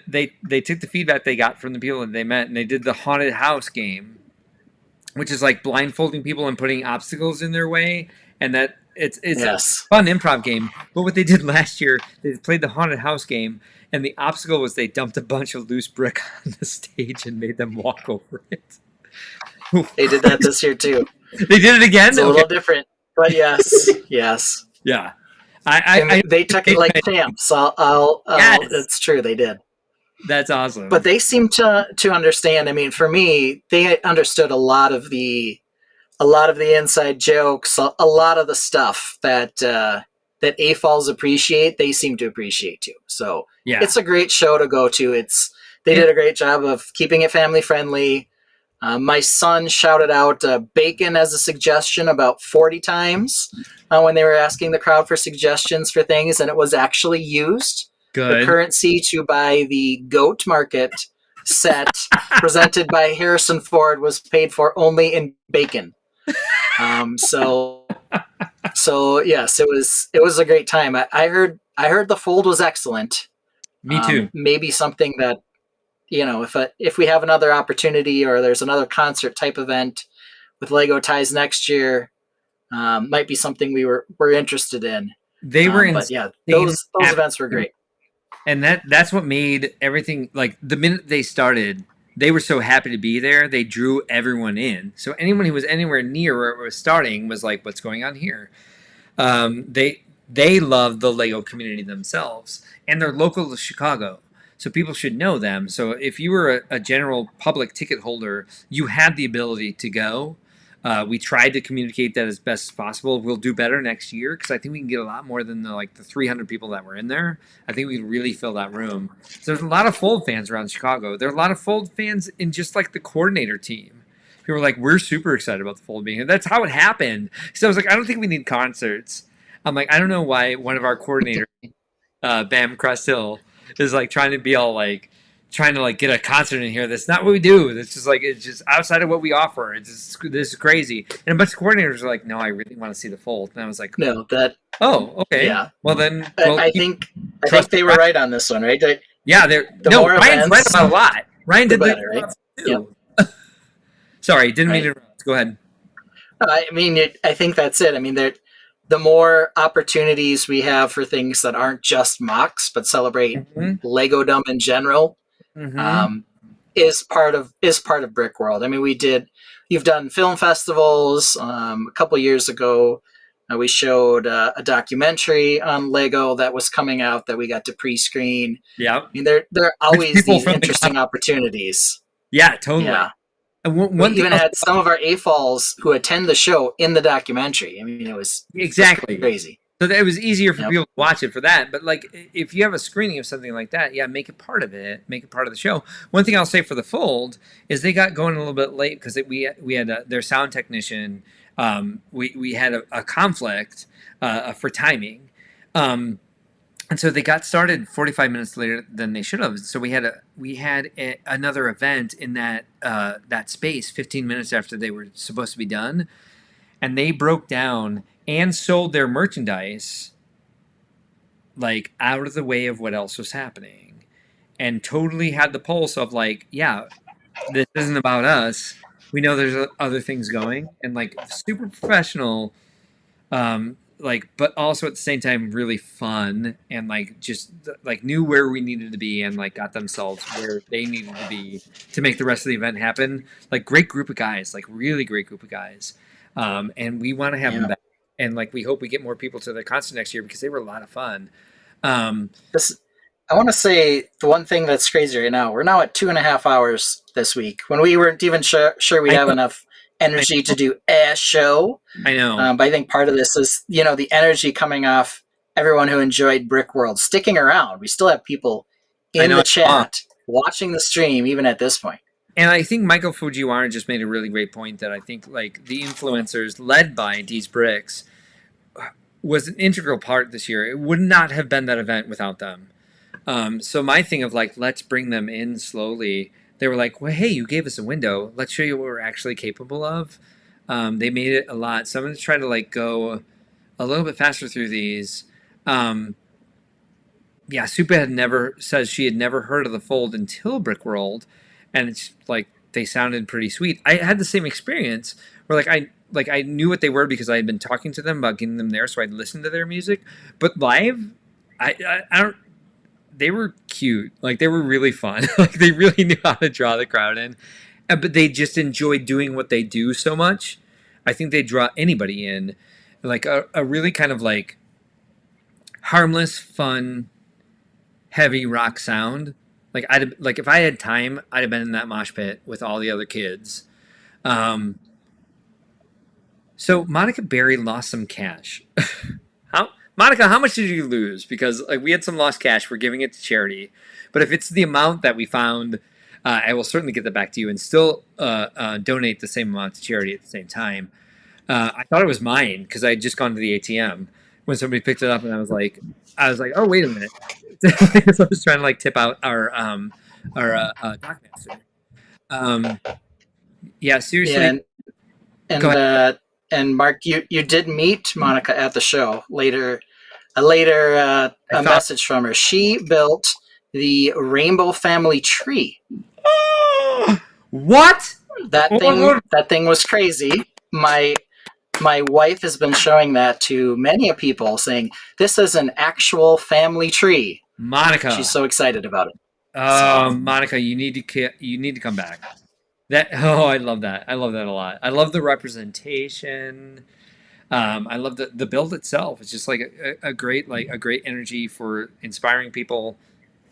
feedback they got from the people that they met, and they did the haunted house game, which is like blindfolding people and putting obstacles in their way, and that it's a yes. fun improv game. But what they did last year, they played the haunted house game, and the obstacle was they dumped a bunch of loose brick on the stage and made them walk over it. They did that this year too. They did it again. It's a Okay, little different, but yes, yes. yeah, And I they took it like champs. yes, It's true, they did. that's But awesome. they seem to understand. I mean, for me, they understood a lot of the inside jokes, a lot of the stuff that AFOLs appreciate. They seem to appreciate too. So Yeah, it's a great show to go to. They and did a great job of keeping it family friendly. My son shouted out bacon as a suggestion about 40 times when they were asking the crowd for suggestions for things, and it was actually used. The good. currency to buy the Goat Market set presented by Harrison Ford was paid for only in bacon. So yes, it was a great time. I heard the Fold was excellent. Me too. Maybe something that, if we have another opportunity, or there's another concert type event with Lego Ties next year, might be something we're interested in. They were But yeah, insane. those events were great. And that's what made everything, like the minute they started, they were so happy to be there. They drew everyone in. So anyone who was anywhere near where it was starting was like, "What's going on here?" They love the Lego community themselves, and they're local to Chicago, so people should know them. So if you were a general public ticket holder, you had the ability to go. We tried to communicate that as best as possible. We'll do better next year because I think we can get a lot more than the 300 people that were in there. I think we can really fill that room. So there's a lot of Fold fans around Chicago. There are a lot of Fold fans in just like the coordinator team. People were like, "We're super excited about the Fold being here." That's how it happened. So I was like, "I don't think we need concerts." I'm like, I don't know why one of our coordinators, Bam Crest Hill, is like trying to be all like trying to like get a concert in here. That's not what we do. It's just like it's just outside of what we offer. It's just this is crazy. And a bunch of coordinators are like, "No, I really want to see the Fold." And I was like, No, that "Oh, okay. yeah. Well then, I, we'll I keep think I think trusting they were Ryan." right on this one, right? Yeah, they're The no. more Ryan's right events, about a lot. Ryan the did the better, right? Yep. too. Sorry, didn't mean to Right. interrupt. Go ahead. I mean, I think that's it. I mean, the more opportunities we have for things that aren't just mocks, but celebrate Mm-hmm. Legodom in general, Mm-hmm. um, is part of Brickworld. I mean, you've done film festivals. A couple years ago, we showed a documentary on Lego that was coming out that we got to pre-screen. Yeah. I mean, there are Which always people these from the interesting opportunities. yeah, totally. Yeah. And We one thing even I'll had some of our AFOLs who attend the show in the documentary. I mean, it was exactly. crazy. So that it was easier for Yep. people to watch it for that. But like, if you have a screening of something like that, yeah, make it part of it. Make it part of the show. One thing I'll say for the Fold is they got going a little bit late because we had their sound technician. We had a conflict for timing. and so they got started 45 minutes later than they should have. So another event in that space 15 minutes after they were supposed to be done, and they broke down and sold their merchandise like out of the way of what else was happening, and totally had the pulse of like, yeah, this isn't about us. We know there's other things going, and like super professional, like, but also at the same time really fun, and like just like knew where we needed to be, and like got themselves where they needed to be to make the rest of the event happen. Like great group of guys, like really great group of guys, and we want to have them Yeah. back. And like we hope we get more people to the concert next year because they were a lot of fun. Um, This I want to say the one thing that's crazy right now. We're now at 2.5 hours this week when we weren't even sure we'd I have know, enough I energy to know, do a show. I know, But I think part of this is, the energy coming off everyone who enjoyed Brickworld sticking around. We still have people I in know. the chat watching the stream even at this point. And I think Michael Fujiwara just made a really great point that I think like the influencers led by D's Bricks was an integral part this year. It would not have been that event without them. So my thing of like, let's bring them in slowly. They were like, well, hey, you gave us a window. Let's show you what we're actually capable of. They made it a lot. So I'm going to try to like go a little bit faster through these. Yeah, Supa says she had never heard of the Fold until Brickworld, and it's like they sounded pretty sweet. I had the same experience where I knew what they were because I had been talking to them about getting them there, so I'd listened to their music. But live, I don't. They were cute, like they were really fun, like they really knew how to draw the crowd in, but they just enjoyed doing what they do so much. I think they draw anybody in, like a really kind of like harmless, fun heavy rock sound. Like if I had time, I'd have been in that mosh pit with all the other kids. Um, so Monica Berry lost some cash. How Monica, how much did you lose? Because like we had some lost cash. We're giving it to charity, but if it's the amount that we found, I will certainly get that back to you and still donate the same amount to charity at the same time. I thought it was mine because I had just gone to the ATM when somebody picked it up, and I was like, oh wait a minute. So I was trying to like tip out our dockmaster. Um, yeah, seriously. Yeah, and Go and ahead. uh, and Mark, you did meet Monica at the show later. I A thought. message from her. She built the Rainbow Family tree. What? That thing Oh, that thing was crazy. My wife has been showing that to many people, saying this is an actual family tree. She's Monica. so excited about it. So Monica, you need to come back. I love that. I love that a lot. I love the representation. I love the build itself. It's just like a great energy for inspiring people,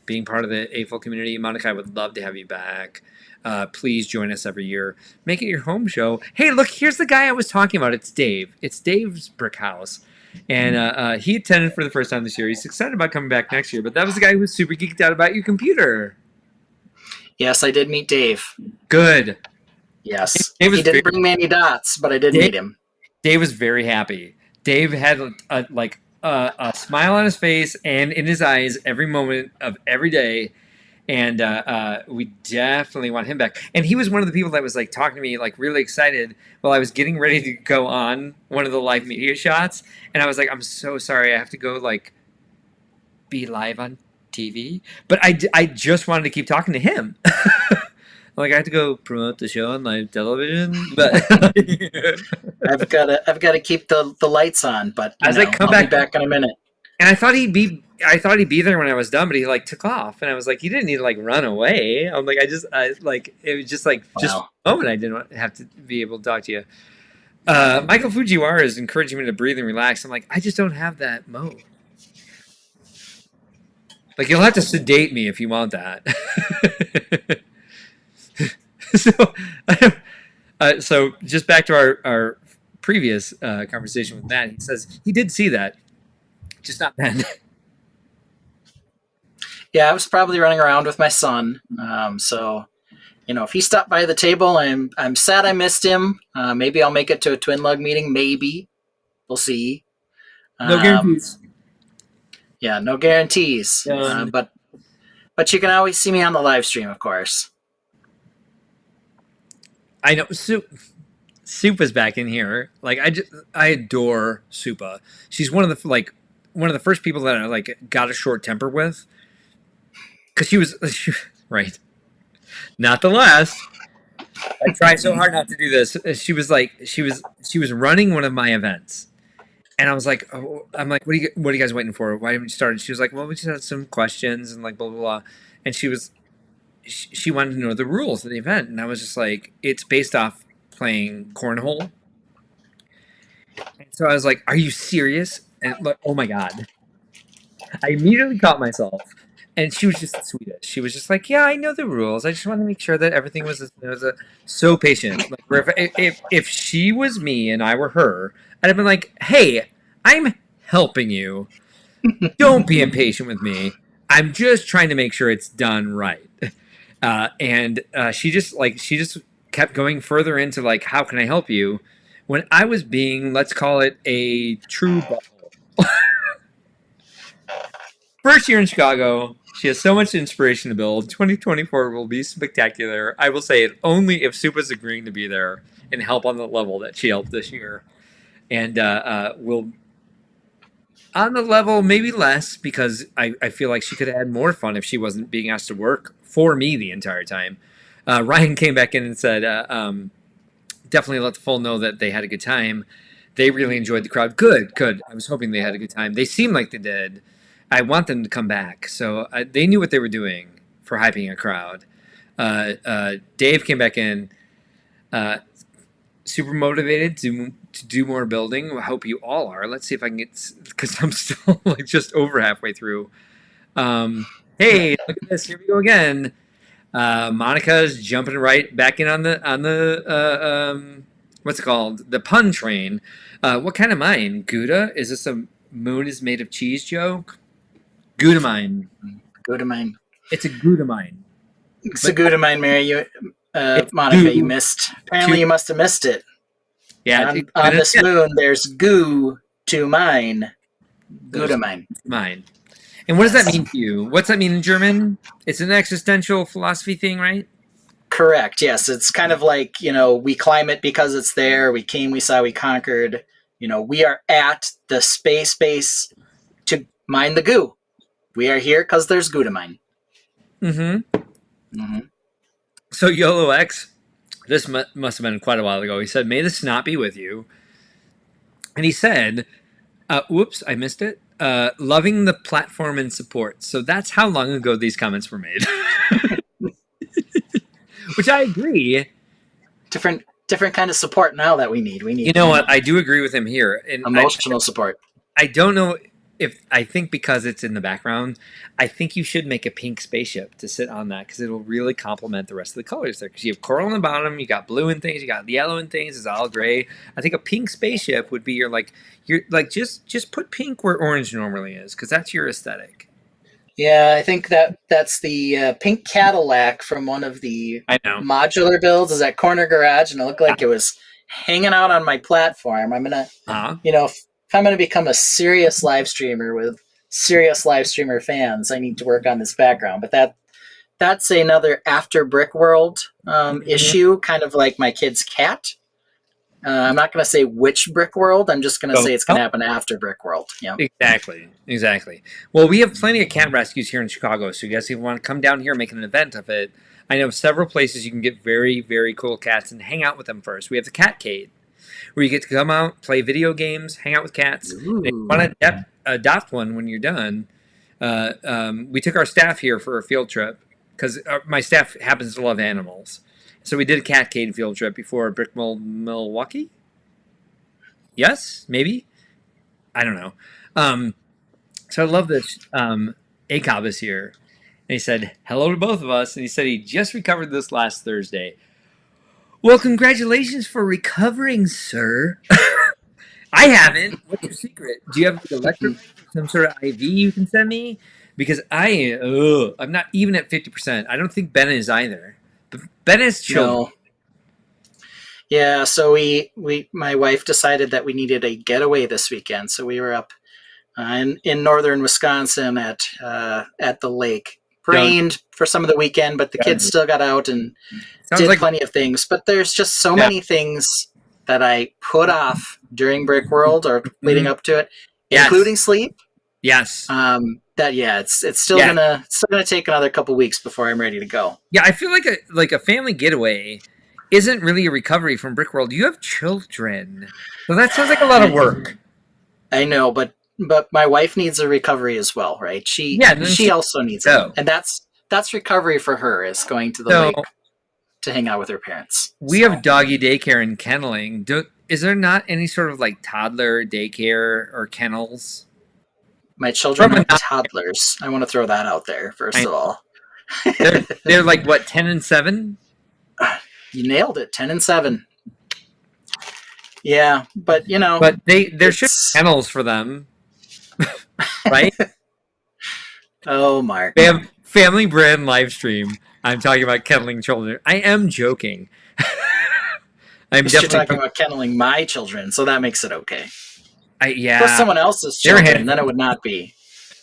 being part of the AFL community. Monica, I would love to have you back. Please join us every year. Make it your home show. Hey, look, here's the guy I was talking about. It's Dave. It's Dave's Brick House. And he attended for the first time this year. He's excited about coming back next year. But that was the guy who was super geeked out about your computer. yes, I did meet Dave. Good. Yes, Dave he was didn't bring me any dots, but I did Dave, meet him. Dave was very happy. Dave had a smile on his face and in his eyes every moment of every day, and we definitely want him back. And he was one of the people that was like talking to me like really excited while I was getting ready to go on one of the live media shots, and I was like, I'm so sorry, I have to go like be live on TV, but I just wanted to keep talking to him. Like I had to go promote the show on live television, but I've got to keep the lights on, but I was like, come I'll be back. back in a minute. And I thought he'd be there when I was done, but he like took off, and I was like, he didn't need to like run away. I'm like, I like it was just like just Wow. a moment I didn't have to be able to talk to you. Michael Fujiwara is encouraging me to breathe and relax. I'm like, I just don't have that mode. Like you'll have to sedate me if you want that. so, so just back to our previous conversation with Matt. He says he did see that, just not then. Yeah, I was probably running around with my son. So if he stopped by the table, I'm sad I missed him. Maybe I'll make it to a Twin Lug meeting. Maybe we'll see. No Um, guarantees. Yeah, no guarantees. Um, But you can always see me on the live stream, of course. I know Soup is back in here. Like I adore Supa. She's one of the first people that I like got a short temper with because right, not the last. I try so hard not to do this. She was running one of my events, and I was like, oh, I'm like, what are you guys waiting for? Why haven't you started? She was like, well, we just had some questions and like blah blah blah, and she wanted to know the rules of the event, and I was just like, it's based off playing cornhole. And so I was like, are you serious? And like, oh my god, I immediately caught myself. And she was just the sweetest. She was just like, "Yeah, I know the rules. I just want to make sure that everything so patient." Like, where if she was me and I were her, I'd have been like, "Hey, I'm helping you. Don't be impatient with me. I'm just trying to make sure it's done right." And she just kept going further into like, "How can I help you?" When I was being, let's call it a true butthole. First year in Chicago, she has so much inspiration to build. 2024 will be spectacular. I will say it only if Supa's agreeing to be there and help on the level that she helped this year. And we'll on the level, maybe less, because I feel like she could have had more fun if she wasn't being asked to work for me the entire time. Ryan came back in and said, definitely let the full know that they had a good time. They really enjoyed the crowd. Good, good. I was hoping they had a good time. They seemed like they did. I want them to come back. So they knew what they were doing for hyping a crowd. Dave came back in, super motivated to do more building. I hope you all are. Let's see if I can get, because I'm still like just over halfway through. Hey, look at this. Here we go again. Monica's jumping right back in on the what's it called? The pun train. What kind of mine? Gouda? Is this a moon is made of cheese joke? Gouda mine. Gouda mine. It's a Gouda mine. It's a Gouda mine, Mary. Monica, you Goo missed. Apparently, you must have missed it. Yeah, On this moon, there's goo to mine. Gouda mine. Mine. And what does that mean to you? What's that mean in German? It's an existential philosophy thing, right? Correct. Yes, it's kind of like, we climb it because it's there. We came, we saw, we conquered. We are at the space base to mine the goo. We are here because there's goo to mine. So YOLO X, this must have been quite a while ago. He said, "May this not be with you." And he said, "Whoops, I missed it. Loving the platform and support." So that's how long ago these comments were made. Which I agree. Different kind of support now that we need. You know what? I do agree with him here. And emotional support. I don't know I think because it's in the background, I think you should make a pink spaceship to sit on that because it'll really complement the rest of the colors there. Because you have coral on the bottom, you got blue and things, you got yellow and things, it's all gray. I think a pink spaceship would be your just put pink where orange normally is because that's your aesthetic. Yeah, I think that's the pink Cadillac from one of the modular builds is at Corner Garage, and it looked like it was hanging out on my platform. I'm gonna, if I'm gonna become a serious live streamer with serious live streamer fans, I need to work on this background. But that's another after Brickworld issue, kind of like my kid's cat. I'm not going to say which Brickworld. I'm just going to say it's going to happen after Brickworld. Yeah, exactly. Well, we have plenty of cat rescues here in Chicago, so you guys, if you want to come down here and make an event of it, I know several places you can get very, very cool cats and hang out with them first. We have the Catcade, where you get to come out, play video games, hang out with cats. If you want to adopt one when you're done, we took our staff here for a field trip because my staff happens to love animals. So we did a Catcade field trip before Brickworld Milwaukee. Yes, maybe. I don't know. So I love this. ACOB is here. And he said, "Hello to both of us." And he said he just recovered this last Thursday. Well, congratulations for recovering, sir. I haven't. What's your secret? Do you have like electric, some sort of IV you can send me? Because I'm not even at 50%. I don't think Ben is either. But Ben has children. No. Yeah, so my wife decided that we needed a getaway this weekend, so we were up in northern Wisconsin at the lake. Don't. Rained for some of the weekend, but the kids still got out and Sounds did like plenty of things. But there's just so yeah. many things that I put off during Brickworld or leading Mhm. up to it, Yes. including sleep. Yes. That yeah, it's Yeah. still gonna take another couple weeks before I'm ready to go. Yeah. I feel like a family getaway isn't really a recovery from Brickworld. You have children, so that sounds like a lot of work. I know, but my wife needs a recovery as well, right? Yeah. And then She she also needs it, go. and that's recovery for her is going to the So lake to hang out with her parents. we have So doggy daycare and kenneling. Is there not any sort of like toddler daycare or kennels? my children From a are toddlers. I want to throw that out there first nine, of all. they're like what 10 and 7. You nailed it, 10 and 7. Yeah, but But there should be it's kennels for them, right? oh, Mark. Family brand live stream. I'm talking about kenneling children. I am joking. I'm You're talking definitely. about kenneling my children, so that makes it okay. If it was Yeah, someone else's they're a children, then handful. it would not be.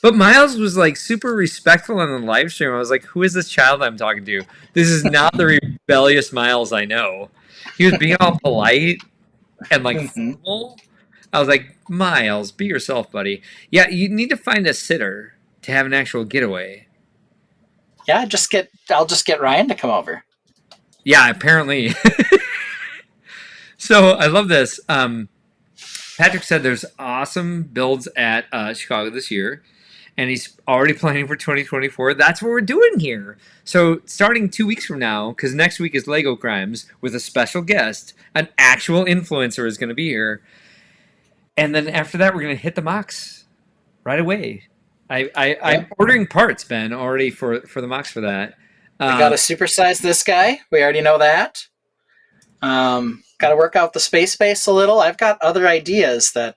But Miles was like super respectful on the live stream. I was like, "Who is this child I'm talking to? This is not the rebellious Miles I know." He was being all polite and like Hmm. formal. I was like, "Miles, be yourself, buddy." Yeah, you need to find a sitter to have an actual getaway. Yeah, I'll just get Ryan to come over. Yeah, apparently. So I love this. Patrick said there's awesome builds at Chicago this year, and he's already planning for 2024. That's what we're doing here. So starting 2 weeks from now, because next week is Lego Crimes with a special guest, an actual influencer is going to be here, and then after that we're going to hit the mocks right away. I'm Yep. ordering parts, Ben, already for the mocks for that. We got Um, to supersize this guy. We already know that. Got to work out the space a little. I've got other ideas that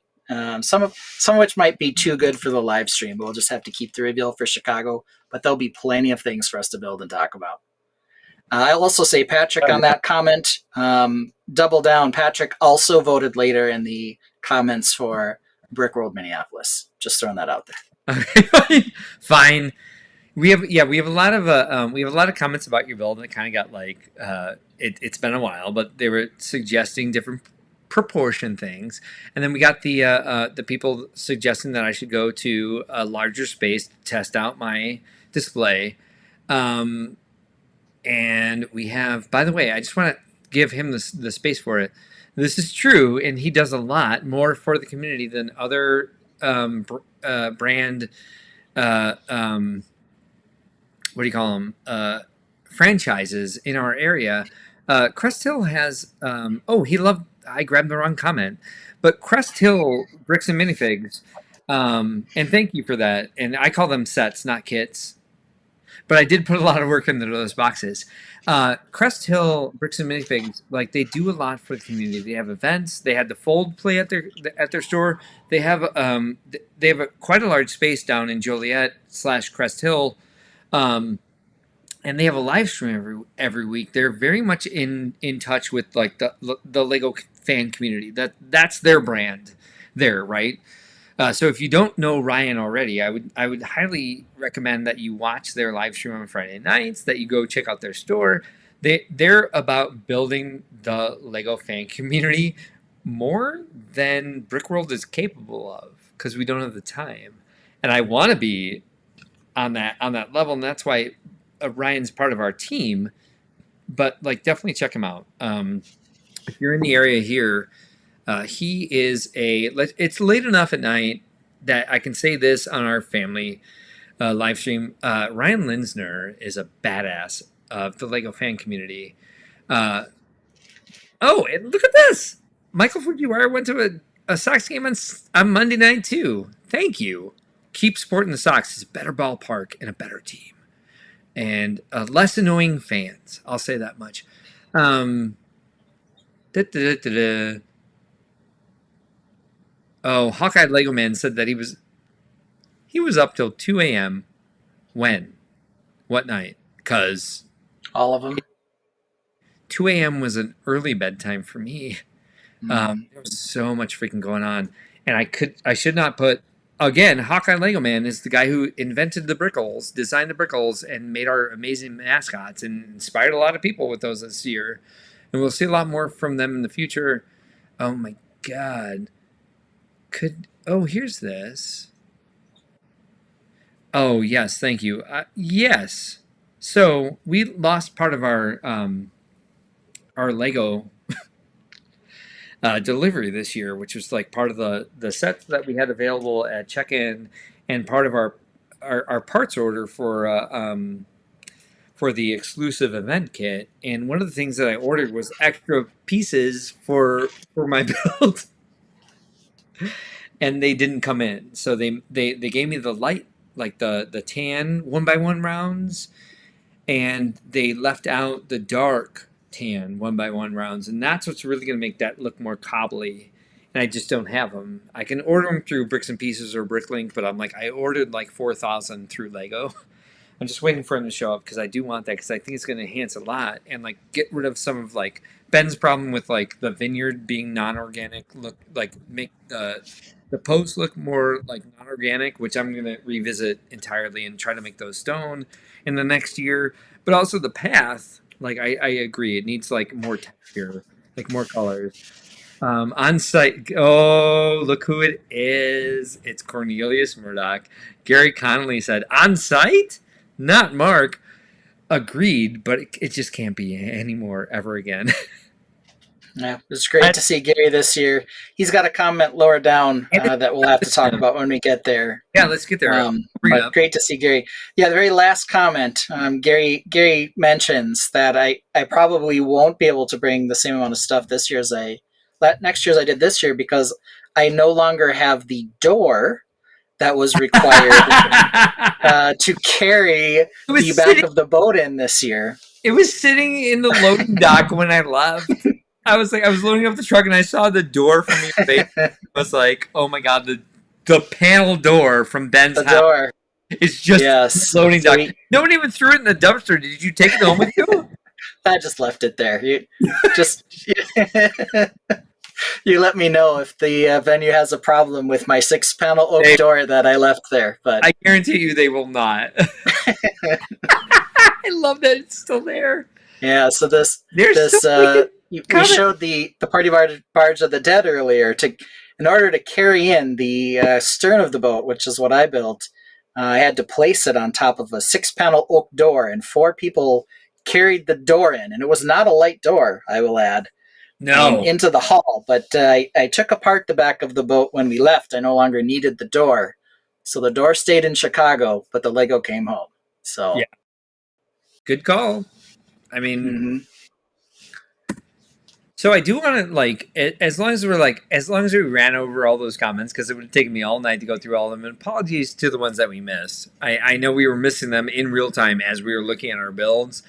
some of which might be too good for the live stream. We'll just have to keep the reveal for Chicago, but there'll be plenty of things for us to build and talk about. I'll also say, Patrick, on that comment, double down. Patrick also voted later in the comments for Brickworld Minneapolis. Just throwing that out there. okay, fine. We have a lot of comments about your build, and it kind of got like it's been a while, but they were suggesting different proportion things, and then we got the people suggesting that I should go to a larger space to test out my display, um, and we have. By the way, I just want to give him the space for it. This is true, and he does a lot more for the community than other brand. Uh, um, what do you call them? Franchises in our area. Crest Hill has. He loved. I grabbed the wrong comment, but Crest Hill bricks and minifigs. And thank you for that. And I call them sets, not kits. But I did put a lot of work into those boxes. Crest Hill bricks and minifigs, like they do a lot for the community. They have events. They had the Fold play at their store. They have quite a large space down in Joliet/Crest Hill, um, and they have a live stream every week. They're very much in touch with like the Lego fan community. That's their brand there, right? So if you don't know Ryan already, I would highly recommend that you watch their live stream on Friday nights. That you go check out their store. They're about building the Lego fan community more than Brickworld is capable of because we don't have the time, and I want to be on that level, and that's why Ryan's part of our team. But like, definitely check him out. If you're in the area here, he is a. It's late enough at night that I can say this on our family live stream. Ryan Linsner is a badass of the Lego fan community. Uh, and look at this! Michael Fujiwara went to a Sox game on Monday night too. Thank you. Keep supporting the Sox. It's a better ballpark and a better team, and less annoying fans. I'll say that much. Um, da, da, da, da, da. Oh, Hawkeye Lego Man said that he was up till 2 a.m. When? What night? Because All of them. 2 a.m. was an early bedtime for me. Mm. There was so much freaking going on, and I should not put again, Hawkeye Lego Man is the guy who invented the Brickles, designed the Brickles, and made our amazing mascots, and inspired a lot of people with those this year. And we'll see a lot more from them in the future. Oh my god! Here's this. Oh yes, thank you. Yes. So we lost part of our Lego delivery this year, which was like part of the sets that we had available at check-in, and part of our parts order for the exclusive event kit. And one of the things that I ordered was extra pieces for my build, and they didn't come in. So they gave me the light, like the tan 1x1 rounds, and they left out the dark tan 1x1 rounds, and that's what's really going to make that look more cobbly. And I just don't have them. I can order them through Bricks and Pieces or Bricklink, but I'm like, I ordered like 4,000 through Lego. I'm just waiting for them to show up because I do want that, because I think it's going to enhance a lot and like get rid of some of like Ben's problem with like the vineyard being non-organic, look like make the posts look more like non-organic, which I'm going to revisit entirely and try to make those stone in the next year. But also the path, like I agree, it needs like more texture, like more colors. On site, oh, look who it is. It's Cornelius Murdoch. Gary Connolly said, on site? Not Mark. Agreed, but it just can't be anymore ever again. Yeah, it's great to see Gary this year. He's got a comment lower down that we'll have to talk about when we get there. Yeah, let's get there. Bring it up. Great to see Gary. Yeah, the very last comment, Gary mentions that I probably won't be able to bring the same amount of stuff this year as next year as I did this year, because I no longer have the door that was required to carry the back of the boat in this year. It was sitting in the loading dock when I left. I was loading up the truck and I saw the door from your face. I was like, oh my god, the panel door from Ben's house. Door. It's just loading dock. No one even threw it in the dumpster. Did you take it home with you? I just left it there. You let me know if the venue has a problem with my 6-panel oak door that I left there. But I guarantee you they will not. I love that it's still there. Yeah, so we showed the party barge of the dead earlier. In order to carry in the stern of the boat, which is what I built, I had to place it on top of a 6-panel oak door, and 4 people carried the door in, and it was not a light door, I will add. No. Into the hall, but I took apart the back of the boat when we left. I no longer needed the door, so the door stayed in Chicago, but the Lego came home. So yeah, good call. I mean, so I do want to, like, as long as we ran over all those comments, because it would have taken me all night to go through all of them. And apologies to the ones that we missed. I know we were missing them in real time as we were looking at our builds.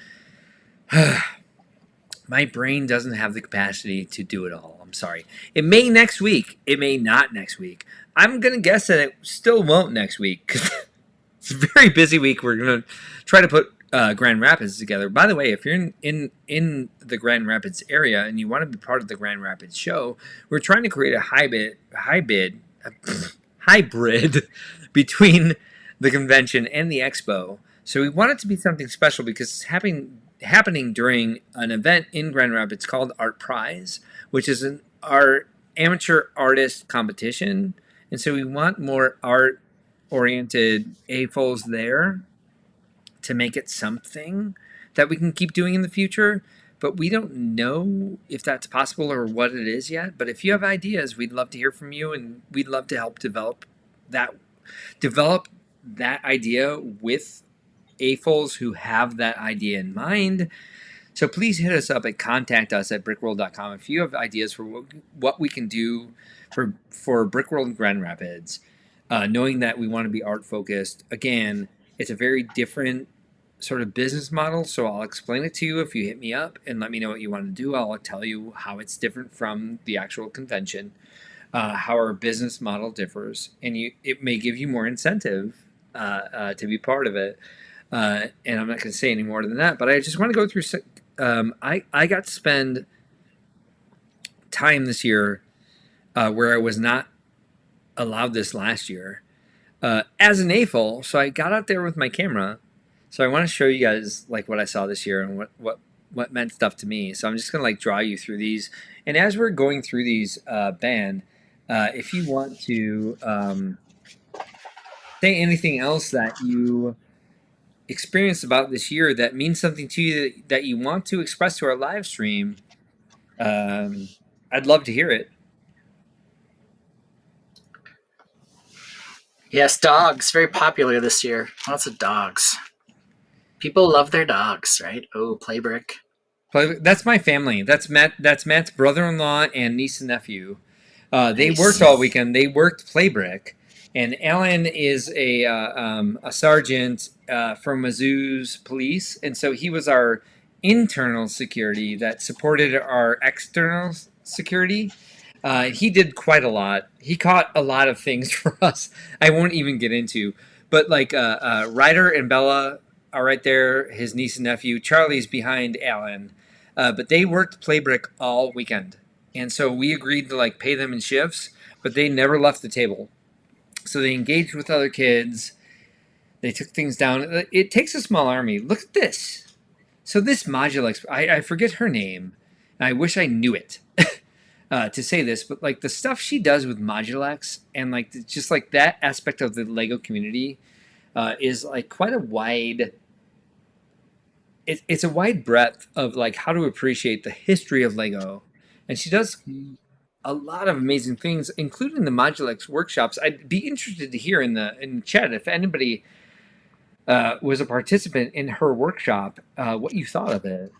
My brain doesn't have the capacity to do it all. I'm sorry. It may next week. It may not next week. I'm going to guess that it still won't next week, because it's a very busy week. We're going to try to put Grand Rapids together. By the way, if you're in the Grand Rapids area and you want to be part of the Grand Rapids show, we're trying to create a hybrid between the convention and the expo. So we want it to be something special, because it's happening during an event in Grand Rapids called Art Prize, which is our amateur artist competition. And so we want more art-oriented AFOLs there to make it something that we can keep doing in the future. But we don't know if that's possible or what it is yet. But if you have ideas, we'd love to hear from you, and we'd love to help develop that idea with AFOLs who have that idea in mind. So please hit us up at contact@brickworld.com if you have ideas for what we can do for Brickworld and Grand Rapids, knowing that we want to be art focused. Again, it's a very different sort of business model, so I'll explain it to you if you hit me up and let me know what you want to do. I'll tell you how it's different from the actual convention, how our business model differs, and it may give you more incentive to be part of it. And I'm not going to say any more than that, but I just want to go through. I got to spend time this year where I was not allowed this last year, as an AFOL. So I got out there with my camera. So I want to show you guys like what I saw this year and what meant stuff to me. So I'm just gonna like draw you through these. And as we're going through these band, if you want to say anything else that you experienced about this year that means something to you that you want to express to our live stream, I'd love to hear it. Yes, dogs. Very popular this year. Lots of dogs. People love their dogs, right? Oh, Playbrick. That's my family. That's Matt. That's Matt's brother-in-law and niece and nephew. They worked Nice. all weekend. They worked Playbrick, and Alan is a sergeant from Mizzou's police, and so he was our internal security that supported our external security. He did quite a lot. He caught a lot of things for us. I won't even get into, but like Ryder and Bella are right there. His niece and nephew. Charlie's behind Alan, but they worked Playbrick all weekend. And so we agreed to like pay them in shifts, but they never left the table. So they engaged with other kids. They took things down. It takes a small army. Look at this. So this Modulix, I forget her name. And I wish I knew it to say this, but like the stuff she does with Modulix and like just like that aspect of the Lego community is like quite a wide. It's a wide breadth of like how to appreciate the history of Lego, and she does a lot of amazing things, including the Modulix workshops. I'd be interested to hear in the chat if anybody was a participant in her workshop, what you thought of it.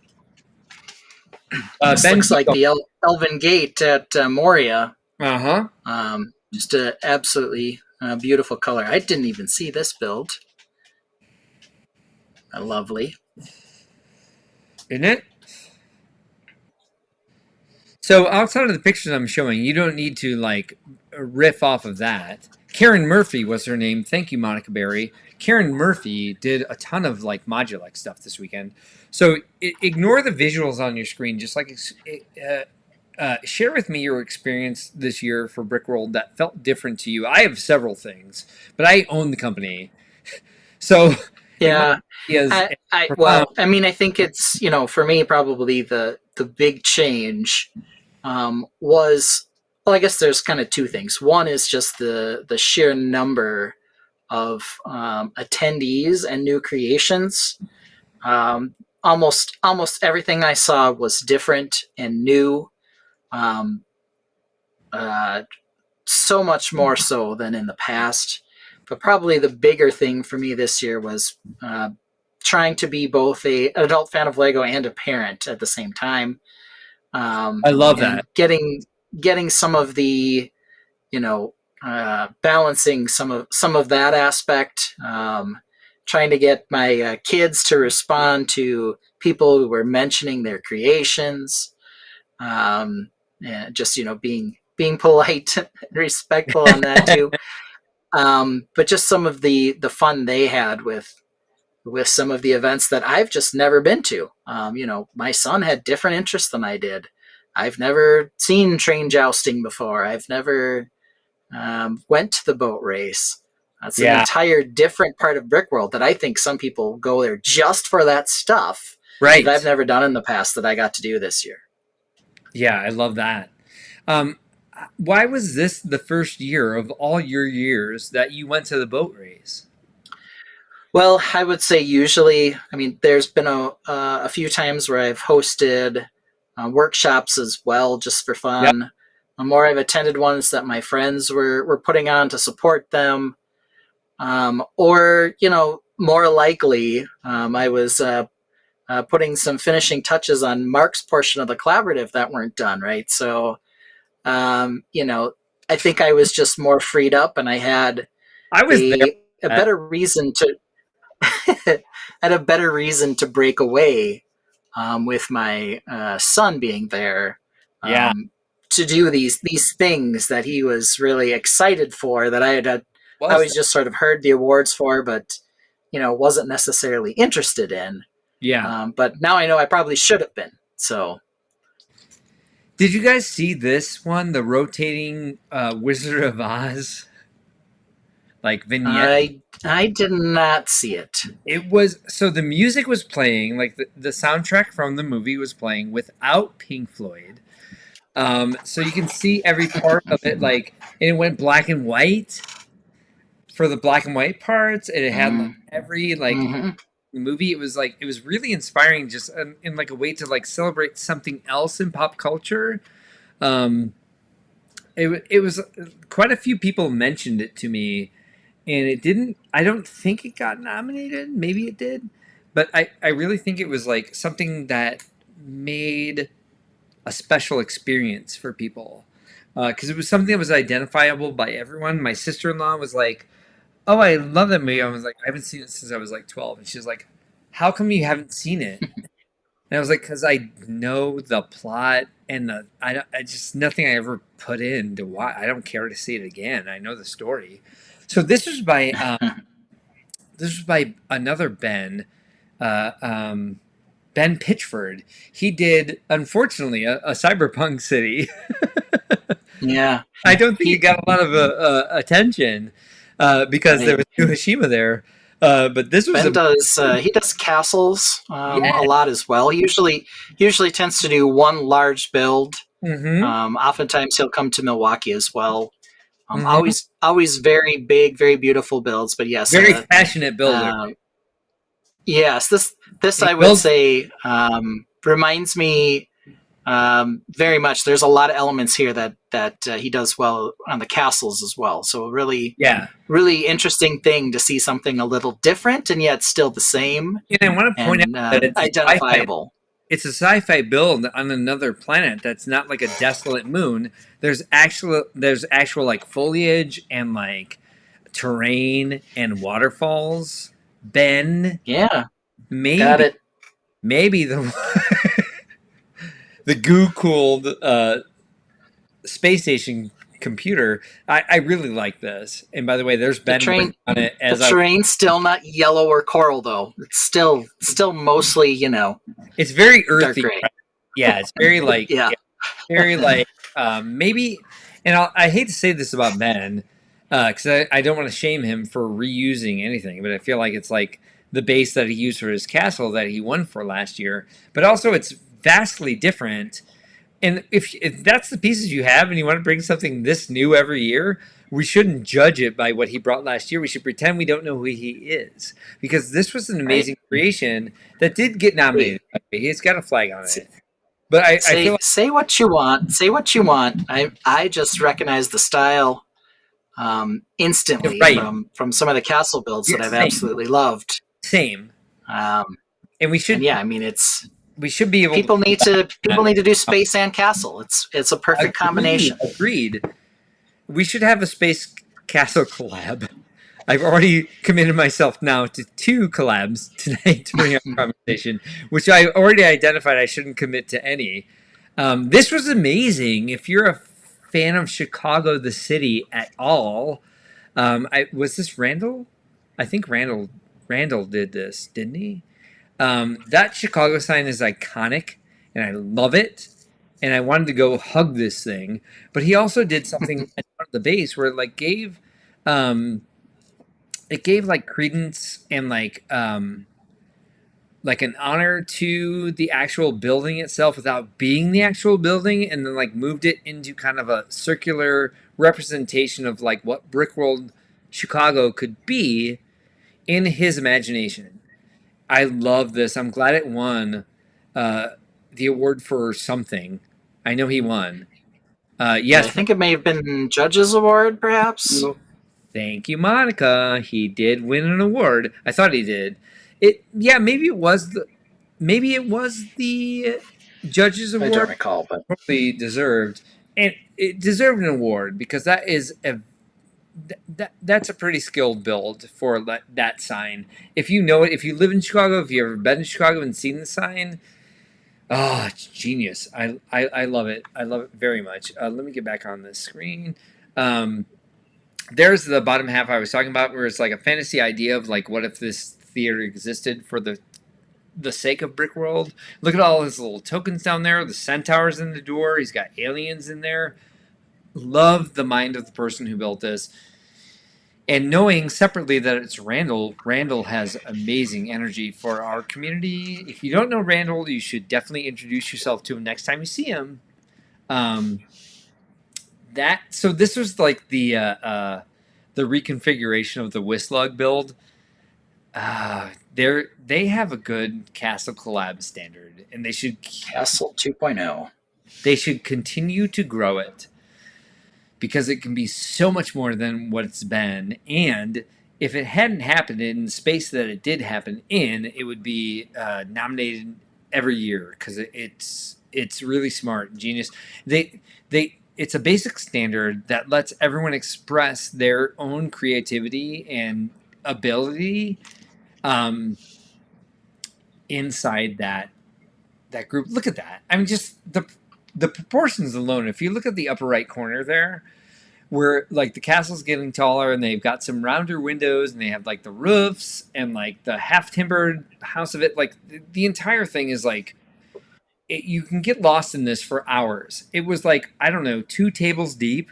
This Ben looks like Pico. the Elven Gate at Moria. Uh huh. Just a absolutely beautiful color. I didn't even see this build. Lovely. Isn't it? So outside of the pictures I'm showing, you don't need to like riff off of that. Karen Murphy was her name. Thank you, Monica Berry. Karen Murphy did a ton of like Modulix stuff this weekend. So ignore the visuals on your screen. Just like share with me your experience this year for Brickworld that felt different to you. I have several things, but I own the company, so it might Yeah. be as profound. Well, I mean, I think it's, for me, probably the big change was, well, I guess there's kind of two things. One is just the sheer number of attendees and new creations. Almost everything I saw was different and new. Um, so much more so than in the past. But probably the bigger thing for me this year was trying to be both an adult fan of Lego and a parent at the same time. I love And that. getting some of the, balancing some of that aspect. Trying to get my kids to respond to people who were mentioning their creations. And just being polite and respectful on that too. But just some of the fun they had with some of the events that I've just never been to. My son had different interests than I did. I've never seen train jousting before. I've never went to the boat race. That's an Yeah. entire different part of Brickworld that I think some people go there just for that stuff Right. that I've never done in the past that I got to do this year. Yeah, I love that. Um, why was this the first year of all your years that you went to the boat race? Well, I would say usually, I mean, there's been a few times where I've hosted workshops as well, just for Yep. fun. More I've attended ones that my friends were putting on to support them. Or, more likely, I was putting some finishing touches on Mark's portion of the collaborative that weren't done, right? So, I think I was just more freed up and I had I was there. a better reason to had a better reason to break away with my son being there Yeah. to do these things that he was really excited for that I Was always that? just sort of heard the awards for, but wasn't necessarily interested in. Yeah. But now I know I probably should have been. So Did you guys see this one, the rotating Wizard of Oz? like vignette. I did not see it. It was so the music was playing, like the soundtrack from the movie was playing without Pink Floyd. So you can see every part of it, like, and it went black and white for the black and white parts, and it had like Mm, every like hmm movie. It was like it was really inspiring, just in like a way to like celebrate something else in pop culture. Um, it was quite a few people mentioned it to me, and it didn't. I don't think it got nominated. Maybe it did, but I really think it was like something that made a special experience for people because it was something that was identifiable by everyone. My sister in law was like, "Oh, I love that movie." I was like, "I haven't seen it since I was like 12," and she was like, "How come you haven't seen it?" And I was like, "Because I know the plot and I just nothing I ever put in to watch. I don't care to see it again. I know the story." So this was by another Ben, uh, um, Ben Pitchford. He did, unfortunately, a cyberpunk city. Yeah, I don't think it he got a lot of attention because there right. was Hiroshima there. But this was Ben a does he does castles yeah. a lot as well. He usually tends to do one large build. Mm-hmm. Oftentimes he'll come to Milwaukee as well. Mm-hmm. Always very big, very beautiful builds. But yes, Very passionate builder. uh, yes, this He I would builds. say reminds me very much. There's a lot of elements here that he does well on the castles as well. So a really Yeah, really interesting thing to see something a little different and yet still the same and I want to point out and that it's a sci-fi. identifiable. It's a sci-fi build on another planet that's not like a desolate moon. There's actual like foliage and like terrain and waterfalls. Ben, Yeah, got maybe it. maybe the the goo cooled space station computer. I really like this. And by the way, there's The Ben train, working on it the as I. terrain's still not yellow or coral though. It's still mostly It's very dark earthy. gray. Right? Yeah, it's very like Yeah. yeah, very like maybe. And I hate to say this about Ben because I don't want to shame him for reusing anything, but I feel like it's like the base that he used for his castle that he won for last year. But also, it's vastly different. And if that's the pieces you have and you want to bring something this new every year, we shouldn't judge it by what he brought last year. We should pretend we don't know who he is because this was an Right. amazing creation that did get Hey, nominated. He's got a flag on it. But I feel say what you want. Say what you want. I just recognize the style like instantly right. from some of the castle builds that Yeah, I've same. absolutely loved. Same. Um, And and yeah, I mean it's we should be able to people pull need to that. people need to do space and castle. It's a perfect Agreed. combination. Agreed. We should have a space castle collab. I've already committed myself now to 2 collabs tonight during our conversation, which I already identified I shouldn't commit to any. This was amazing. If you're a fan of Chicago, the city at all, was this Randall? I think Randall did this, didn't he? That Chicago sign is iconic, and I love it. And I wanted to go hug this thing, but he also did something at the base where um, it gave like credence and like an honor to the actual building itself without being the actual building, and then like moved it into kind of a circular representation of like what Brickworld Chicago could be in his imagination. I love this. I'm glad it won uh, the award for something. I know he won. Yeah, I Yes. think it may have been Judges Award, perhaps. Thank you, Monica. He did win an award. I thought he did. It. Yeah. Maybe it was the judges I don't award. recall, but Totally deserved, and it deserved an award because that's a pretty skilled build for that sign. If you know it, if you live in Chicago, if you've ever been in Chicago and seen the sign, oh, it's genius. I love it. I love it very much. Let me get back on this screen. Um, there's the bottom half I was talking about, where it's like a fantasy idea of like, what if this theater existed for the sake of Brickworld? Look at all his little tokens down there. The centaurs in the door. He's got aliens in there. Love the mind of the person who built this. And knowing separately that it's Randall, Randall has amazing energy for our community. If you don't know Randall, you should definitely introduce yourself to him next time you see him. Um, that so this was like the reconfiguration of the Whislug build. They have a good Castle collab standard, and Castle 2.0. they should continue to grow it because it can be so much more than what it's been. And if it hadn't happened in the space that it did happen in, it would be nominated every year because it's really smart, genius. They it's a basic standard that lets everyone express their own creativity and ability um, inside that group. Look at that. I mean, just the proportions alone. If you look at the upper right corner there, where like the castle's getting taller and they've got some rounder windows and they have like the roofs and like the half timbered house of it, like the entire thing is like you can get lost in this for hours. It was like, I don't know, 2 tables deep,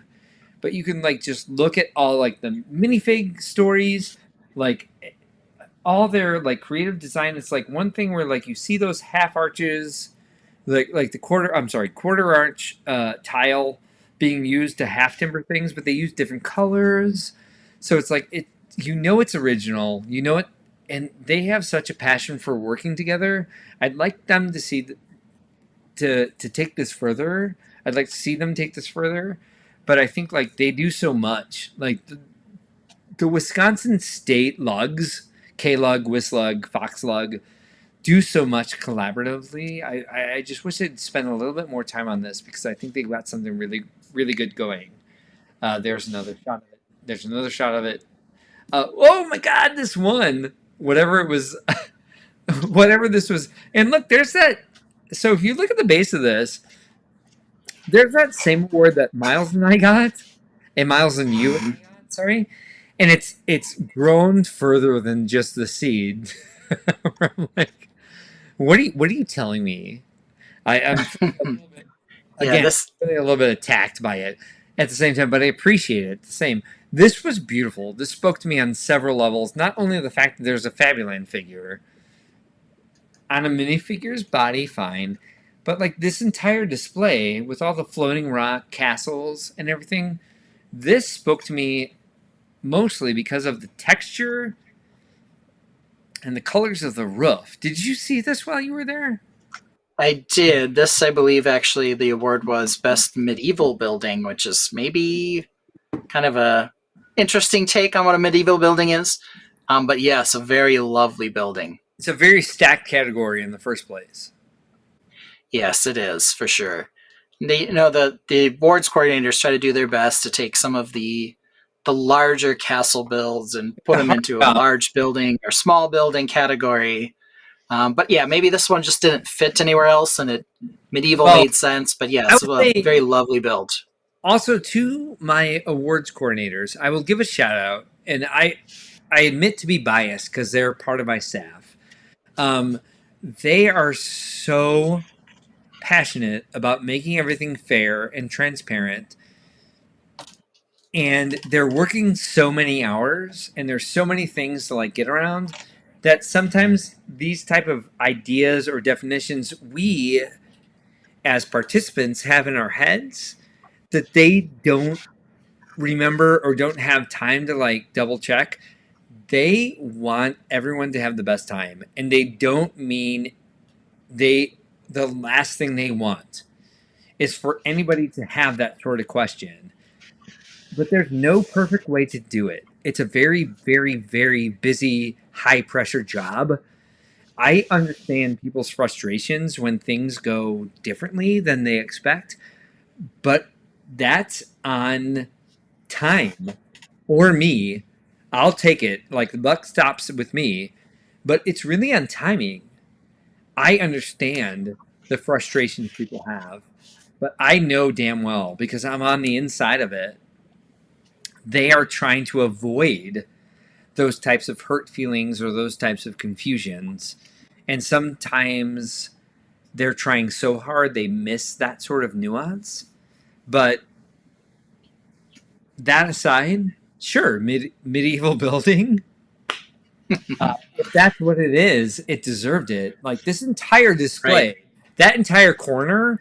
but you can like just look at all like the minifig stories, like all their like creative design. It's like one thing where like you see those half arches, like the quarter arch tile being used to half timber things, but they use different colors. So it's like it's original, it, and they have such a passion for working together. I'd like them to see to take this further. I'd like to see them take this further, but I think like they do so much. Like the Wisconsin state lugs, K lug, Wislug, Fox lug, do so much collaboratively. I just wish they'd spend a little bit more time on this because I think they got something really really good going. There's another shot of it. There's another shot of it. Oh my God, this one, whatever it was, whatever this was, and look, there's that. So if you look at the base of this, there's that same award that Miles and I got, and Miles and you and I got. Sorry, and it's grown further than just the seed. I'm like, what are you telling me? I'm Yeah, again this feeling a little bit attacked by it at the same time, but I appreciate it the same. This was beautiful. This spoke to me on several levels. Not only the fact that there's a Fabuland figure on a minifigure's body, fine, but like this entire display with all the floating rock castles and everything, this spoke to me mostly because of the texture and the colors of the roof. Did you see this while you were there? I did. This, I believe, actually, the award was Best Medieval Building, which is maybe kind of a interesting take on what a medieval building is. But yes, a very lovely building. It's a very stacked category in the first place. Yes, it is for sure. They, the boards coordinators try to do their best to take some of the larger castle builds and put them into a large building or small building category. But yeah, maybe this one just didn't fit anywhere else, and medieval made sense. But yeah, it's a very lovely build. Also, to my awards coordinators, I will give a shout out, and I admit to be biased because they're part of my staff. They are so passionate about making everything fair and transparent, and they're working so many hours, and there's so many things to like get around that sometimes these type of ideas or definitions we as participants have in our heads that they don't remember or don't have time to like double check. They want everyone to have the best time, and they don't mean the last thing they want is for anybody to have that sort of question. But there's no perfect way to do it. It's a very, very, very busy, high pressure job. I understand people's frustrations when things go differently than they expect, but that's on time or me. I'll take it. Like the buck stops with me, but it's really on timing. I understand the frustrations people have, but I know damn well because I'm on the inside of it. They are trying to avoid those types of hurt feelings or those types of confusions. And sometimes they're trying so hard they miss that sort of nuance. But that aside, Sure, medieval building. If that's what it is, it deserved it. Like this entire Right. display, that entire corner,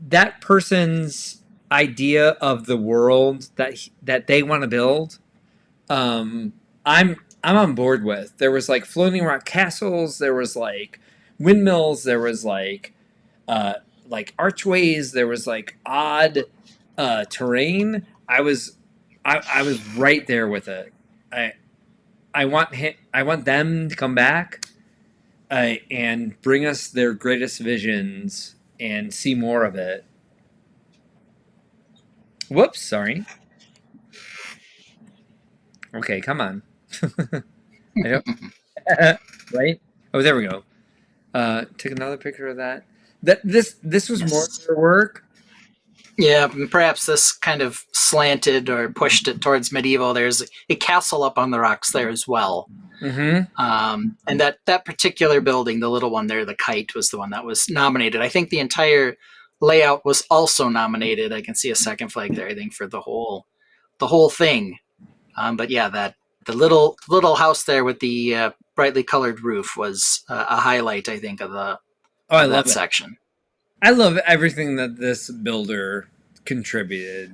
that person's idea of the world that they want to build, um, I'm on board with. There was like floating rock castles, there was like windmills, there was uh, like archways, there was like odd terrain. I was right there with it. I I want them to come back and bring us their greatest visions and see more of it. Whoops, sorry. Okay, come on. I don't, right? Oh, there we go. Take another picture of that. This was more Yes. their work. Yeah, and perhaps this kind of slanted or pushed it towards medieval. There's a castle up on the rocks there as well. Mm-hmm. And that particular building, the little one there, the kite, was the one that was nominated. I think the entire layout was also nominated. I can see a second flag there, I think, for the whole thing. But yeah, that the little house there with the brightly colored roof was a highlight, I think, Oh, I of that love it. section. I love everything that this builder contributed,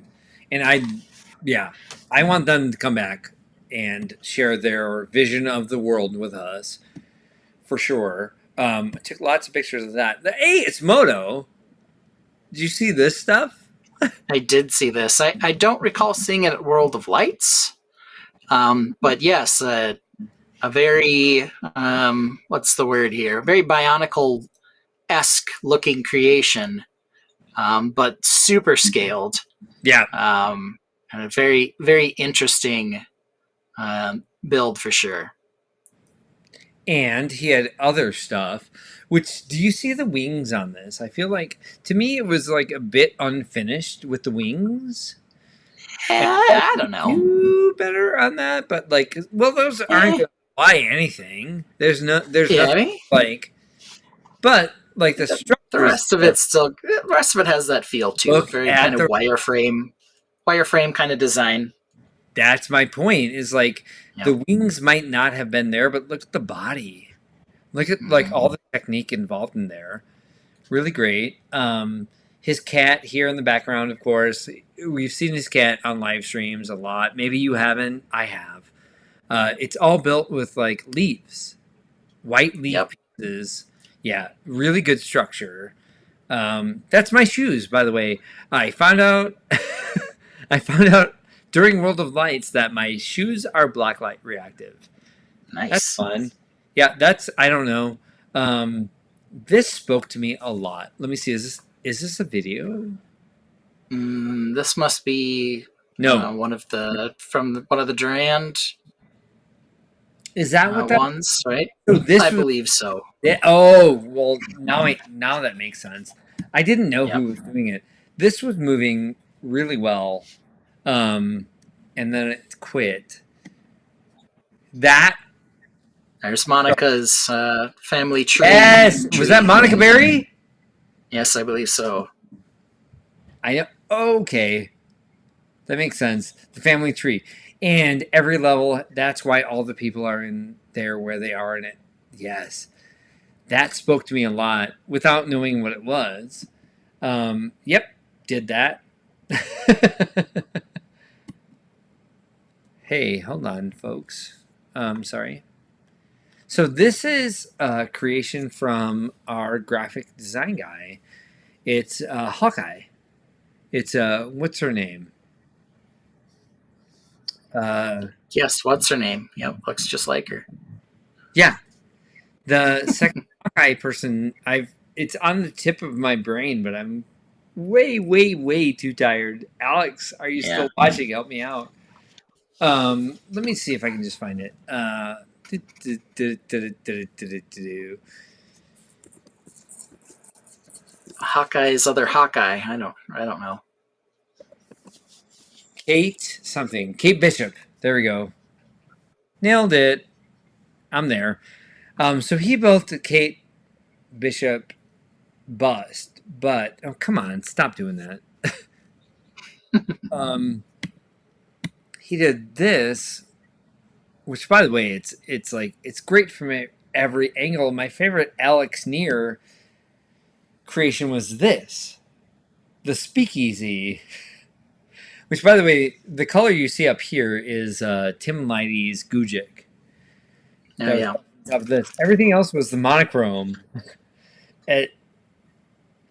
and yeah, I want them to come back and share their vision of the world with us for sure. I took lots of pictures of that. Hey, it's Moto. Did you see this stuff? I did see this. I don't recall seeing it at World of Lights, but yes, a very what's the word here? Very Bionicle esque looking creation, but super scaled, Yeah, and a very interesting build for sure. and he had other stuff. Which do you see the wings on this? I feel like to me it was like a bit unfinished with the wings. And I don't know. do better on that, but like, well, those aren't Eh, going to fly anything. There's yeah, I nothing mean, like, but like the the structure is rest of there. it still. The rest of it has that feel too. Look Very kind at of the. wireframe kind of design. That's my point. Is like Yep. the wings might not have been there, but look at the body. Look at like Mm-hmm. all the technique involved in there. Really great. His cat here in the background, of course. We've seen his cat on live streams a lot. Maybe you haven't. I have. It's all built with like leaves, white leaf Yep. pieces. Yeah, really good structure. That's my shoes, by the way. I found out. I found out during World of Lights that my shoes are blacklight reactive. That's Nice. fun. Yeah, that's I don't know. This spoke to me a lot. Let me see. Is this a video? This must be No. one of the from one of the Durand Is that what that? ones, right? So I this was. believe so. Oh well, now that makes sense. I didn't know Yep. who was doing it. This was moving really well, um, and then it quit. That There's Monica's family tree. yes, was that Monica Berry? Yes, I believe so. I okay, that makes sense. The family tree, and every level. That's why all the people are in there where they are in it. Yes, that spoke to me a lot without knowing what it was. Yep, did that. Hey, hold on, folks. Sorry. So this is a creation from our graphic design guy. It's Hawkeye. It's what's her name? Yes, what's her name? Yep, looks just like her. Yeah, the second Hawkeye person. It's on the tip of my brain, but I'm way too tired. Alex, are you Yeah. still watching? Help me out. Let me see if I can just find it. Hawkeye's other Hawkeye. I don't know. Kate something. Kate Bishop. There we go. Nailed it. I'm there. So he built a Kate Bishop bust, but oh come on, stop doing that. um, he did this, which by the way, it's like it's great from every angle. My favorite Alex Near creation was this, the Speakeasy, which by the way, the color you see up here is Tim Leidy's Gujic. Oh That was yeah. on top of this. Everything else was the monochrome. At,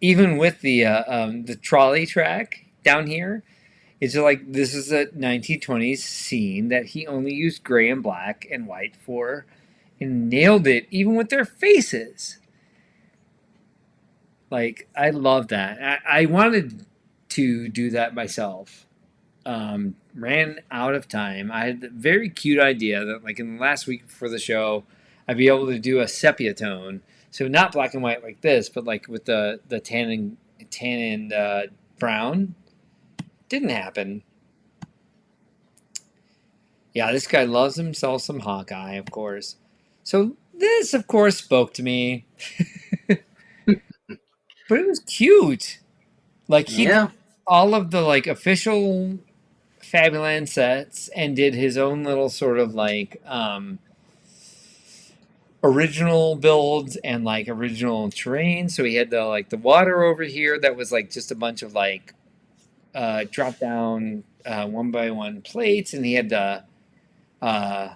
even with the trolley track down here, it's like this is a 1920s scene that he only used gray and black and white for, and nailed it even with their faces. Like I love that. I wanted to do that myself. Ran out of time. I had a very cute idea that like in the last week before the show, I'd be able to do a sepia tone. So not black and white like this, but like with the tan and brown. Didn't happen. Yeah, this guy loves himself some Hawkeye, of course. So this, of course, spoke to me, but it was cute. Like he did Yeah. all of the like official Fabuland sets and did his own little sort of like original builds and like original terrain. So he had the water over here that was like just a bunch of like drop down one by one plates, and he had the uh,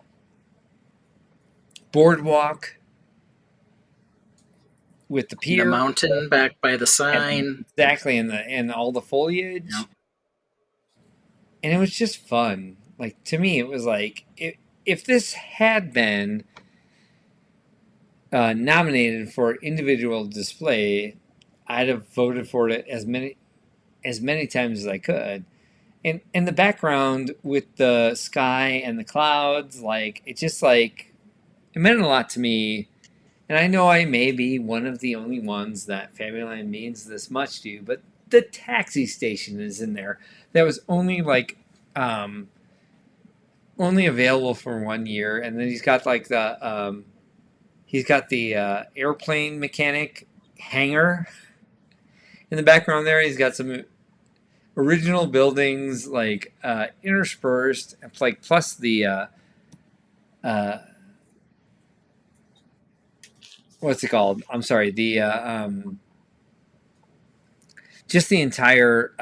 boardwalk with the The pier mountain back by the and sign. exactly and all the Yeah. foliage, and it was just fun. Like to me, it was like if this had been nominated for individual display, I'd have voted for it as many times as I could. And the background with the sky and the clouds, like it just like it meant a lot to me. And I know I may be one of the only ones that Fabuland means this much to, but the taxi station is in there. That was only like only available for 1 year, and then he's got the airplane mechanic hangar in the background there. He's got some original buildings like interspersed, like plus the uh, what's it called? I'm sorry, the just the entire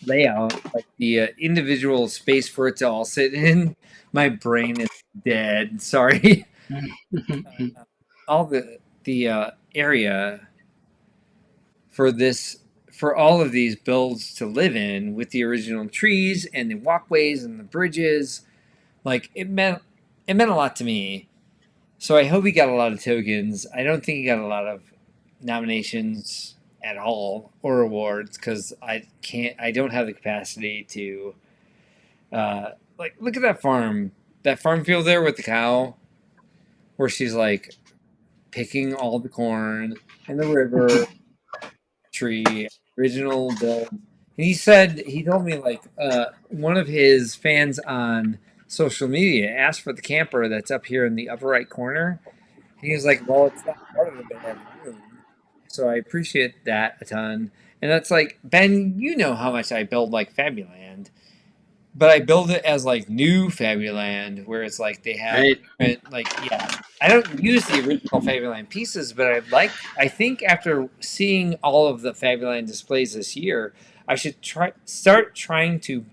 layout, like the individual space for it to all sit in. My brain is dead. Sorry. All the area for this for all of these builds to live in with the original trees and the walkways and the bridges, like it meant a lot to me. So I hope he got a lot of tokens. I don't think he got a lot of nominations at all or awards because I don't have the capacity to like look at that farm field there with the cow where she's like picking all the corn and the river tree original build. And he told me like one of his fans on social media asked for the camper that's up here in the upper right corner. And he was like, well, it's not part of the band room. So I appreciate that a ton. And that's like, Ben, you know how much I build like Fabuland, but I build it as like new Fabuland, where it's like they have Right. like yeah. I don't use the original Fabuland pieces, but I think after seeing all of the Fabuland displays this year, I should start trying to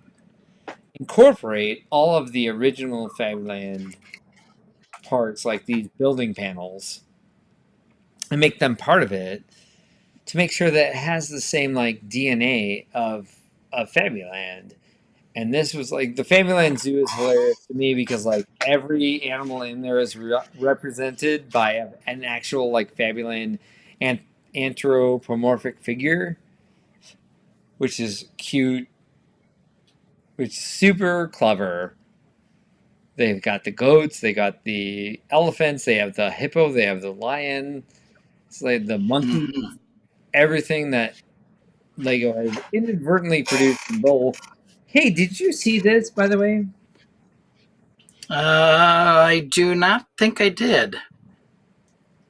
incorporate all of the original Fabuland parts, like these building panels, and make them part of it to make sure that it has the same like DNA of Fabuland. And this was like the Fabuland Zoo is hilarious to me because like every animal in there is represented by an actual like Fabuland and anthropomorphic figure, which is cute, which is super clever. They've got the goats, they got the elephants, they have the hippo, they have the lion, it's like the monkey, Mhm. everything that Lego has inadvertently produced in both. Hey, did you see this by the way? I do not think I did.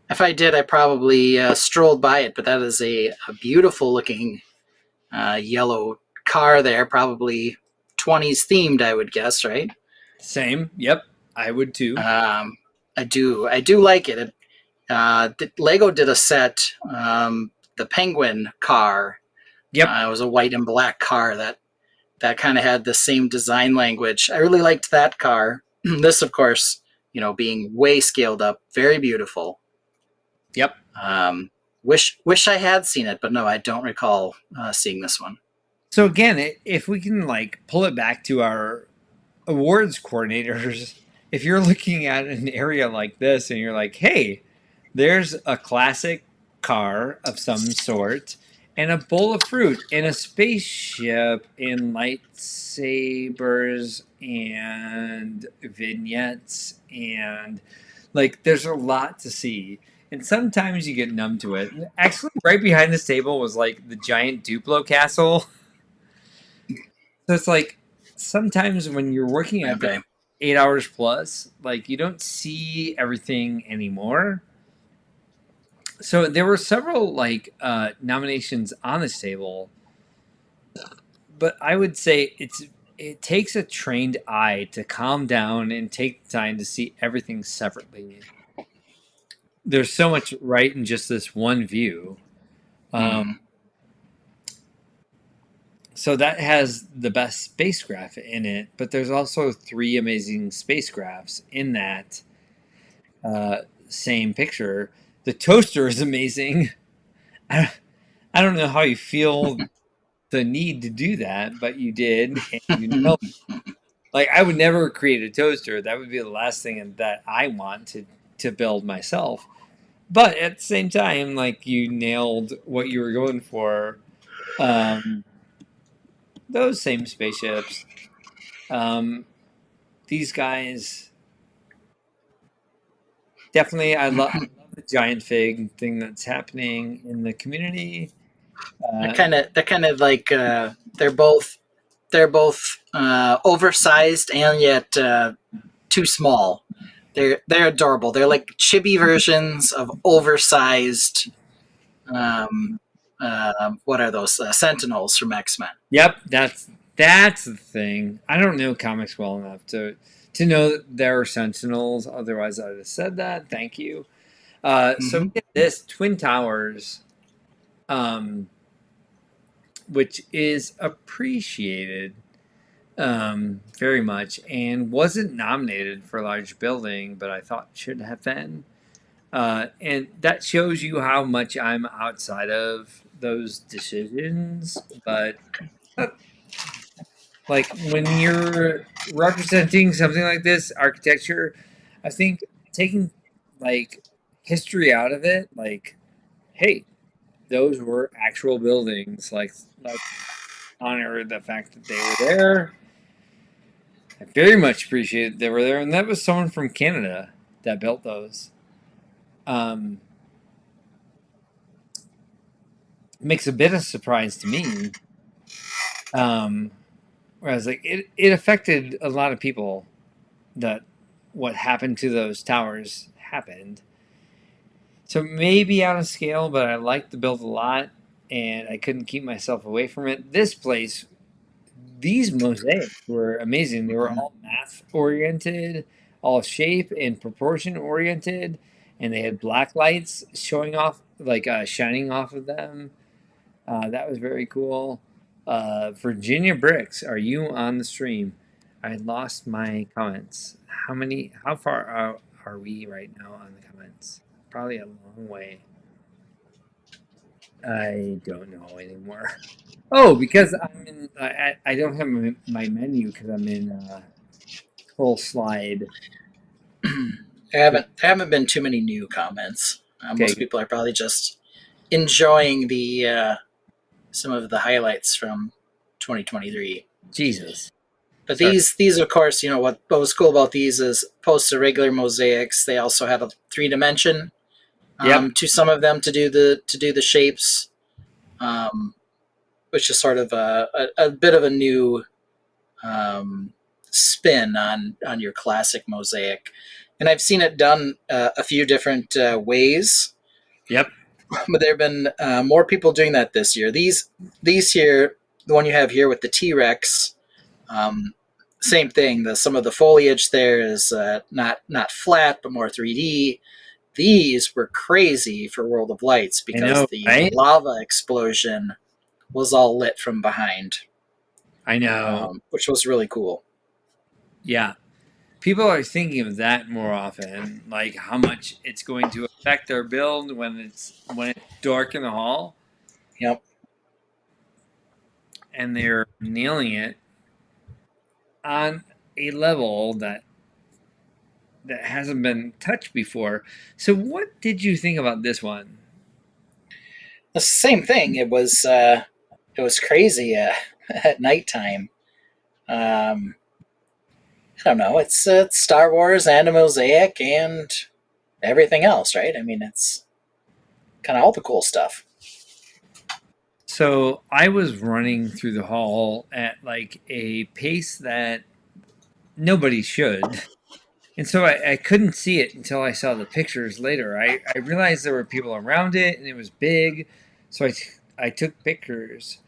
If I did, I probably strolled by it, but that is a beautiful looking yellow car there, probably 20s themed, I would guess, right? Same. Yep. I would too. I do like it. Lego did a set, the Penguin car. Yep. It was a white and black car that kind of had the same design language. I really liked that car. This, of course, being way scaled up, very beautiful. Yep. Wish I had seen it, but no, I don't recall seeing this one. So again, if we can like pull it back to our awards coordinators, if you're looking at an area like this and you're like, hey, there's a classic car of some sort and a bowl of fruit and a spaceship and lightsabers and vignettes and like there's a lot to see. And sometimes you get numb to it. Actually, right behind this table was like the giant Duplo castle. So it's like sometimes when you're working at Okay. 8 hours plus, like you don't see everything anymore. So there were several like nominations on this table, but I would say it takes a trained eye to calm down and take the time to see everything separately. There's so much right in just this one view. Mm. So that has the best spacecraft in it, but there's also 3 amazing spacecrafts in that same picture. The toaster is amazing. I, I don't know how you feel the need to do that, but you did, and you know, like I would never create a toaster. That would be the last thing that I want to build myself. But at the same time, like you nailed what you were going for. Um, those same spaceships. Um, these guys definitely. I love the giant fig thing that's happening in the community. Uh, They're kind of like they're both oversized and yet too small. They're adorable. They're like chibi versions of oversized. Um, what are those Sentinels from X-Men? yep, that's the thing. I don't know comics well enough to know that there are Sentinels. Otherwise, I'd have said that. Thank you. So Mm-hmm. we get this Twin Towers, um, which is appreciated very much and wasn't nominated for large building, but I thought should have been. And that shows you how much I'm outside of those decisions. But like when you're representing something like this, architecture, I think taking like history out of it, like, hey, those were actual buildings. Like, let's honor the fact that they were there. I very much appreciate they were there, and that was someone from Canada that built those. Um, Makes a bit of surprise to me. Whereas, like, it affected a lot of people that what happened to those towers happened. So maybe out of scale, but I liked the build a lot, and I couldn't keep myself away from it. This place, these mosaics were amazing. They were Mm-hmm. all math oriented, all shape and proportion oriented, and they had black lights showing off, like shining off of them. That was very cool. Virginia Bricks, are you on the stream? I lost my comments. How far are we right now on the comments? Probably a long way. I don't know anymore. Oh, because I'm in. I don't have my menu because I'm in full slide. There haven't been too many new comments. Most Okay, people are probably just enjoying the some of the highlights from 2023. Jesus. But Sorry. these of course, what was cool about these is opposed to regular mosaics, they also had a 3 dimension Yep. to some of them to do the shapes, um, which is sort of a bit of a new spin on your classic mosaic. And I've seen it done a few different ways, Yep. but there have been more people doing that this year. These here, the one you have here with the T-Rex, Um, Same thing. Some of the foliage there is not flat, but more 3D. These were crazy for World of Lights I because know, the right? lava explosion was all lit from behind, I know. which was really cool. Yeah. People are thinking of that more often, like how much it's going to affect their build when it's dark in the hall, Yep. and they're nailing it on a level that hasn't been touched before. So, what did you think about this one? The same thing. It was crazy at nighttime. Um, I don't know. It's Star Wars and a mosaic and everything else, right? I mean, it's kind of all the cool stuff. So, I was running through the hall at like a pace that nobody should. And so I couldn't see it until I saw the pictures later. I realized there were people around it and it was big. So I took pictures,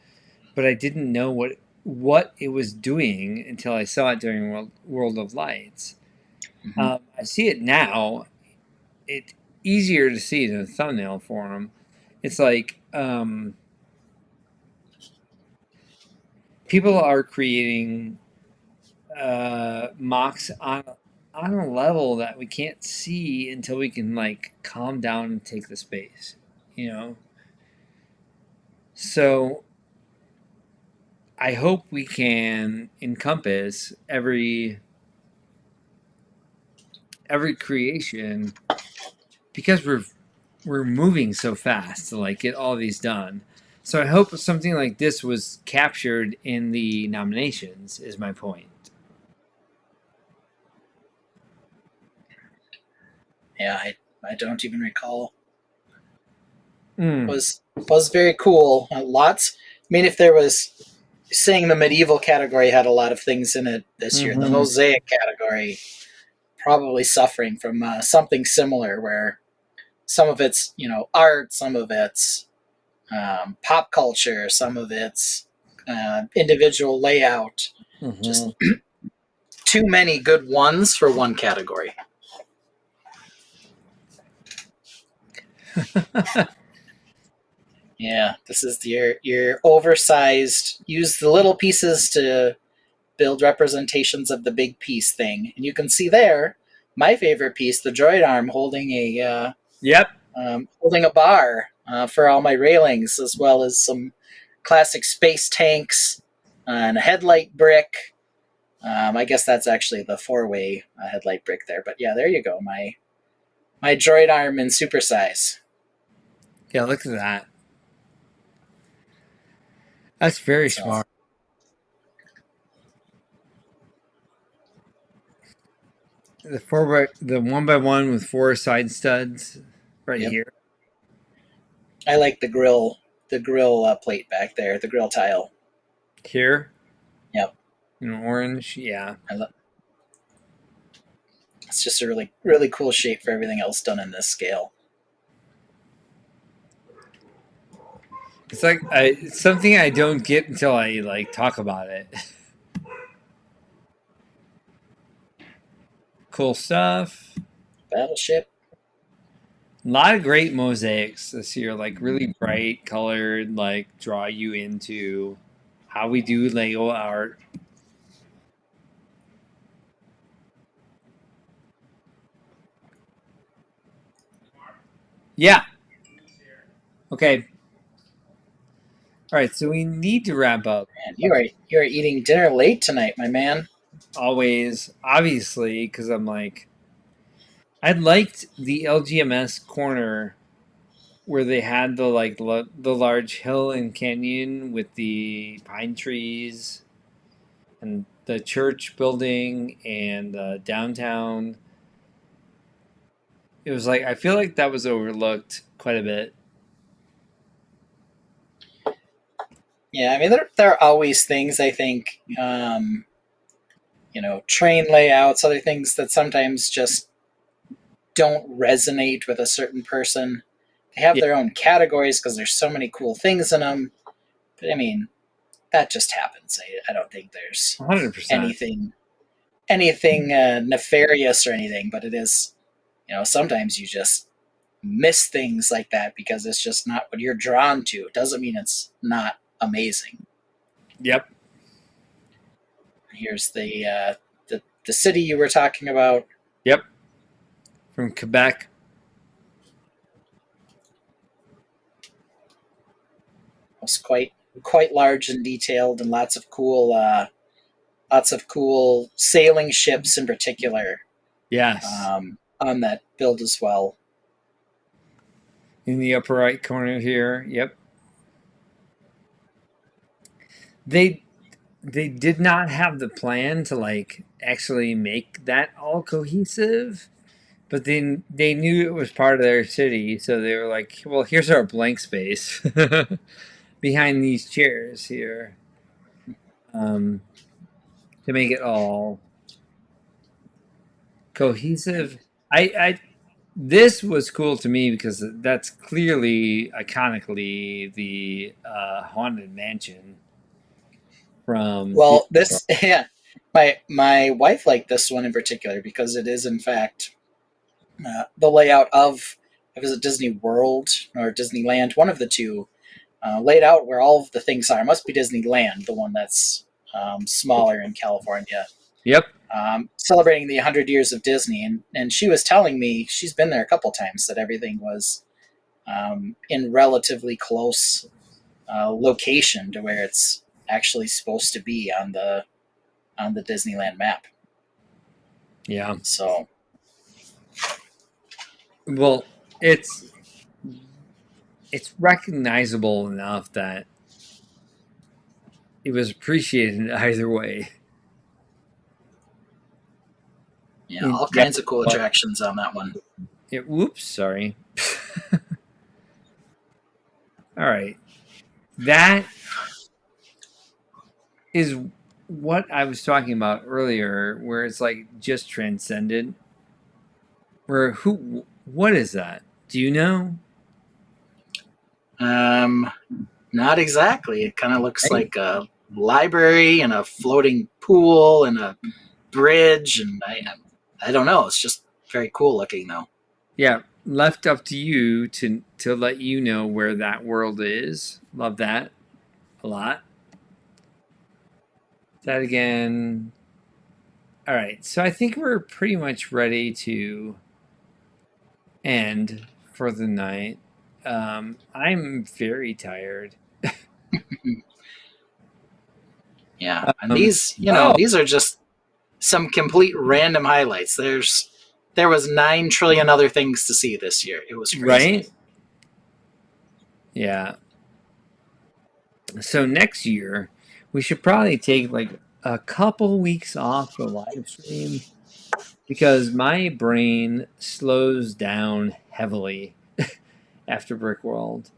but I didn't know what it was doing until I saw it during World of Lights. Hmm. I see it now. It's easier to see than a thumbnail for them. It's like people are creating mocks on a level that we can't see until we can like calm down and take the space, you know. So I hope we can encompass every creation because we're moving so fast to like get all these done. So I hope something like this was captured in the nominations. Is my point. Yeah, I don't even recall. Mm. Was very cool. Lots. I mean, if there was saying the medieval category had a lot of things in it this year, the Hmm. mosaic category probably suffering from something similar, where some of it's art, some of it's pop culture, some of it's individual layout. Hmm. Just too many good ones for one category. Yeah, this is your oversized. Use the little pieces to build representations of the big piece thing, and you can see there my favorite piece, the droid arm Yep. holding a bar for all my railings, as well as some classic space tanks and a headlight brick. I guess that's actually the four-way headlight brick there, but yeah, there you go. My droid arm in supersize. Yeah. Look at that. That's very So smart. The one by one with four side studs right yep, here. I like the grill plate back there, the grill tile. Here Yep, in orange. Yeah. I love. It's just a really cool shape for everything else done in this scale. It's something I don't get until I like talk about it. Cool stuff. Battleship. A lot of great mosaics this year, like really bright colored, like draw you into how we do Lego art. Yeah. Okay. All right. So we need to wrap up. Man, you are eating dinner late tonight, my man. Always, obviously, because I'm like, I liked the LGMS corner where they had the like the large hill and canyon with the pine trees and the church building and downtown. It was like I feel like that was overlooked quite a bit. Yeah, I mean there are always things I think train layouts, other things that sometimes just don't resonate with a certain person. They have Yeah, their own categories because there's so many cool things in them. But I mean, that just happens. I don't think there's 100%. anything nefarious or anything, but it is, sometimes you just miss things like that because it's just not what you're drawn to. It doesn't mean it's not amazing. Yep. Here's the city you were talking about. Yep. From Quebec. It's quite large and detailed, and lots of cool sailing ships in particular Yes. on that build as well. In the upper right corner here. Yep. They they did not have the plan to like actually make that all cohesive, but then they knew it was part of their city, so they were like, "Well, here's our blank space behind these chairs here um, to make it all cohesive." I this was cool to me because that's clearly iconically the haunted mansion from the. Well, this yeah, my wife liked this one in particular because it is in fact the layout of, if it's a Disney World or Disneyland, one of the two, laid out where all of the things are. It must be Disneyland, the one that's smaller in California, Yep. celebrating the 100 years of Disney. And she was telling me she's been there a couple times, that everything was in relatively close location to where it's actually supposed to be on the Disneyland map. Yeah. So Well, it's recognizable enough that it was appreciated either way. yeah, In, all yeah. kinds of cool attractions on that one. Whoops, sorry. All right. That is what I was talking about earlier, where it's like just transcended. Where what is that? Do you know? Um, Not exactly. It kind of looks Right? like a library and a floating pool and a bridge, and I don't know. It's just very cool looking though. Yeah, left up to you to let you know where that world is. Love that a lot. That again. All right, so I think we're pretty much ready to end for the night. I'm very tired. Yeah, and Um, these, oh, these are just some complete random highlights. There was 9 trillion other things to see this year. It was crazy. right? Yeah. So next year, we should probably take like a couple weeks off the live stream because my brain slows down heavily after Brickworld.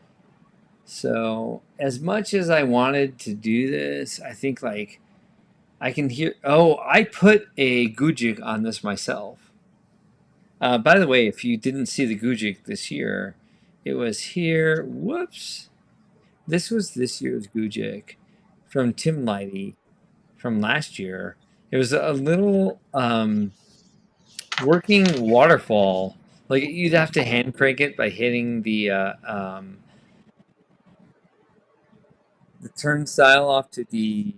So, as much as I wanted to do this, I think like I can hear. Oh, I put a Gujik on this myself. By the way, if you didn't see the Gujik this year, it was here. Whoops. This was this year's Gujik from Tim Lighty from last year. It was a little working waterfall. Like you'd have to hand crank it by hitting the turnstile off to the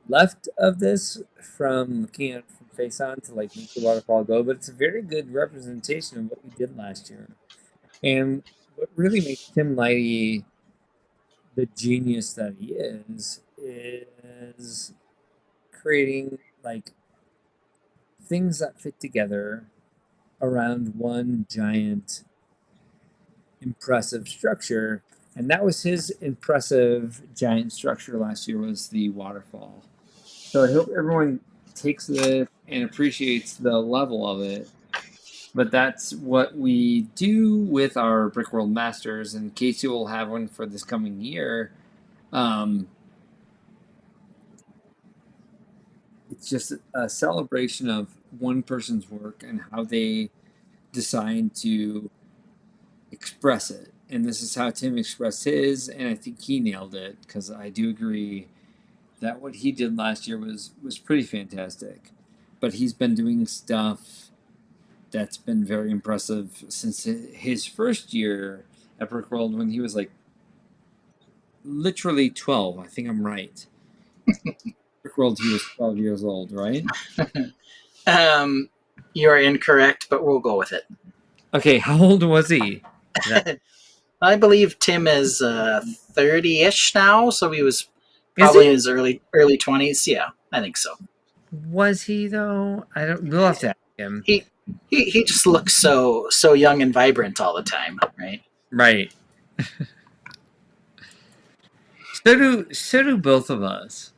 left of this from looking at it from face on to like make the waterfall go. But it's a very good representation of what we did last year. And what really makes Tim Lighty the genius that he is creating like things that fit together around one giant impressive structure. And that was his impressive giant structure last year was the waterfall. So I hope everyone takes it and appreciates the level of it. But that's what we do with our Brickworld Masters, and Casey will have one for this coming year. Um, it's just a celebration of one person's work and how they decide to express it. And this is how Tim expressed his, and I think he nailed it because I do agree. that what he did last year was pretty fantastic. But he's been doing stuff that's been very impressive since his first year at Brickworld when he was like literally 12. I think I'm right. Brickworld, he was 12 years old, right? You are incorrect, but we'll go with it. Okay, how old was he? I believe Tim is 30-ish now, so he was Is probably he? in his early 20s. Yeah, I think so. Was he though? I don't. We'll have to ask him. He just looks so young and vibrant all the time, right? Right. So do both of us.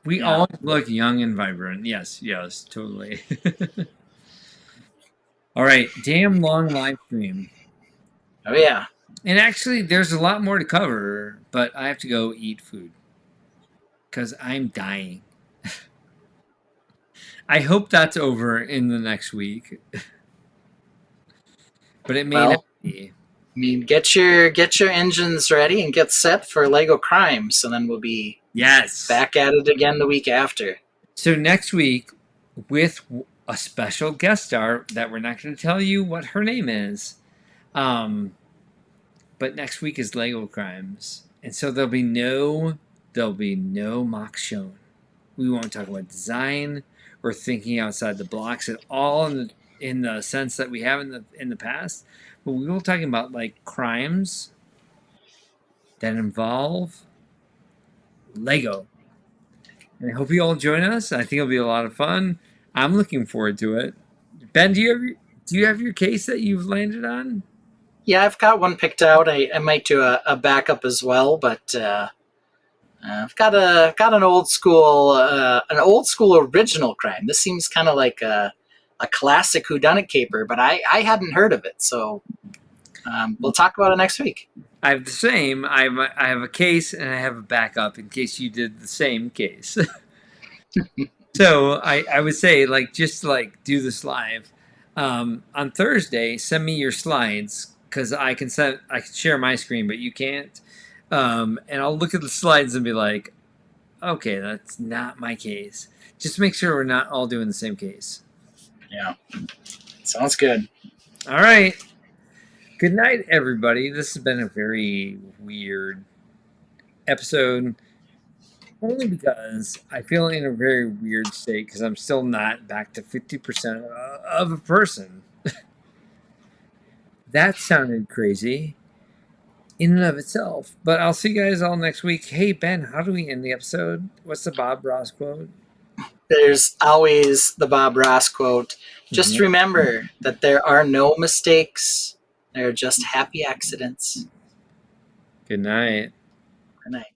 We Yeah. always look young and vibrant. Yes, yes, totally. All right, damn long live stream. Oh yeah. And actually, there's a lot more to cover, but I have to go eat food because I'm dying. I hope that's over in the next week, but it may not Well, be. I mean, get your engines ready and get set for Lego Crimes, and then we'll be Yes. back at it again the week after. So next week, with a special guest star that we're not going to tell you what her name is, but next week is Lego Crimes, and so there'll be no mock shown. We won't talk about design or thinking outside the blocks at all in the sense that we have in the past, but we will be talking about like crimes that involve Lego. And I hope you all join us. I think it'll be a lot of fun. I'm looking forward to it. Ben, do you have your case that you've landed on? Yeah, I've got one picked out. I might do a backup as well, but I've got an old school original crime. This seems kind of like a classic whodunit caper, but I hadn't heard of it, so we'll talk about it next week. I have the same. I have a case and I have a backup in case you did the same case. So I would say just do this live on Thursday. Send me your slides because I can share my screen, but you can't. And I'll look at the slides and be like, okay, that's not my case. Just make sure we're not all doing the same case. Yeah, sounds good. All right. Good night, everybody. This has been a very weird episode. Only because I feel in a very weird state because I'm still not back to 50% of a person. That sounded crazy in and of itself. But I'll see you guys all next week. Hey, Ben, how do we end the episode? What's the Bob Ross quote? There's always the Bob Ross quote. Just remember that there are no mistakes. There are just happy accidents. Good night. Good night.